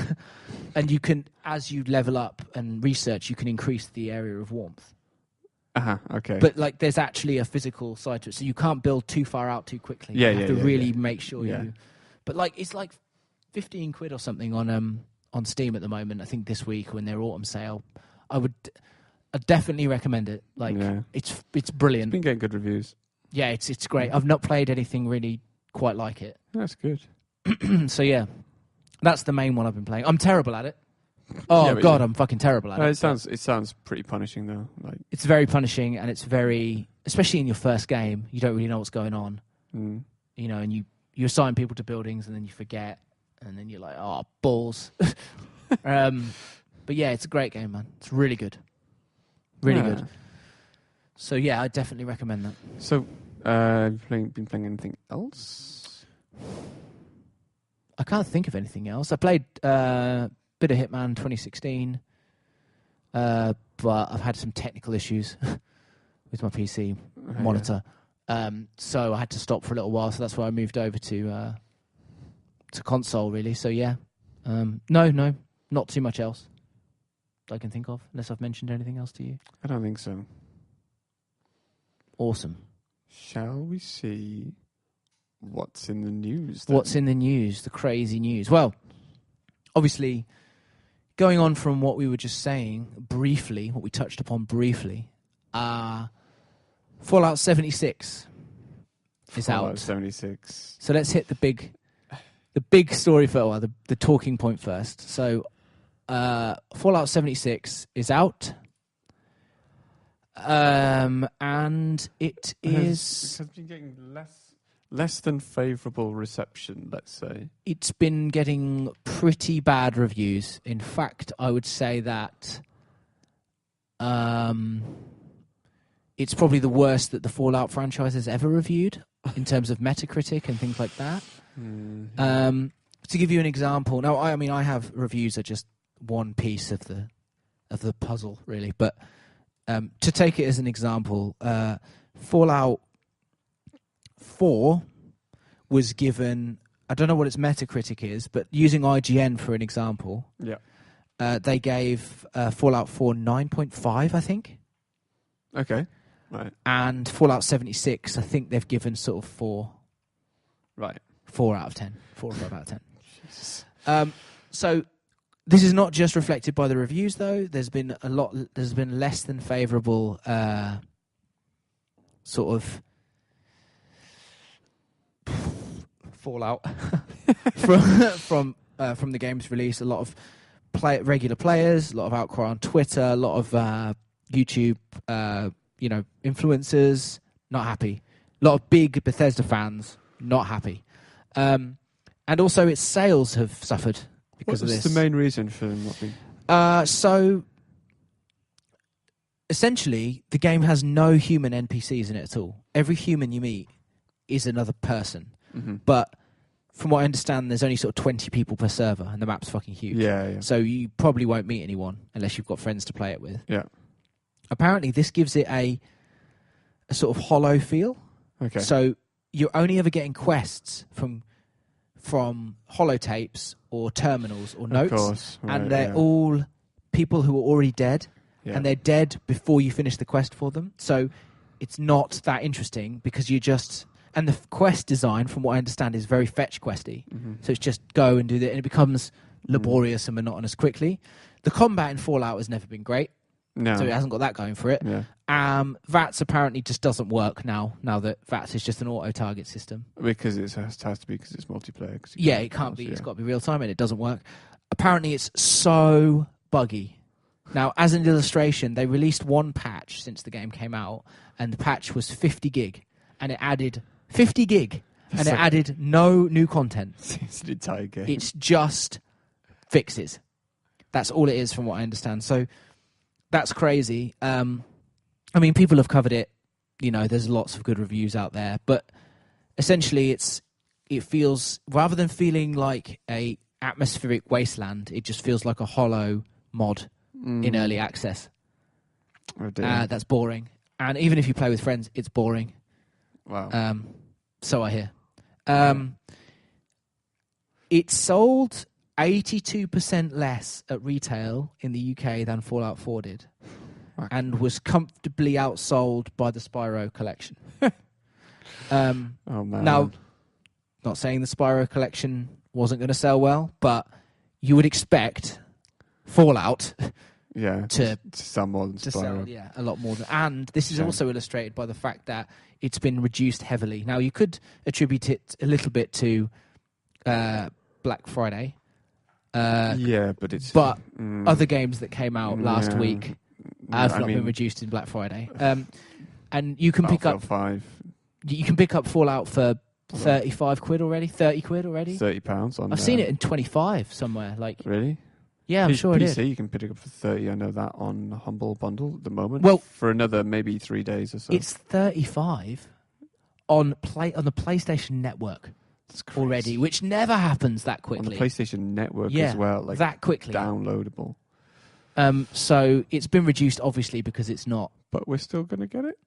And you can, as you level up and research, you can increase the area of warmth. Okay. But like, there's actually a physical side to it, so you can't build too far out too quickly. You have to really make sure you. But like, it's like £15 or something on Steam at the moment. I think this week when their autumn sale, I'd definitely recommend it. Like, it's brilliant. It's been getting good reviews. Yeah, it's great. I've not played anything really quite like it. That's good. So yeah, that's the main one I've been playing. I'm terrible at it. Oh God, I'm fucking terrible at it. It sounds pretty punishing though. Like, it's very punishing, and it's very, especially in your first game, you don't really know what's going on. And you assign people to buildings, and then you forget, and then you're like, oh, balls. But yeah, it's a great game, man. It's really good, really good. So yeah, I definitely recommend that. So, have you been playing anything else? I can't think of anything else. I played bit of Hitman 2016, but I've had some technical issues with my PC monitor. So I had to stop for a little while. So that's why I moved over to console, really. So yeah, no, not too much else I can think of, unless I've mentioned anything else to you. I don't think so. Awesome. Shall we see what's in the news then? What's in the news? The crazy news. Well, obviously, going on from what we were just saying briefly, what we touched upon briefly, Fallout 76 is Fallout out. 76. So let's hit the big story the talking point first. So Fallout 76 is out. And it has been getting less than favourable reception, let's say. It's been getting pretty bad reviews. In fact, I would say that it's probably the worst that the Fallout franchise has ever reviewed in terms of Metacritic and things like that. Mm-hmm. To give you an example, now I have reviews are just one piece of the puzzle, really, but to take it as an example, Fallout 4 was given, I don't know what its Metacritic is, but using IGN for an example, they gave Fallout 4 9.5, I think. Okay, right. And Fallout 76, I think they've given sort of 4. Right. 4 out of 10. 4 or 5 out of 10. Jesus. So this is not just reflected by the reviews, though. There's been less than favourable sort of fallout from the game's release. A lot of regular players, a lot of outcry on Twitter, a lot of YouTube, influencers not happy. A lot of big Bethesda fans not happy, and also its sales have suffered because of this. What's the main reason for them not being? So essentially, the game has no human NPCs in it at all. Every human you meet is another person. Mm-hmm. But from what I understand, there's only sort of 20 people per server, and the map's fucking huge. Yeah. So you probably won't meet anyone unless you've got friends to play it with. Yeah. Apparently, this gives it a sort of hollow feel. Okay. So you're only ever getting quests from holotapes or terminals or notes, of course. Right, and they're all people who are already dead, and they're dead before you finish the quest for them. So it's not that interesting because you just... And the quest design, from what I understand, is very fetch questy. Mm-hmm. So it's just go and do that, and it becomes laborious and monotonous quickly. The combat in Fallout has never been great. No. So it hasn't got that going for it. Yeah. VATS apparently just doesn't work now that VATS is just an auto-target system. Because it has to be because it's multiplayer. It can't be. It's got to be real-time, and it doesn't work. Apparently it's so buggy. Now, as an illustration, they released one patch since the game came out, and the patch was 50 gig, and it added 50 gig, and it added no new content. It's an entire game. It's just fixes. That's all it is from what I understand. So that's crazy. People have covered it. There's lots of good reviews out there. But essentially, it feels, rather than feeling like a atmospheric wasteland, it just feels like a hollow mod in early access. Oh dear. That's boring. And even if you play with friends, it's boring. Wow. So I hear. It sold 82% less at retail in the UK than Fallout 4 did, and was comfortably outsold by the Spyro collection. Oh man! Now, not saying the Spyro collection wasn't going to sell well, but you would expect Fallout to sell more than Spyro. A lot more. And this is also illustrated by the fact that it's been reduced heavily. Now, you could attribute it a little bit to Black Friday. But other games that came out last week have not been reduced in Black Friday. And you can pick up 5. You can pick up Fallout for 35 quid already, 30 quid already. £30 on. I've seen it in 25 somewhere. Really? Yeah, I'm sure it is. PC you can pick it up for 30. I know that on Humble Bundle at the moment. Well, for another maybe 3 days or so. It's 35 on the PlayStation Network already, which never happens that quickly. On the PlayStation Network as well, that quickly downloadable. So it's been reduced, obviously, because it's not. But we're still going to get it.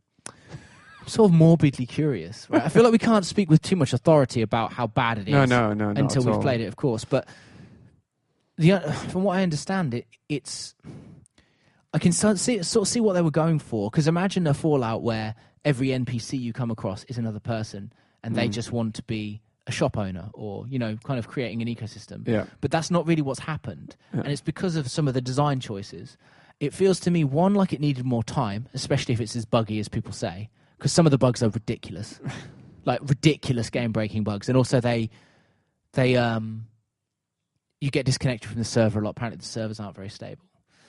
sort of morbidly curious. Right? I feel like we can't speak with too much authority about how bad it is. No, until we've played it, of course. But from what I understand, it's. I can sort of see what they were going for. Because imagine a Fallout where every NPC you come across is another person, and they just want to be a shop owner, or kind of creating an ecosystem. Yeah. But that's not really what's happened, Yeah. and it's because of some of the design choices. It feels to me, one, like it needed more time, especially if it's as buggy as people say, because some of the bugs are ridiculous, like ridiculous game-breaking bugs, and also they you get disconnected from the server a lot. Apparently, the servers aren't very stable.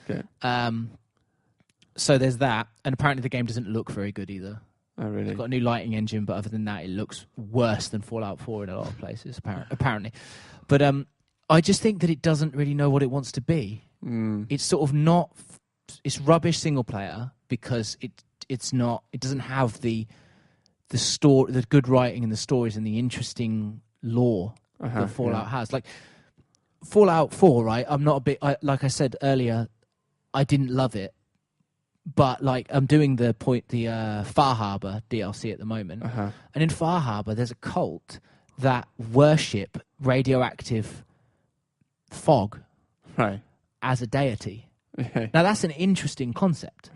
Okay. So there's that, and apparently the game doesn't look very good either. Oh, really? It's got a new lighting engine, but other than that, it looks worse than Fallout 4 in a lot of places, apparently. But I just think that it doesn't really know what it wants to be. It's sort of not. It's rubbish single player because it's not. It doesn't have the good writing and the stories and the interesting lore that Fallout has. Like Fallout 4, right? I'm not a bit. Like I said earlier, I didn't love it. But like I'm doing the Far Harbor DLC at the moment, and in Far Harbor there's a cult that worship radioactive fog as a deity. Now that's an interesting concept.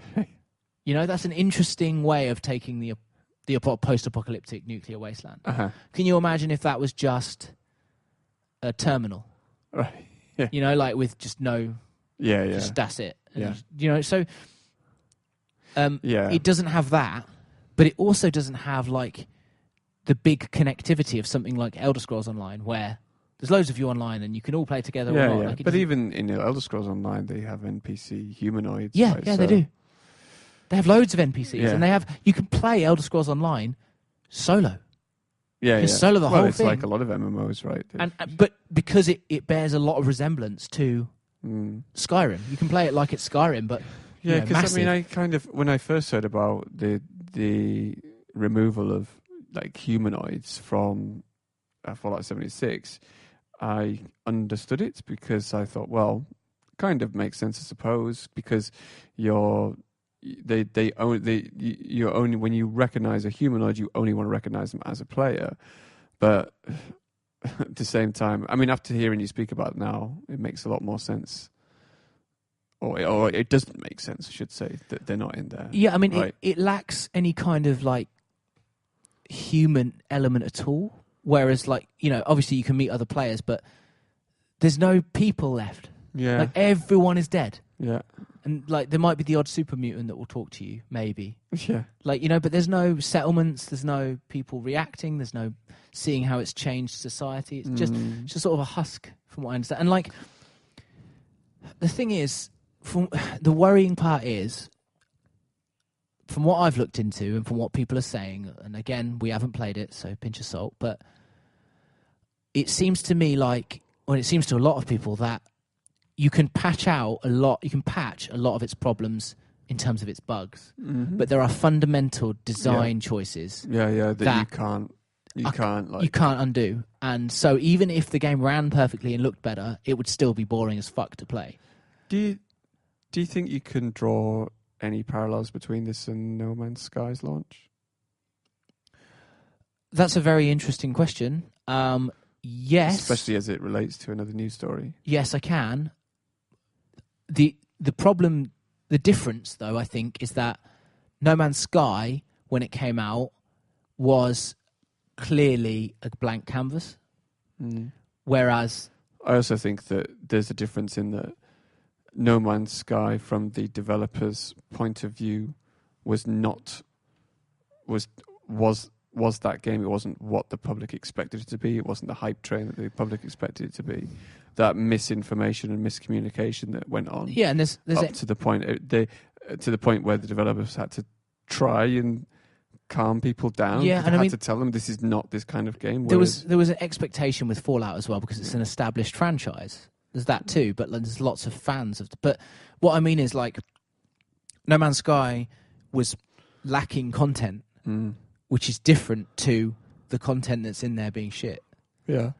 That's an interesting way of taking the post-apocalyptic nuclear wasteland. Can you imagine if that was just a terminal? Right. Yeah. Like with just no. Yeah. Just that's it. Yeah. So. It doesn't have that, but it also doesn't have like the big connectivity of something like Elder Scrolls Online, where there's loads of you online and you can all play together. Yeah, or not. yeah. Like But even in Elder Scrolls Online, they have NPC humanoids. Yeah, right? yeah, they do. They have loads of NPCs, and you can play Elder Scrolls Online solo. Yeah, you can solo the whole Well, it's thing. like a lot of MMOs, right? But because it bears a lot of resemblance to Skyrim, you can play it like it's Skyrim, but. Yeah, because I kind of when I first heard about the removal of like humanoids from Fallout 76, I understood it because I thought, well, kind of makes sense, I suppose, because you're only when you recognize a humanoid, you only want to recognize them as a player, but at the same time, I mean, after hearing you speak about it now, it makes a lot more sense. Or it doesn't make sense, I should say, that they're not in there. Yeah, I mean, right? it lacks any kind of, like, human element at all. Whereas, like, obviously you can meet other players, but there's no people left. Yeah. Like, everyone is dead. Yeah. And, like, there might be the odd super mutant that will talk to you, maybe. Yeah. Like, but there's no settlements, there's no people reacting, there's no seeing how it's changed society. It's just sort of a husk, from what I understand. And, like, the thing is, the worrying part is, from what I've looked into and from what people are saying, and again, we haven't played it, so pinch of salt, but it seems to me like, well, it seems to a lot of people that you can patch a lot of its problems in terms of its bugs, but there are fundamental design choices that you can't undo. And so even if the game ran perfectly and looked better, it would still be boring as fuck to play. Do you think you can draw any parallels between this and No Man's Sky's launch? That's a very interesting question. Yes. Especially as it relates to another news story. Yes, I can. The problem, the difference, though, I think, is that No Man's Sky, when it came out, was clearly a blank canvas. Whereas... I also think that there's a difference in that No Man's Sky, from the developer's point of view, was that game. It wasn't what the public expected it to be. It wasn't the hype train that the public expected it to be. That misinformation and miscommunication that went on. Yeah, and there's to the point where the developers had to try and calm people down. Yeah, and had to tell them this is not this kind of game. There was an expectation with Fallout as well because it's an established franchise. There's that too, but there's lots of fans of. But what I mean is, like, No Man's Sky was lacking content, which is different to the content that's in there being shit. Yeah.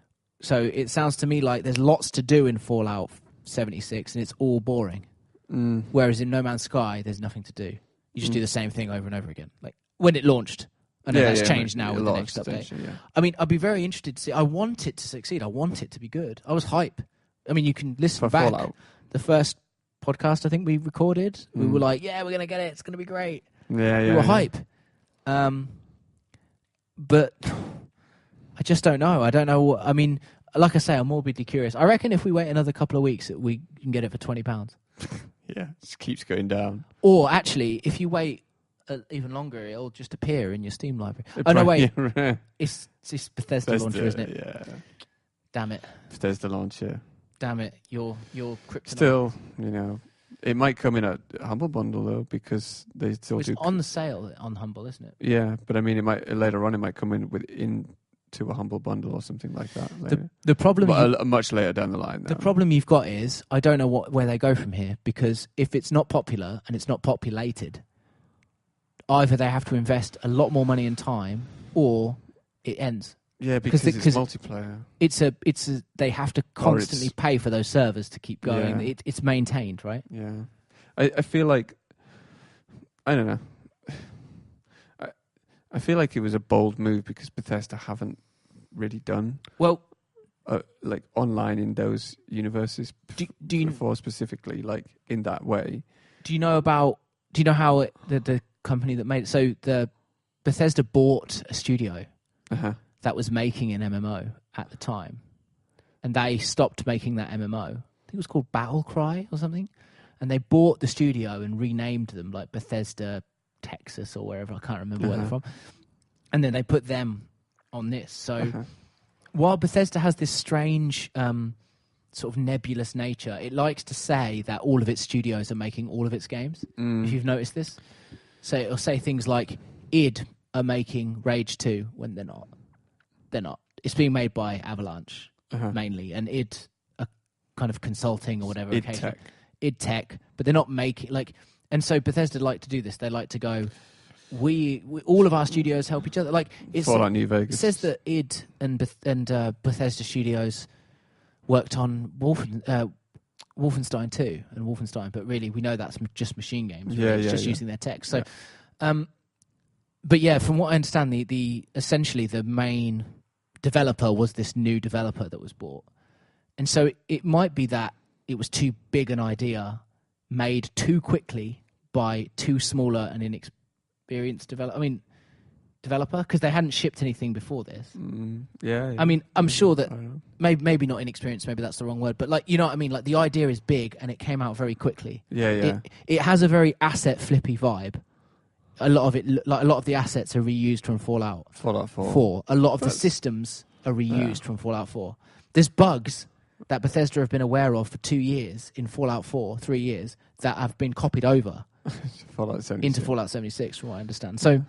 So it sounds to me like there's lots to do in Fallout 76, and it's all boring. Whereas in No Man's Sky, there's nothing to do. You just do the same thing over and over again. Like when it launched, I know that's changed now with the next update. Yeah. I mean, I'd be very interested to see. I want it to succeed. I want it to be good. I was hype. I mean, you can listen back. Fallout. The first podcast I think we recorded, we were like, yeah, we're going to get it. It's going to be great. Yeah, yeah. We were hype. But I just don't know. I don't know. I mean, like I say, I'm morbidly curious. I reckon if we wait another couple of weeks, we can get it for £20. Yeah, it just keeps going down. Or actually, if you wait even longer, it'll just appear in your Steam library. No, wait. It's Bethesda launcher, isn't it? Yeah. Damn it. Bethesda launcher. Damn it. You're kryptonite. Still, it might come in a Humble Bundle, though, because they still do... It's on the sale on Humble, isn't it? Yeah, but I mean, later on, it might come in into a Humble Bundle or something like that. The problem... much later down the line, though. The problem you've got is, I don't know where they go from here, because if it's not popular and it's not populated, either they have to invest a lot more money and time, or it ends. Yeah, because it's multiplayer. They have to constantly pay for those servers to keep going. Yeah. It's maintained, right? Yeah. I feel like... I don't know. I feel like it was a bold move because Bethesda haven't really done like online in those universes before, specifically, like in that way. Do you know how the company that made it? So the Bethesda bought a studio that was making an MMO at the time, and they stopped making that MMO. I think it was called Battlecry or something, and they bought the studio and renamed them like Bethesda Texas or wherever. I can't remember where they're from. And then they put them on this. So while Bethesda has this strange sort of nebulous nature, it likes to say that all of its studios are making all of its games. If you've noticed this. So it'll say things like id are making Rage 2 when they're not. They're not. It's being made by Avalanche mainly, and id are kind of consulting or whatever. id Tech, but they're not making and so Bethesda like to do this. They like to go, we all of our studios help each other. Like Fallout New Vegas. It says that id and Bethesda Studios worked on Wolfenstein 2 and Wolfenstein, but really we know that's just machine games. Really. It's just using their tech. So, but yeah, from what I understand, the essentially the main developer was this new developer that was bought, and so it might be that it was too big an idea, made too quickly by too smaller and inexperienced developer, because they hadn't shipped anything before this. Yeah. I mean, I'm sure that maybe not inexperienced, maybe that's the wrong word, but like, you know what I mean? Like the idea is big and it came out very quickly. Yeah. It has a very asset flippy vibe. A lot of the assets are reused from Fallout 4. A lot of the systems are reused from Fallout 4. There's bugs that Bethesda have been aware of for 2 years in Fallout 4, 3 years, that have been copied over into Fallout 76, from what I understand. So,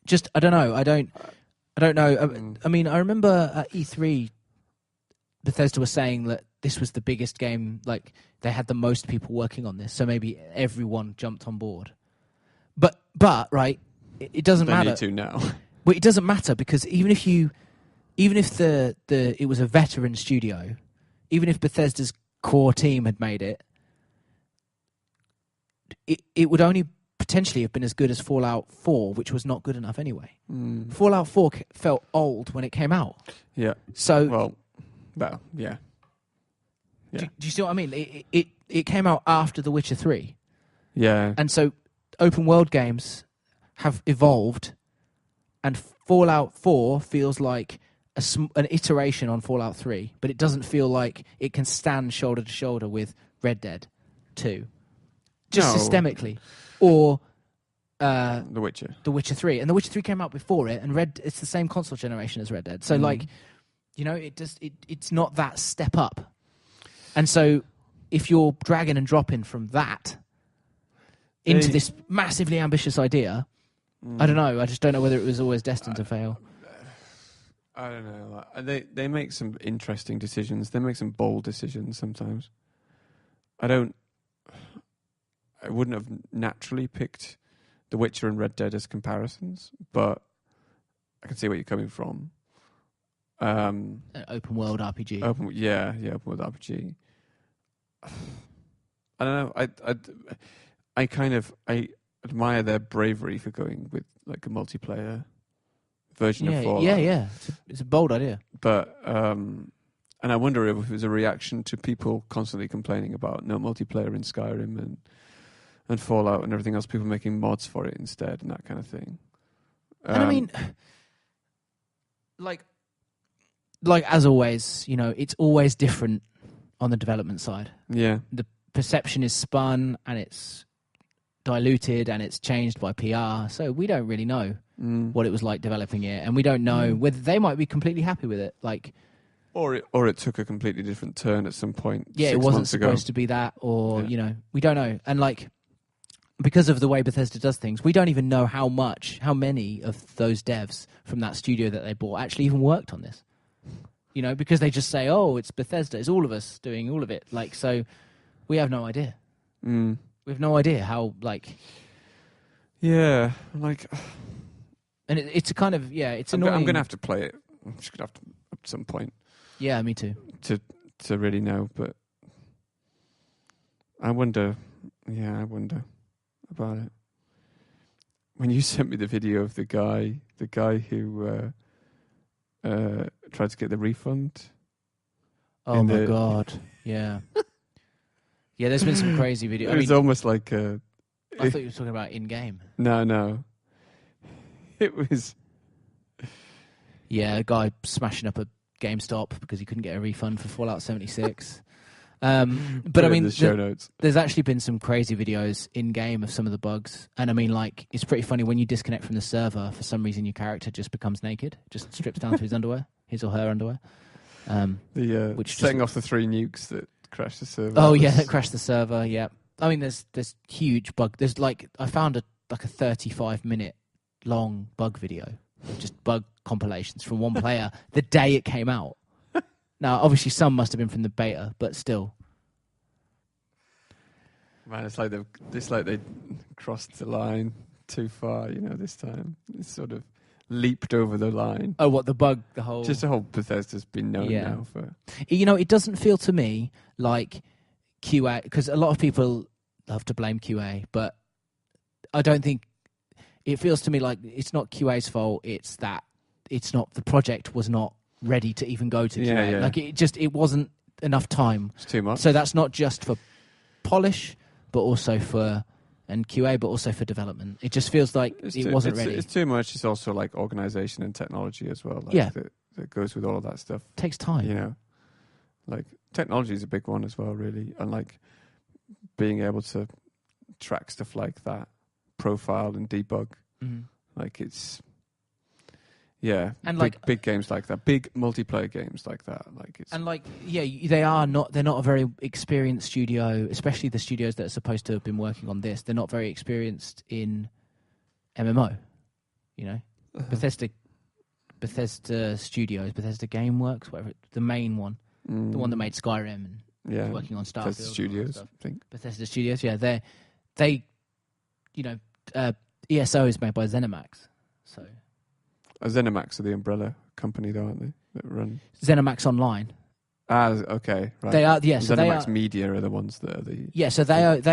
just I don't know. I don't know. I mean, I remember at E3, Bethesda was saying that this was the biggest game. Like they had the most people working on this, so maybe everyone jumped on board. But right, it doesn't matter. They need to now. But it doesn't matter, because even if it was a veteran studio, even if Bethesda's core team had made it, it would only potentially have been as good as Fallout 4, which was not good enough anyway. Fallout 4 felt old when it came out. Yeah. So yeah. Do you see what I mean? It came out after The Witcher 3. Yeah. And so open world games have evolved, and Fallout 4 feels like an iteration on Fallout 3, but it doesn't feel like it can stand shoulder to shoulder with Red Dead 2. Just systemically. Or The Witcher 3. And The Witcher 3 came out before it, and it's the same console generation as Red Dead. So it's not that step up. And so if you're dragging and dropping from that into this massively ambitious idea, I don't know. I just don't know whether it was always destined to fail. I don't know. They make some interesting decisions. They make some bold decisions sometimes. I wouldn't have naturally picked The Witcher and Red Dead as comparisons, but I can see where you're coming from. An open world RPG. Open world RPG. I don't know. I admire their bravery for going with like a multiplayer version of Fallout. Yeah. It's a bold idea. But and I wonder if it was a reaction to people constantly complaining about no multiplayer in Skyrim and Fallout and everything else. People making mods for it instead and that kind of thing. And I mean, like as always, it's always different on the development side. Yeah. The perception is spun and it's diluted and it's changed by PR. So we don't really know what it was like developing it, and we don't know whether they might be completely happy with it. Like, or it took a completely different turn at some point. Yeah, 6 it wasn't months ago. supposed to be that, or we don't know. And like, because of the way Bethesda does things, we don't even know how many of those devs from that studio that they bought actually even worked on this. Because they just say, "Oh, it's Bethesda, it's all of us doing all of it." Like, so we have no idea. We have no idea how, like... Yeah, like... And it's a kind of, it's annoying. I'm going to have to play it. I'm just going to have to, at some point... Yeah, me too. To really know, but... I wonder about it. When you sent me the video of the guy who tried to get the refund... Oh my God, yeah. Yeah, there's been some crazy videos. It was almost like I thought you were talking about in-game. No. It was... Yeah, a guy smashing up a GameStop because he couldn't get a refund for Fallout 76. But I mean, the show notes. There's actually been some crazy videos in-game of some of the bugs. And I mean, like, it's pretty funny when you disconnect from the server, for some reason your character just becomes naked, just strips down to his underwear, his or her underwear. Which setting off the 3 nukes that crashed the server. Oh yeah, that crashed the server. Yeah, I mean, there's huge bug. There's I found a 35-minute long bug video, just bug compilations from one player the day it came out. Now, obviously, some must have been from the beta, but still. Man, it's like they crossed the line too far. This time it's sort of leaped over the line. Oh, what, the bug, the whole Bethesda's been known now for... It doesn't feel to me like QA, because a lot of people love to blame QA, but I don't think... It feels to me like it's not QA's fault, it's that the project was not ready to even go to QA. Yeah. Like, it wasn't enough time. It's too much. So that's not just for polish, but also for... and QA, but also for development. It just feels like it wasn't ready. It's too much. It's also like organisation and technology as well. That goes with all of that stuff. It takes time. Like technology is a big one as well, really. And like being able to track stuff like that, profile and debug. Like it's... Yeah, and big games like that, big multiplayer games like that, they're not a very experienced studio, especially the studios that are supposed to have been working on this. They're not very experienced in MMO, Bethesda Studios, Bethesda GameWorks, whatever, the main one, the one that made Skyrim and working on Starfield. Bethesda Studios, I think. Bethesda Studios, yeah, ESO is made by ZeniMax, so. ZeniMax are the umbrella company, though, aren't they? That run ZeniMax Online. Okay, right. They are, yeah. So ZeniMax Media are the ones that are the... Yeah, so they own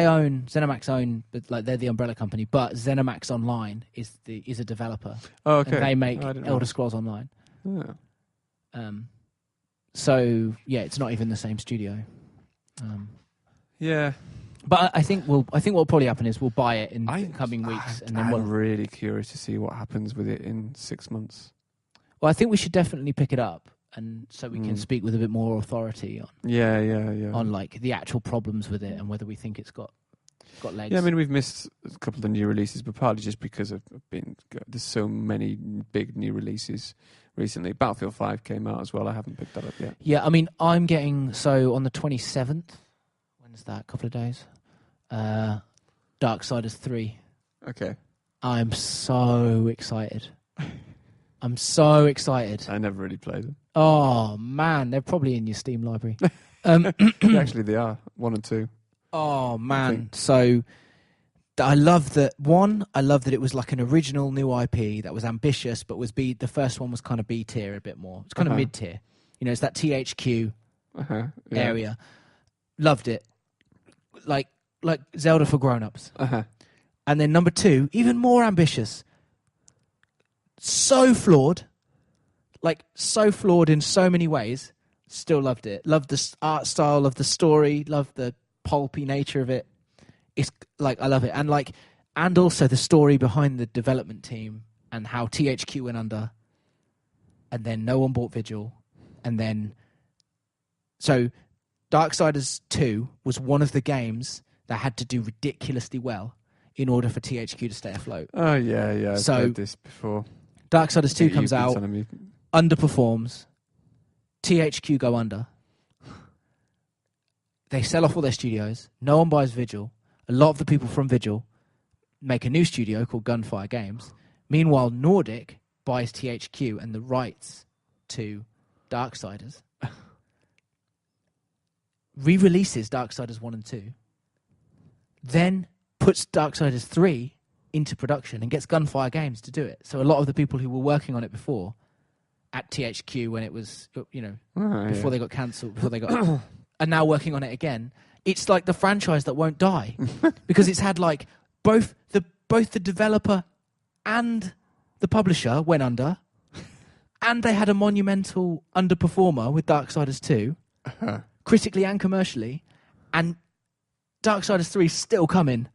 ZeniMax own, but like they're the umbrella company. But ZeniMax Online is a developer. Oh, okay. And they make Elder Scrolls Online. Yeah. So yeah, it's not even the same studio. Yeah. But I think what'll probably happen is we'll buy it in coming weeks, and then I'm really curious to see what happens with it in 6 months. Well, I think we should definitely pick it up, and so we can speak with a bit more authority on. Yeah. On like the actual problems with it and whether we think it's got legs. Yeah, I mean we've missed a couple of the new releases, but partly just because there's so many big new releases recently. Battlefield 5 came out as well. I haven't picked that up yet. Yeah, I mean I'm getting on the 27th. When's that? A couple of days. Darksiders 3. Okay. I'm so excited. I'm so excited. I never really played them. Oh man, they're probably in your Steam library. Actually, they are 1 and 2. Oh man, so I love that. One, I love that it was like an original new IP that was ambitious, but was the first one was kind of B tier a bit more. It's kind of mid tier. It's that THQ area. Loved it. Like Zelda for grown-ups. And then number 2, even more ambitious. so flawed, like so flawed in so many ways. Still loved it. Loved the art style of the story. Loved the pulpy nature of it. It's like, I love it. And also the story behind the development team and how THQ went under, and then no one bought Vigil, and then so Darksiders 2 was one of the games that had to do ridiculously well in order for THQ to stay afloat. Oh yeah. I've heard this before. Darksiders 2 comes out, underperforms. THQ go under. They sell off all their studios. No one buys Vigil. A lot of the people from Vigil make a new studio called Gunfire Games. Meanwhile, Nordic buys THQ and the rights to Darksiders. Re-releases Darksiders 1 and 2. Then puts Darksiders 3 into production and gets Gunfire Games to do it. So a lot of the people who were working on it before at THQ when it was, before they got cancelled, before they got, are now working on it again. It's like the franchise that won't die because it's had like both the developer and the publisher went under, and they had a monumental underperformer with Darksiders 2, critically and commercially, and Darksiders 3 is still coming.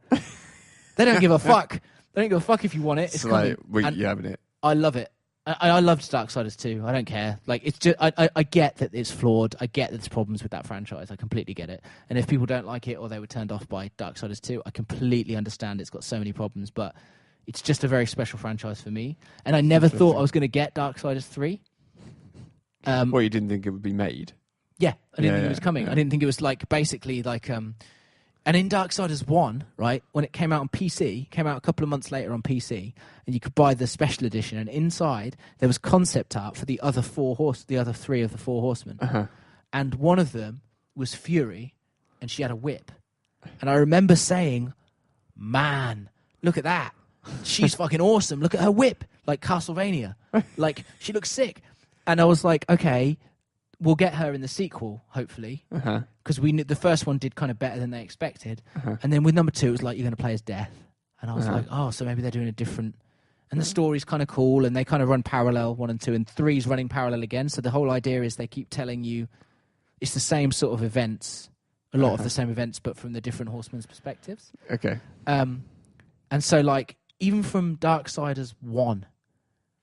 They don't give a fuck. They don't give a fuck if you want it. It's coming. Like, you having it. I love it. I loved Darksiders 2. I don't care. Like, it's just I get that it's flawed. I get that there's problems with that franchise. I completely get it. And if people don't like it or they were turned off by Darksiders 2, I completely understand. It's got so many problems, but it's just a very special franchise for me. And I never thought I was going to get Darksiders 3. Well, you didn't think it would be made? Yeah, I didn't think it was coming. Yeah. I didn't think it was like basically like and in Darksiders 1, right, when it came out on PC, came out a couple of months later on PC, and you could buy the special edition, and inside there was concept art for the other three of the four horsemen. And one of them was Fury, and she had a whip. And I remember saying, man, look at that. She's fucking awesome. Look at her whip. Like Castlevania. Like, she looks sick. And I was like, okay, we'll get her in the sequel, hopefully. Because we knew the first one did kind of better than they expected. And then with number 2, it was like, you're going to play as Death. And I was like, oh, so maybe they're doing a different... And the story's kind of cool, and they kind of run parallel, 1 and 2, and 3's running parallel again. So the whole idea is they keep telling you it's the same sort of events, a lot of the same events, but from the different horsemen's perspectives. Okay. And so, like, even from Darksiders 1,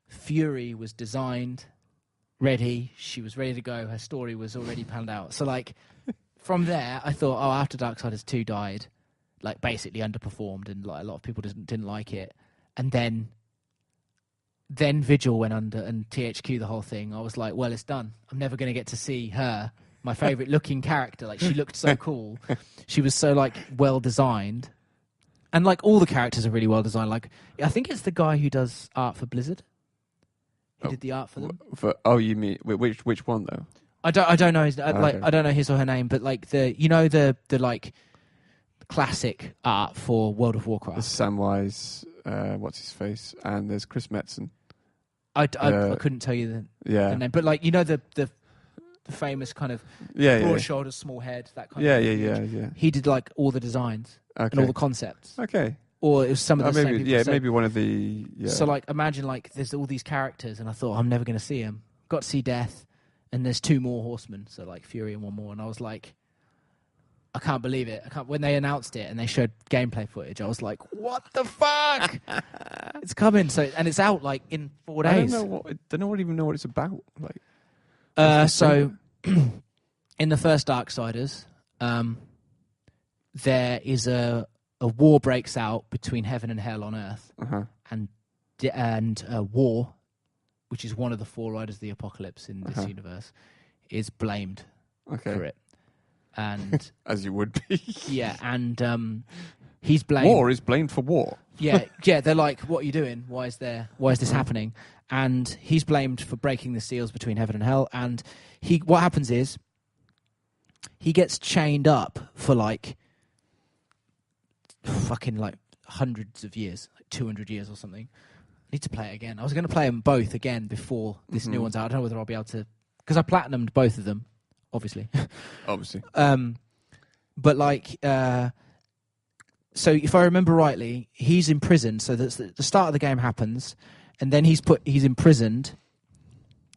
Fury was designed, ready, she was ready to go, her story was already planned out. So, like, from there, I thought, oh, after Darksiders 2 died, like, basically underperformed, and like a lot of people didn't like it. And then Vigil went under, and THQ, the whole thing. I was like, well, it's done. I'm never going to get to see her, my favourite looking character. Like, she looked so cool. She was so, like, well designed. And, like, all the characters are really well designed. Like, I think it's the guy who does art for Blizzard. He did the art for them. You mean which one though? I don't know his I don't know his or her name, but like the like classic art for World of Warcraft. There's Samwise, what's his face, and there's Chris Metzen. I couldn't tell you the name, but like the famous kind of broad shoulders, small head, that kind of yeah. He did like all the designs and all the concepts. Okay. Or it was some of the same people. Yeah, maybe one of the... Yeah. So, like, imagine, like, there's all these characters, and I thought, I'm never going to see them. Got to see Death, and there's 2 more horsemen, so, like, Fury and 1 more, and I was like, I can't believe it. When they announced it and they showed gameplay footage, I was like, what the fuck? It's coming, and it's out, like, in 4 days. I don't even know what it's about. Like, so, in the first Darksiders, there is a war breaks out between heaven and hell on Earth, and war, which is one of the 4 riders of the apocalypse in this universe, is blamed for it, and as you would be, and he's blamed. War is blamed for war. Yeah. They're like, "What are you doing? Why is this happening?" And he's blamed for breaking the seals between heaven and hell. And what happens is, he gets chained up for like fucking like hundreds of years, like 200 years or something. I need to play it again. I was going to play them both again before this new one's out. I don't know whether I'll be able to, because I platinumed both of them, obviously. But like, so if I remember rightly, he's in prison. So the start of the game happens, and then he's imprisoned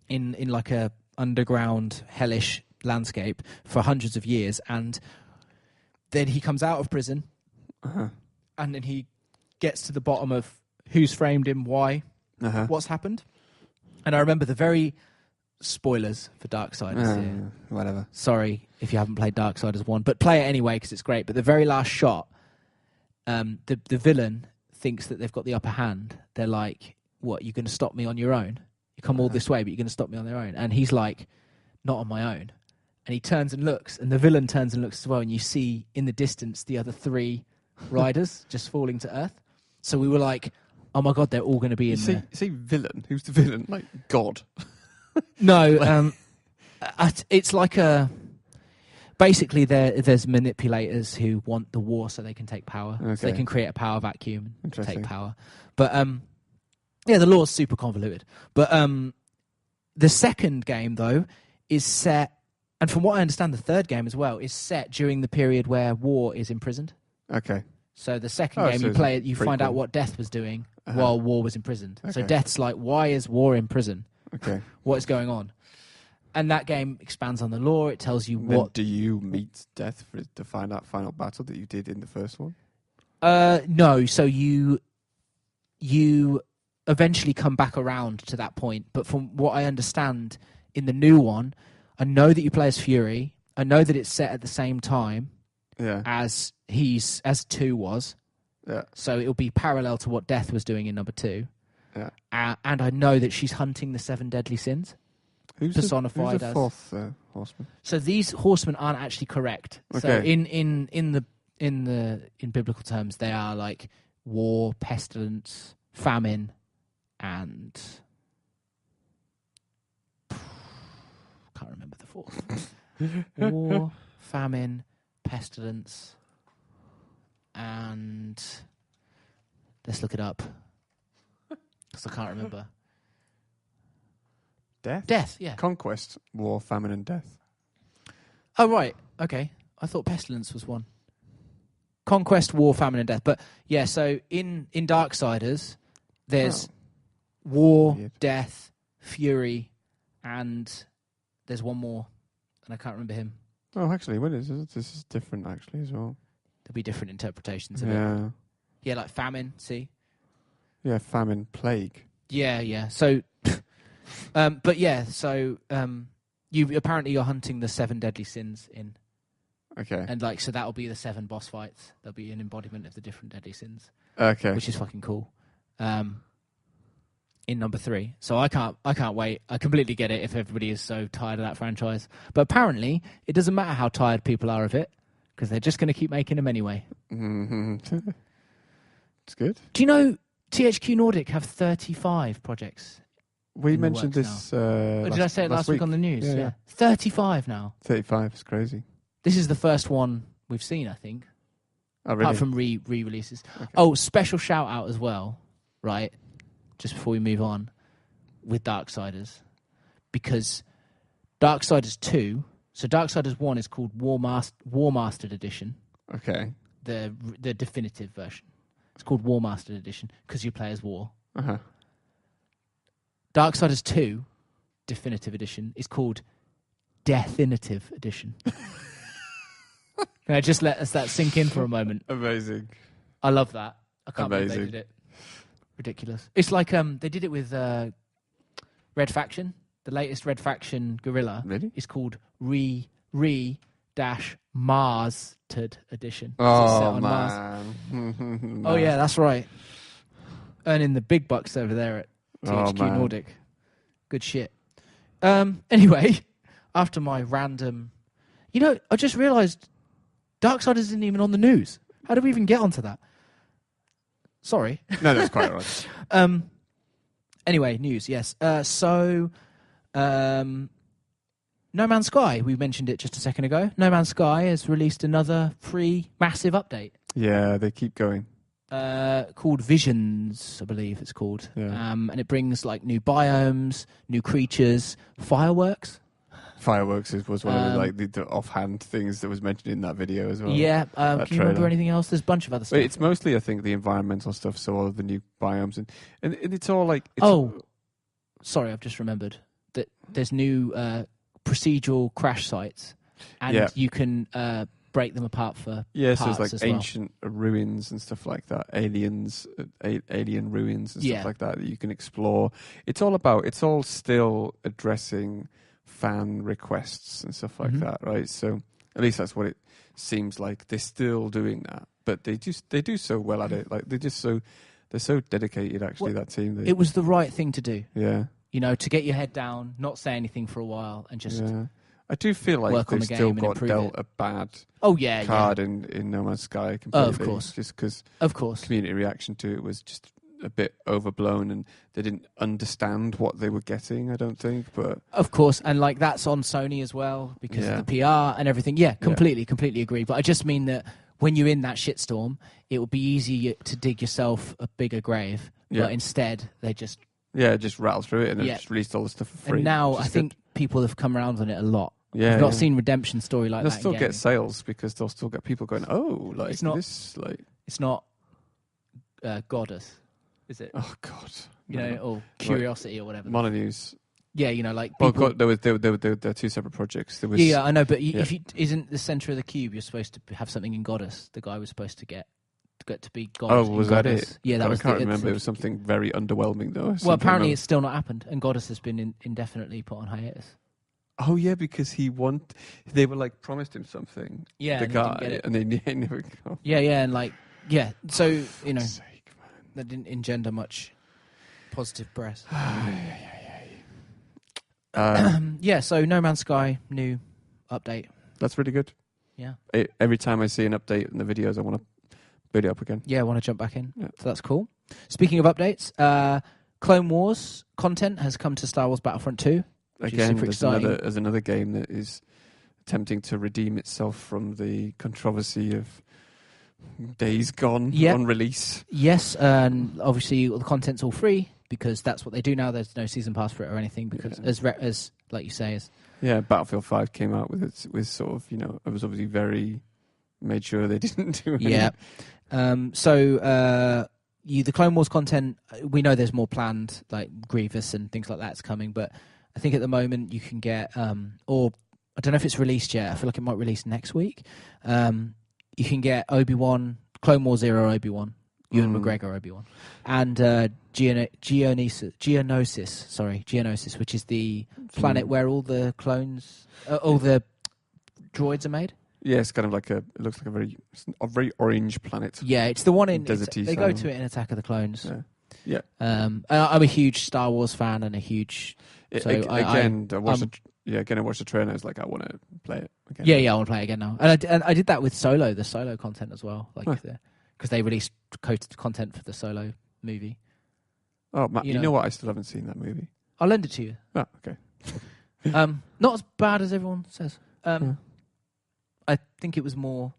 in like a underground hellish landscape for hundreds of years, and then he comes out of prison, and then he gets to the bottom of who's framed him, why, what's happened. And I remember the very spoilers for Darksiders here. Whatever. Sorry if you haven't played Darksiders 1, but play it anyway because it's great. But the very last shot, the villain thinks that they've got the upper hand. They're like, what, you're going to stop me on your own? You come all this way, but you're going to stop me on their own. And he's like, not on my own. And he turns and looks, and the villain turns and looks as well, and you see in the distance the other 3 riders just falling to earth. So we were like, oh my God, they're all going to be in there. You say villain? Who's the villain? Like God? No, it's like a... Basically, there's manipulators who want the war so they can take power. Okay. So they can create a power vacuum and take power. But, yeah, the law's super convoluted. But the second game, though, is set... And from what I understand, the third game as well is set during the period where War is imprisoned. Okay. So the second game, you play it, you find out what Death was doing while War was imprisoned. Okay. So Death's like, why is War in prison? Okay. What is going on? And that game expands on the lore. It tells you then what... Do you meet Death to find out final battle that you did in the first one? No. So you eventually come back around to that point. But from what I understand, in the new one, I know that you play as Fury. I know that it's set at the same time as 2 was. Yeah. So it'll be parallel to what Death was doing in number 2. Yeah. And I know that she's hunting the 7 deadly sins. Who's personified the as 4th horseman? So these horsemen aren't actually correct. Okay. So in biblical terms, they are like war, pestilence, famine, and can't remember the 4th. War, famine, pestilence, and let's look it up because I can't remember. Death, yeah. Conquest, war, famine, and death. Oh, right. Okay. I thought pestilence was one. Conquest, war, famine, and death. But, yeah, so in Darksiders, there's war, death, fury, and there's one more, and I can't remember him. Oh, actually, what is this? This is different, actually, as well. There'll be different interpretations of it. Yeah, like famine, see? Yeah, famine, plague. Yeah. So... but yeah, so you're hunting the 7 deadly sins in. Okay. And so that'll be the 7 boss fights. There'll be an embodiment of the different deadly sins. Okay. Which is fucking cool. In number 3. So I can't wait. I completely get it if everybody is so tired of that franchise. But apparently it doesn't matter how tired people are of it because they're just going to keep making them anyway. Mm-hmm. It's good. Do you know THQ Nordic have 35 projects? We mentioned this. Did I say it last week on the news? Yeah. 35 now. 35 is crazy. This is the first one we've seen, I think. Oh, really? Apart from re-releases. Okay. Oh, special shout out as well, right? Just before we move on with Darksiders, because Darksiders 2. So Darksiders 1 is called War Mastered Edition. Okay. The definitive version. It's called War Mastered Edition because you play as War. Uh-huh. Darksiders 2 Definitive Edition is called Definitive Edition. Can I just let that sink in for a moment? Amazing. I love that. I can't believe they did it. Ridiculous. It's like they did it with Red Faction. The latest Red Faction Guerrilla is called Re-Mastered Edition. Oh, man. Oh, yeah, that's right. Earning the big bucks over there at THQ Nordic. Good shit. Anyway, after my random... I just realised Darksiders isn't even on the news. How did we even get onto that? Sorry. No, that's quite right. Anyway, news, yes. No Man's Sky, we mentioned it just a second ago. No Man's Sky has released another free massive update. Yeah, they keep going. Called Visions, I believe it's called. Yeah. And it brings new biomes, new creatures, fireworks. Fireworks was one of the offhand things that was mentioned in that video as well. Yeah, can you remember anything else? There's a bunch of other stuff. But it's mostly, I think, the environmental stuff, so all of the new biomes. And it's all like... Sorry, I've just remembered that there's new procedural crash sites, and you can break them apart for so parts it's like ancient ruins and stuff like that, alien ruins and stuff like that you can explore. It's all still addressing fan requests and stuff like that, right? So at least that's what it seems like. They're still doing that, but they do so well at it. Like they're so dedicated. Actually, that team. It was the right thing to do. Yeah, to get your head down, not say anything for a while, and just. Yeah. I do feel like they've still got dealt a bad card in No Man's Sky completely. Oh, of course. Just because community reaction to it was just a bit overblown and they didn't understand what they were getting, I don't think. But of course, and like that's on Sony as well because of the PR and everything. Yeah, completely agree. But I just mean that when you're in that shitstorm, it would be easy to dig yourself a bigger grave. But instead, they just... Yeah, just rattle through it and then just released all the stuff for free. And now I think people have come around on it a lot. Yeah, I've not seen Redemption story like they'll that. They'll still get sales because they'll still get people going, it's not Goddess, is it? Oh God, or Curiosity or whatever. Mononews. Yeah, like people... there were two separate projects. There was I know, but isn't the center of the cube? You're supposed to have something in Goddess. The guy was supposed to get to be Goddess. Oh, was that it? Yeah, that was. I can't remember. It was something very underwhelming though. Well, apparently it's still not happened, and Goddess has been indefinitely put on hiatus. Oh yeah, because they were like promised him something. Yeah, the guy, and they never got. Yeah, and so that didn't engender much positive press. So No Man's Sky new update. That's really good. Yeah. Every time I see an update in the videos, I want to boot it up again. Yeah, I want to jump back in. Yeah. So that's cool. Speaking of updates, Clone Wars content has come to Star Wars Battlefront 2. Again, there's another game that is attempting to redeem itself from the controversy of Days Gone on release. Yes, and obviously the content's all free because that's what they do now. There's no season pass for it or anything because, as like you say, Battlefield 5 came out with sort of it was obviously very made sure they didn't do anything. Yeah. The Clone Wars content, we know there's more planned, like Grievous and things like that's coming, but I think at the moment you can get, or I don't know if it's released yet. I feel like it might release next week. You can get Obi-Wan, Clone Wars era Obi-Wan, Ewan McGregor Obi-Wan, and Geonosis, which is the planet where all the clones, all the droids are made. Yeah, it's kind of like it looks like a very orange planet. Yeah, it's the one in Deserty. They go to it in Attack of the Clones. Yeah. I'm a huge Star Wars fan and a huge. I watched the trailer. I was like, I want to play it again. Yeah, I want to play it again now. And I did that with the Solo content as well, because they released content for the Solo movie. Oh, Matt, you know what? I still haven't seen that movie. I'll lend it to you. Oh, okay. Not as bad as everyone says. I think it was more.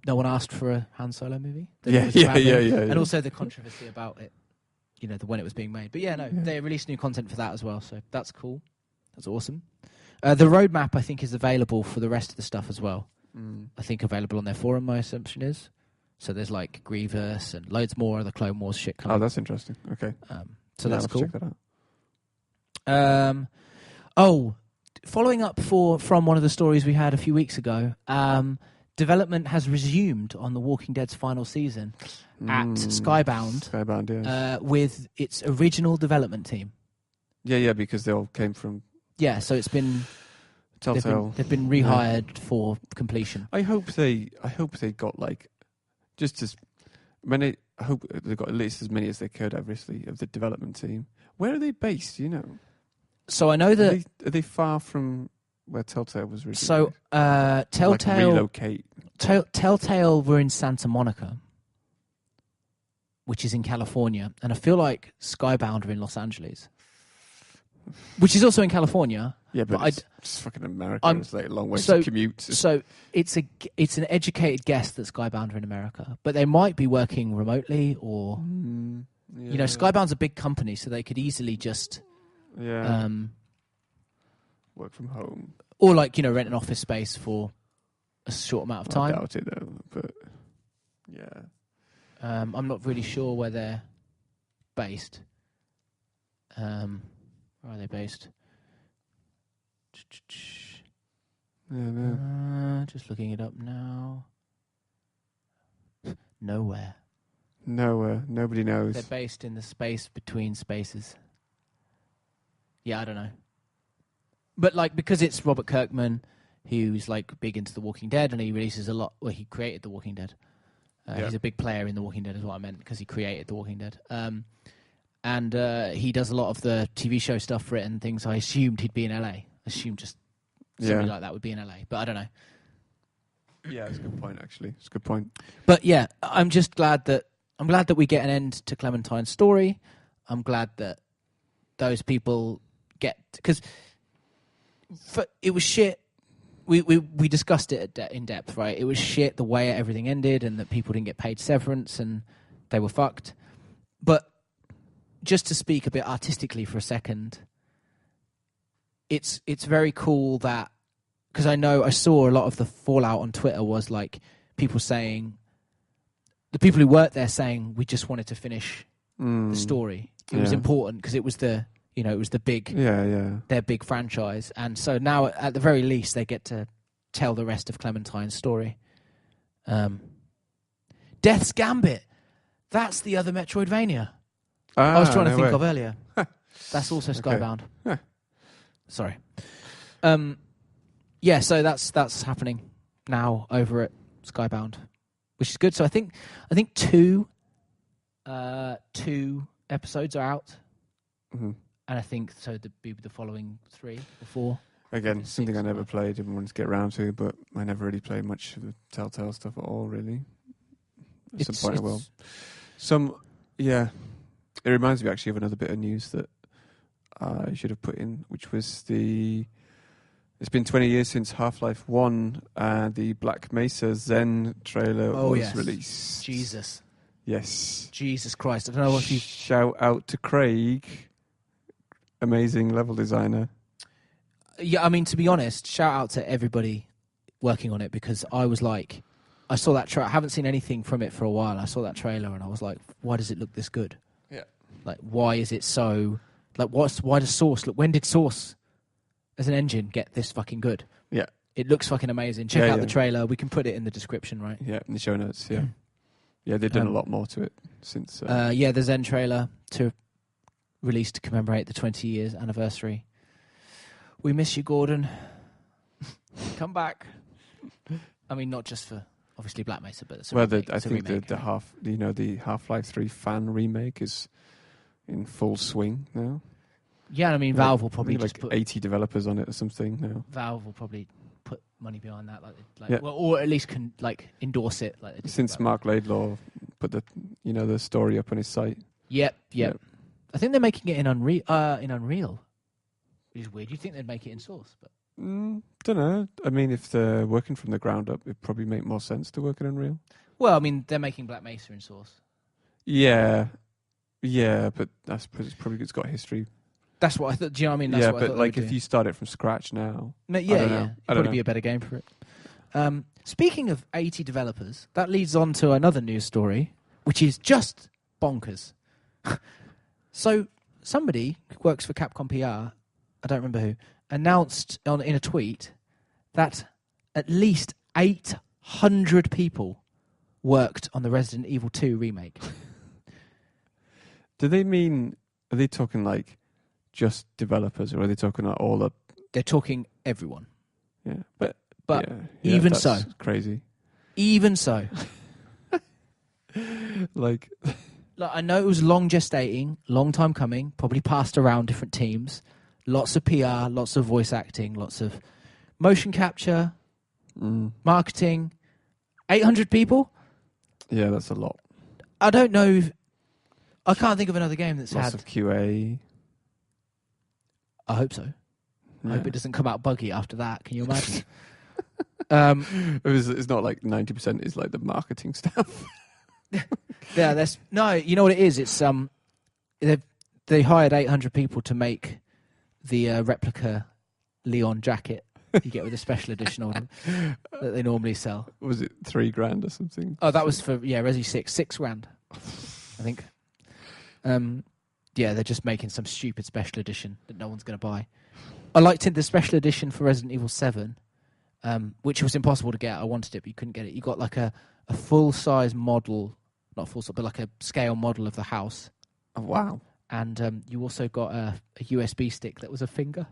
No one asked for a Han Solo movie. Yeah. And also the controversy about it, when it was being made. But they released new content for that as well, so that's cool. That's awesome. The roadmap, I think, is available for the rest of the stuff as well. I think available on their forum, my assumption is. So there's like Grievous and loads more of the Clone Wars shit coming. Oh, that's interesting. Okay. So that's cool. Check that out. Following up from one of the stories we had a few weeks ago, development has resumed on The Walking Dead's final season at Skybound, with its original development team. Yeah, because they all came from... Yeah, so it's been... Telltale. They've been rehired for completion. I hope they got just as many... I hope they got at least as many as they could, obviously, of the development team. Where are they based, So I know that... Are they far from where Telltale was originally? So Telltale... relocate. Telltale were in Santa Monica, which is in California. And I feel like Skybound are in Los Angeles, which is also in California. Yeah, but it's fucking America. It's like a long way to commute. So it's an educated guess that Skybound are in America. But they might be working remotely or... Skybound's a big company, so they could easily just... work from home. Or like, rent an office space for a short amount of time. I doubt it though, but yeah. I'm not really sure where they're based. Where are they based? Just looking it up now. Nowhere. Nobody knows. They're based in the space between spaces. Yeah, I don't know. But like, because it's Robert Kirkman, who's like big into The Walking Dead, and he releases a lot. Well, he created The Walking Dead. He's a big player in The Walking Dead, is what I meant, because he created The Walking Dead. And he does a lot of the TV show stuff for it and things. I assumed he'd be in LA. I assumed just somebody like that would be in LA, but I don't know. Yeah, it's a good point, actually. It's a good point. But yeah, I'm glad that we get an end to Clementine's story. I'm glad that those people get, because it was shit. We discussed it in depth, right? It was shit the way everything ended, and that people didn't get paid severance, and they were fucked. But just to speak a bit artistically for a second, it's very cool that, because I saw a lot of the fallout on Twitter was like people saying, the people who worked there saying, we just wanted to finish the story. It was important because it was the big, their big franchise. And so now at the very least they get to tell the rest of Clementine's story. Death's Gambit. That's the other Metroidvania. I was trying to think of earlier. That's also Skybound. Huh. Sorry. So that's happening now over at Skybound, which is good. So I think two episodes are out, and I think so the following 3 or 4. Again, something I never played and wanted to get around to, but I never really played much of the Telltale stuff at all. Really, at some point I will. It reminds me actually of another bit of news that I should have put in, which was it's been 20 years since Half-Life 1 and the Black Mesa Zen trailer was released. Jesus. Yes. Jesus Christ. I don't know if you... Shout out to Craig, amazing level designer. Yeah, I mean, to be honest, shout out to everybody working on it, because I was like, I saw that trailer. I haven't seen anything from it for a while. I saw that trailer and I was like, why does it look this good? Yeah. Like, why is it so... Like, why does Source look... When did Source, as an engine, get this fucking good? Yeah. It looks fucking amazing. Check out the trailer. We can put it in the description, right? Yeah, in the show notes, yeah. Yeah, they've done a lot more to it since... the Zen trailer released to commemorate the 20 years anniversary. We miss you, Gordon. Come back. I mean, not just for, obviously, Black Mesa, but it's a remake. I think remake, the Half-Life 3 fan remake is in full swing now. Yeah, I mean, Valve will probably just put 80 developers on it or something now. Valve will probably put money behind that, or at least can endorse it. Like since Mark Laidlaw put the story up on his site. Yep. I think they're making it in Unreal. Which is weird. You'd think they'd make it in Source, but don't know. I mean, if they're working from the ground up, it'd probably make more sense to work in Unreal. Well, I mean, they're making Black Mesa in Source. Yeah, but that's probably it's got history. That's what I thought. Do you know what I mean? That's what I thought if you start it from scratch now, it'd probably be a better game for it. Speaking of 80 developers, that leads on to another news story, which is just bonkers. So somebody who works for Capcom PR, I don't remember who, announced in a tweet that at least 800 people worked on the Resident Evil 2 remake. Are they talking like just developers, or are they talking like all the... They're talking everyone. Yeah, but even so... crazy. Even so. Like, I know it was long gestating, long time coming, probably passed around different teams. Lots of PR, lots of voice acting, lots of motion capture, marketing. 800 people? Yeah, that's a lot. I don't know. I can't think of another game that's lots of QA. I hope so. Yeah. I hope it doesn't come out buggy after that. Can you imagine? It's not like 90% is like the marketing stuff. Yeah, you know what it is? It's they hired 800 people to make the replica Leon jacket you get with a special edition order that they normally sell. Was it $3,000 or something? Oh, that was for Resi 6 grand, I think. Yeah, they're just making some stupid special edition that no one's going to buy. I liked the special edition for Resident Evil 7, which was impossible to get. I wanted it, but you couldn't get it. You got like a full-size model, not full-size, but like a scale model of the house. Oh, wow. And you also got a USB stick that was a finger.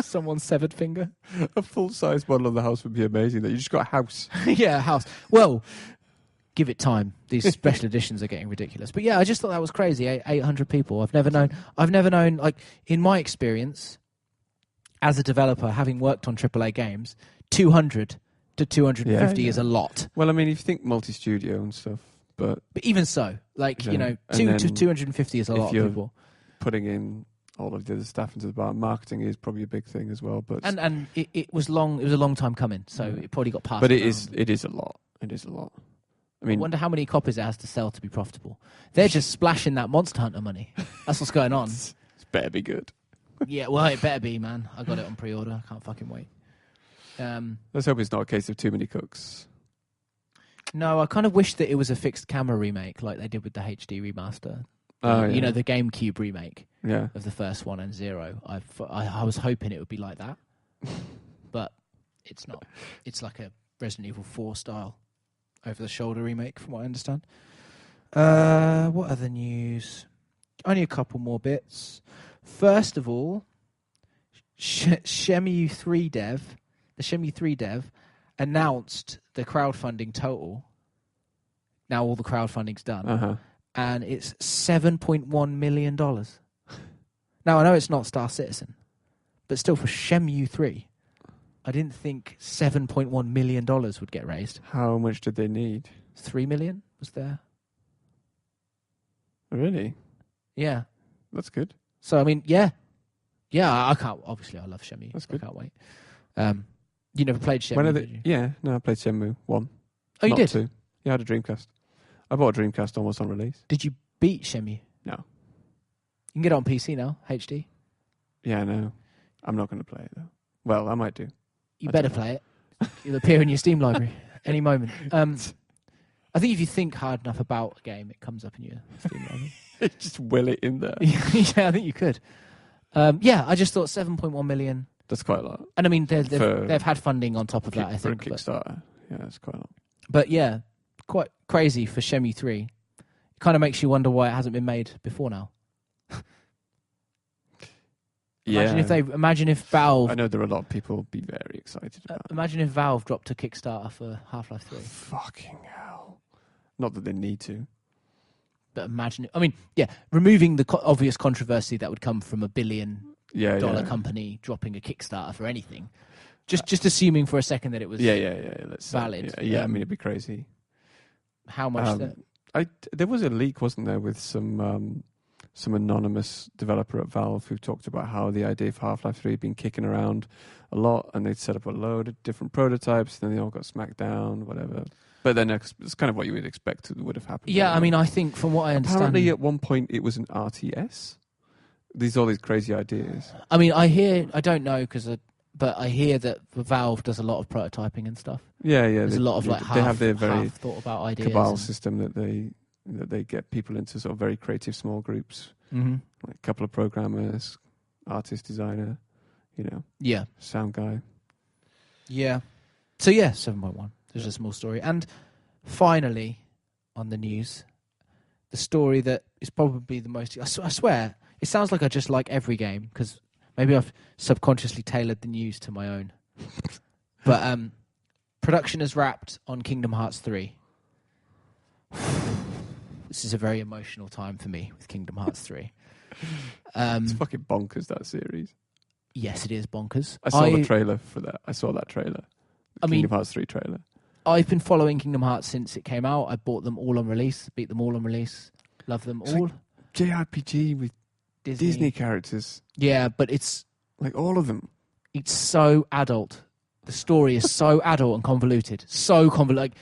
Someone's severed finger. A full-size model of the house would be amazing. That you just got a house. Yeah, a house. Well, give it time. These special editions are getting ridiculous. But yeah, I just thought that was crazy. 800 people. I've never known, like, in my experience as a developer, having worked on AAA games, 200 to 250 is a lot. Well, I mean, if you think multi-studio and stuff, but even so, like, 2 to 250 is a lot of people. Putting in all of the other staff into the bar, marketing is probably a big thing as well. But and it was long. It was a long time coming, so it probably got passed. But it around. is a lot. It is a lot. I mean, wonder how many copies it has to sell to be profitable. They're just splashing that Monster Hunter money. That's what's going on. It's better be good. Yeah, well, it better be, man. I got it on pre-order. I can't fucking wait. Let's hope it's not a case of too many cooks. No, I kind of wish that it was a fixed camera remake like they did with the HD remaster. Oh, you know, the GameCube remake of the first one and Zero. I was hoping it would be like that, but it's not. It's like a Resident Evil 4 style over-the-shoulder remake, from what I understand. What other news? Only a couple more bits. First of all, Shenmue 3 dev, the Shenmue 3 dev, announced the crowdfunding total. Now all the crowdfunding's done, and it's $7.1 million. Now I know it's not Star Citizen, but still for Shenmue 3, I didn't think $7.1 million would get raised. How much did they need? 3 million was there. Really? Yeah. That's good. So, I mean, yeah. I can't, obviously I love Shenmue. That's good. I can't wait. You never played Shenmue, did you? Yeah, no, I played Shenmue 1. Oh, you not did? 2. Yeah, I had a Dreamcast. I bought a Dreamcast almost on release. Did you beat Shenmue? No. You can get it on PC now, HD. Yeah, no. I'm not going to play it, though. Well, I might do. You better play it. It'll appear in your Steam library any moment. I think if you think hard enough about a game, it comes up in your Steam library. Just will it in there. Yeah, I think you could. I just thought 7.1 million. That's quite a lot. And I mean, they've had funding on top of that, I think. For a Kickstarter, yeah, that's quite a lot. But yeah, quite crazy for Shenmue 3. It kind of makes you wonder why it hasn't been made before now. Imagine if Valve. I know there are a lot of people be very excited about it. Imagine if Valve dropped a Kickstarter for Half-Life 3. Fucking hell. Not that they need to. But imagine it. I mean, yeah, removing the obvious controversy that would come from $1 billion company dropping a Kickstarter for anything. Just assuming for a second that it was valid. Yeah, I mean, it'd be crazy. How much there was a leak, wasn't there, with some anonymous developer at Valve who talked about how the idea for Half-Life 3 had been kicking around a lot, and they'd set up a load of different prototypes, and then they all got smacked down, whatever. But then it's kind of what you would expect would have happened. Yeah, I mean, I think from what I understand... Apparently at one point it was an RTS. All these crazy ideas. I mean, I don't know, but I hear that Valve does a lot of prototyping and stuff. Yeah. There's a lot of they have their very thought about ideas. cabal system that they get people into sort of very creative small groups. Mm-hmm. Like a couple of programmers, artist, designer, sound guy. Yeah. So yeah, 7.1. There's a small story. And finally, on the news, the story that is probably the most... I swear, it sounds like I just like every game, because maybe I've subconsciously tailored the news to my own. But production is wrapped on Kingdom Hearts 3. This is a very emotional time for me with Kingdom Hearts 3. It's fucking bonkers, that series. Yes, it is bonkers. I saw the trailer for that. I saw that trailer. Kingdom Hearts 3 trailer. I've been following Kingdom Hearts since it came out. I bought them all on release, beat them all on release, love them all. Like JRPG with Disney characters. Yeah, but it's... Like all of them. It's so adult. The story is so adult and convoluted. So convoluted.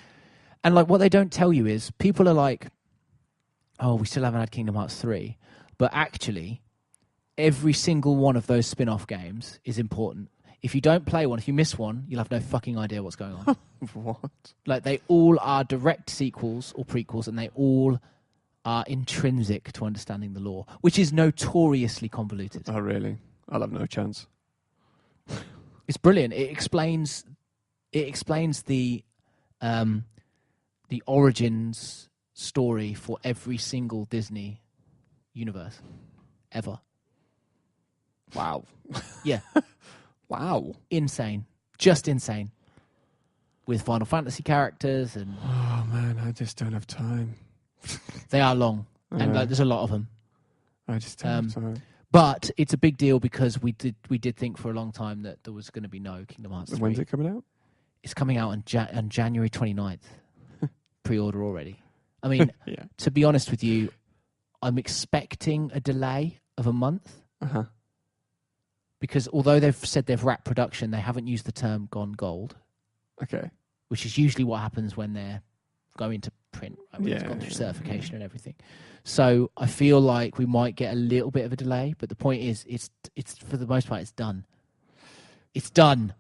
And what they don't tell you is, people are like, oh, we still haven't had Kingdom Hearts 3. But actually, every single one of those spin-off games is important. If you don't play one, if you miss one, you'll have no fucking idea what's going on. What? Like, they all are direct sequels or prequels, and they all are intrinsic to understanding the lore, which is notoriously convoluted. Oh, really? I'll have no chance. It's brilliant. It explains the origins story for every single Disney universe ever. Wow. Yeah. Wow. Insane. Just insane. With Final Fantasy characters and Oh, man, I just don't have time. they are long. And there's a lot of them. I just don't have time. But it's a big deal because we did think for a long time that there was going to be no Kingdom Hearts 3. When's it coming out? It's coming out on January 29th. Pre-order already. I mean, Yeah. to be honest with you, I'm expecting a delay of a month. Uh-huh. Because although they've said they've wrapped production, they haven't used the term gone gold. Okay. Which is usually what happens when they're going to print. Right? When it's Yeah. gone through certification and everything. So I feel like we might get a little bit of a delay, but the point is, it's for the most part, it's done. It's done.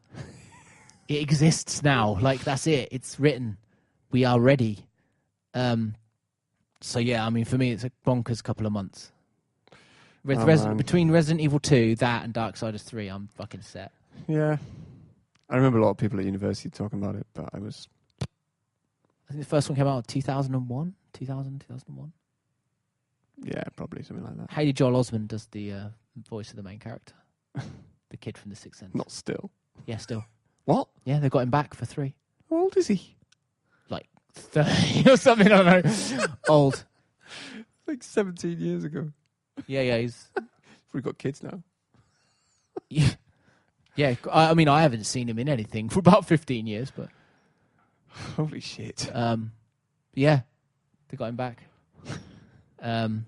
It exists now. Like, that's it. It's written. We are ready. So yeah, I mean, for me, it's a bonkers couple of months. Between Resident Evil 2, that, and Darksiders 3, I'm fucking set. Yeah. I remember a lot of people at university talking about it, but I think the first one came out in 2001? 2001? Yeah, probably something like that. Haley Joel Osment does the voice of the main character. The kid from The Sixth Sense. Not still. Yeah, still. What? Yeah, they got him back for 3. How old is he? Like 30 or something, I don't know. Old. Like 17 years ago. Yeah, he's... We've got kids now. Yeah, I mean, I haven't seen him in anything for about 15 years, but... Holy shit. Yeah, they got him back. Wow.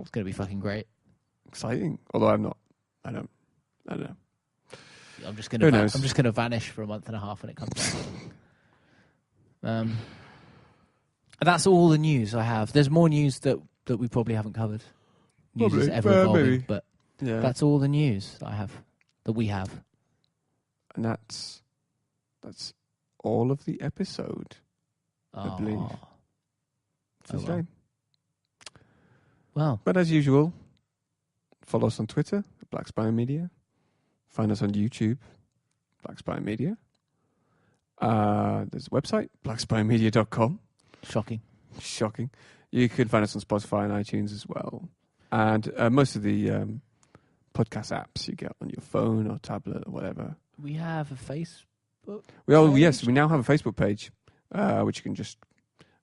It's going to be fucking great. Exciting. Although I don't know. I'm just going to vanish for a month and a half when it comes out. That's all the news I have. There's more news that we probably haven't covered. News is ever evolving, maybe. but Yeah. that's all the news I have, that we have. And that's all of the episode, I believe. It's a shame. Well. But as usual, follow us on Twitter, Black Spire Media. Find us on YouTube, Black Spire Media. There's a website, blackspiremedia.com. Shocking. You can find us on Spotify and iTunes as well. And most of the podcast apps you get on your phone or tablet or whatever. We have a Facebook Yes, we now have a Facebook page, which you can just,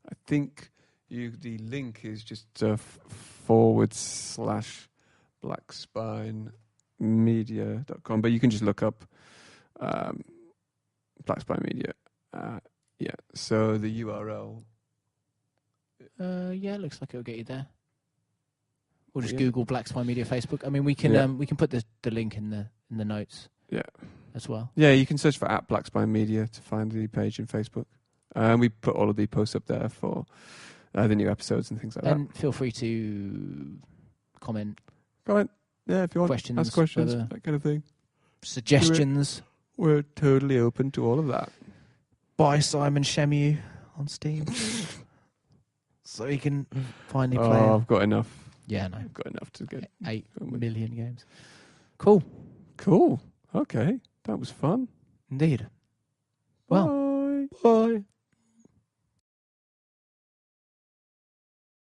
I think the link is just /blackspinemedia.com, but you can just look up Black Spine Media. Yeah, so the URL. Yeah, it looks like it'll get you there. Or just Google Black Spine Media Facebook. I mean, we can put the link in the notes. Yeah. As well. Yeah, you can search for @Black Spine Media to find the page in Facebook. We put all of the posts up there for the new episodes and things like that. And feel free to comment. Yeah, if you want. Questions, ask questions, that kind of thing. Suggestions. We're totally open to all of that. Buy Simon Shenmue on Steam. So he can finally play. Oh, I've got enough. Yeah, no. I've got enough to get 8 million games. Cool. Okay. That was fun. Indeed. Well. Bye.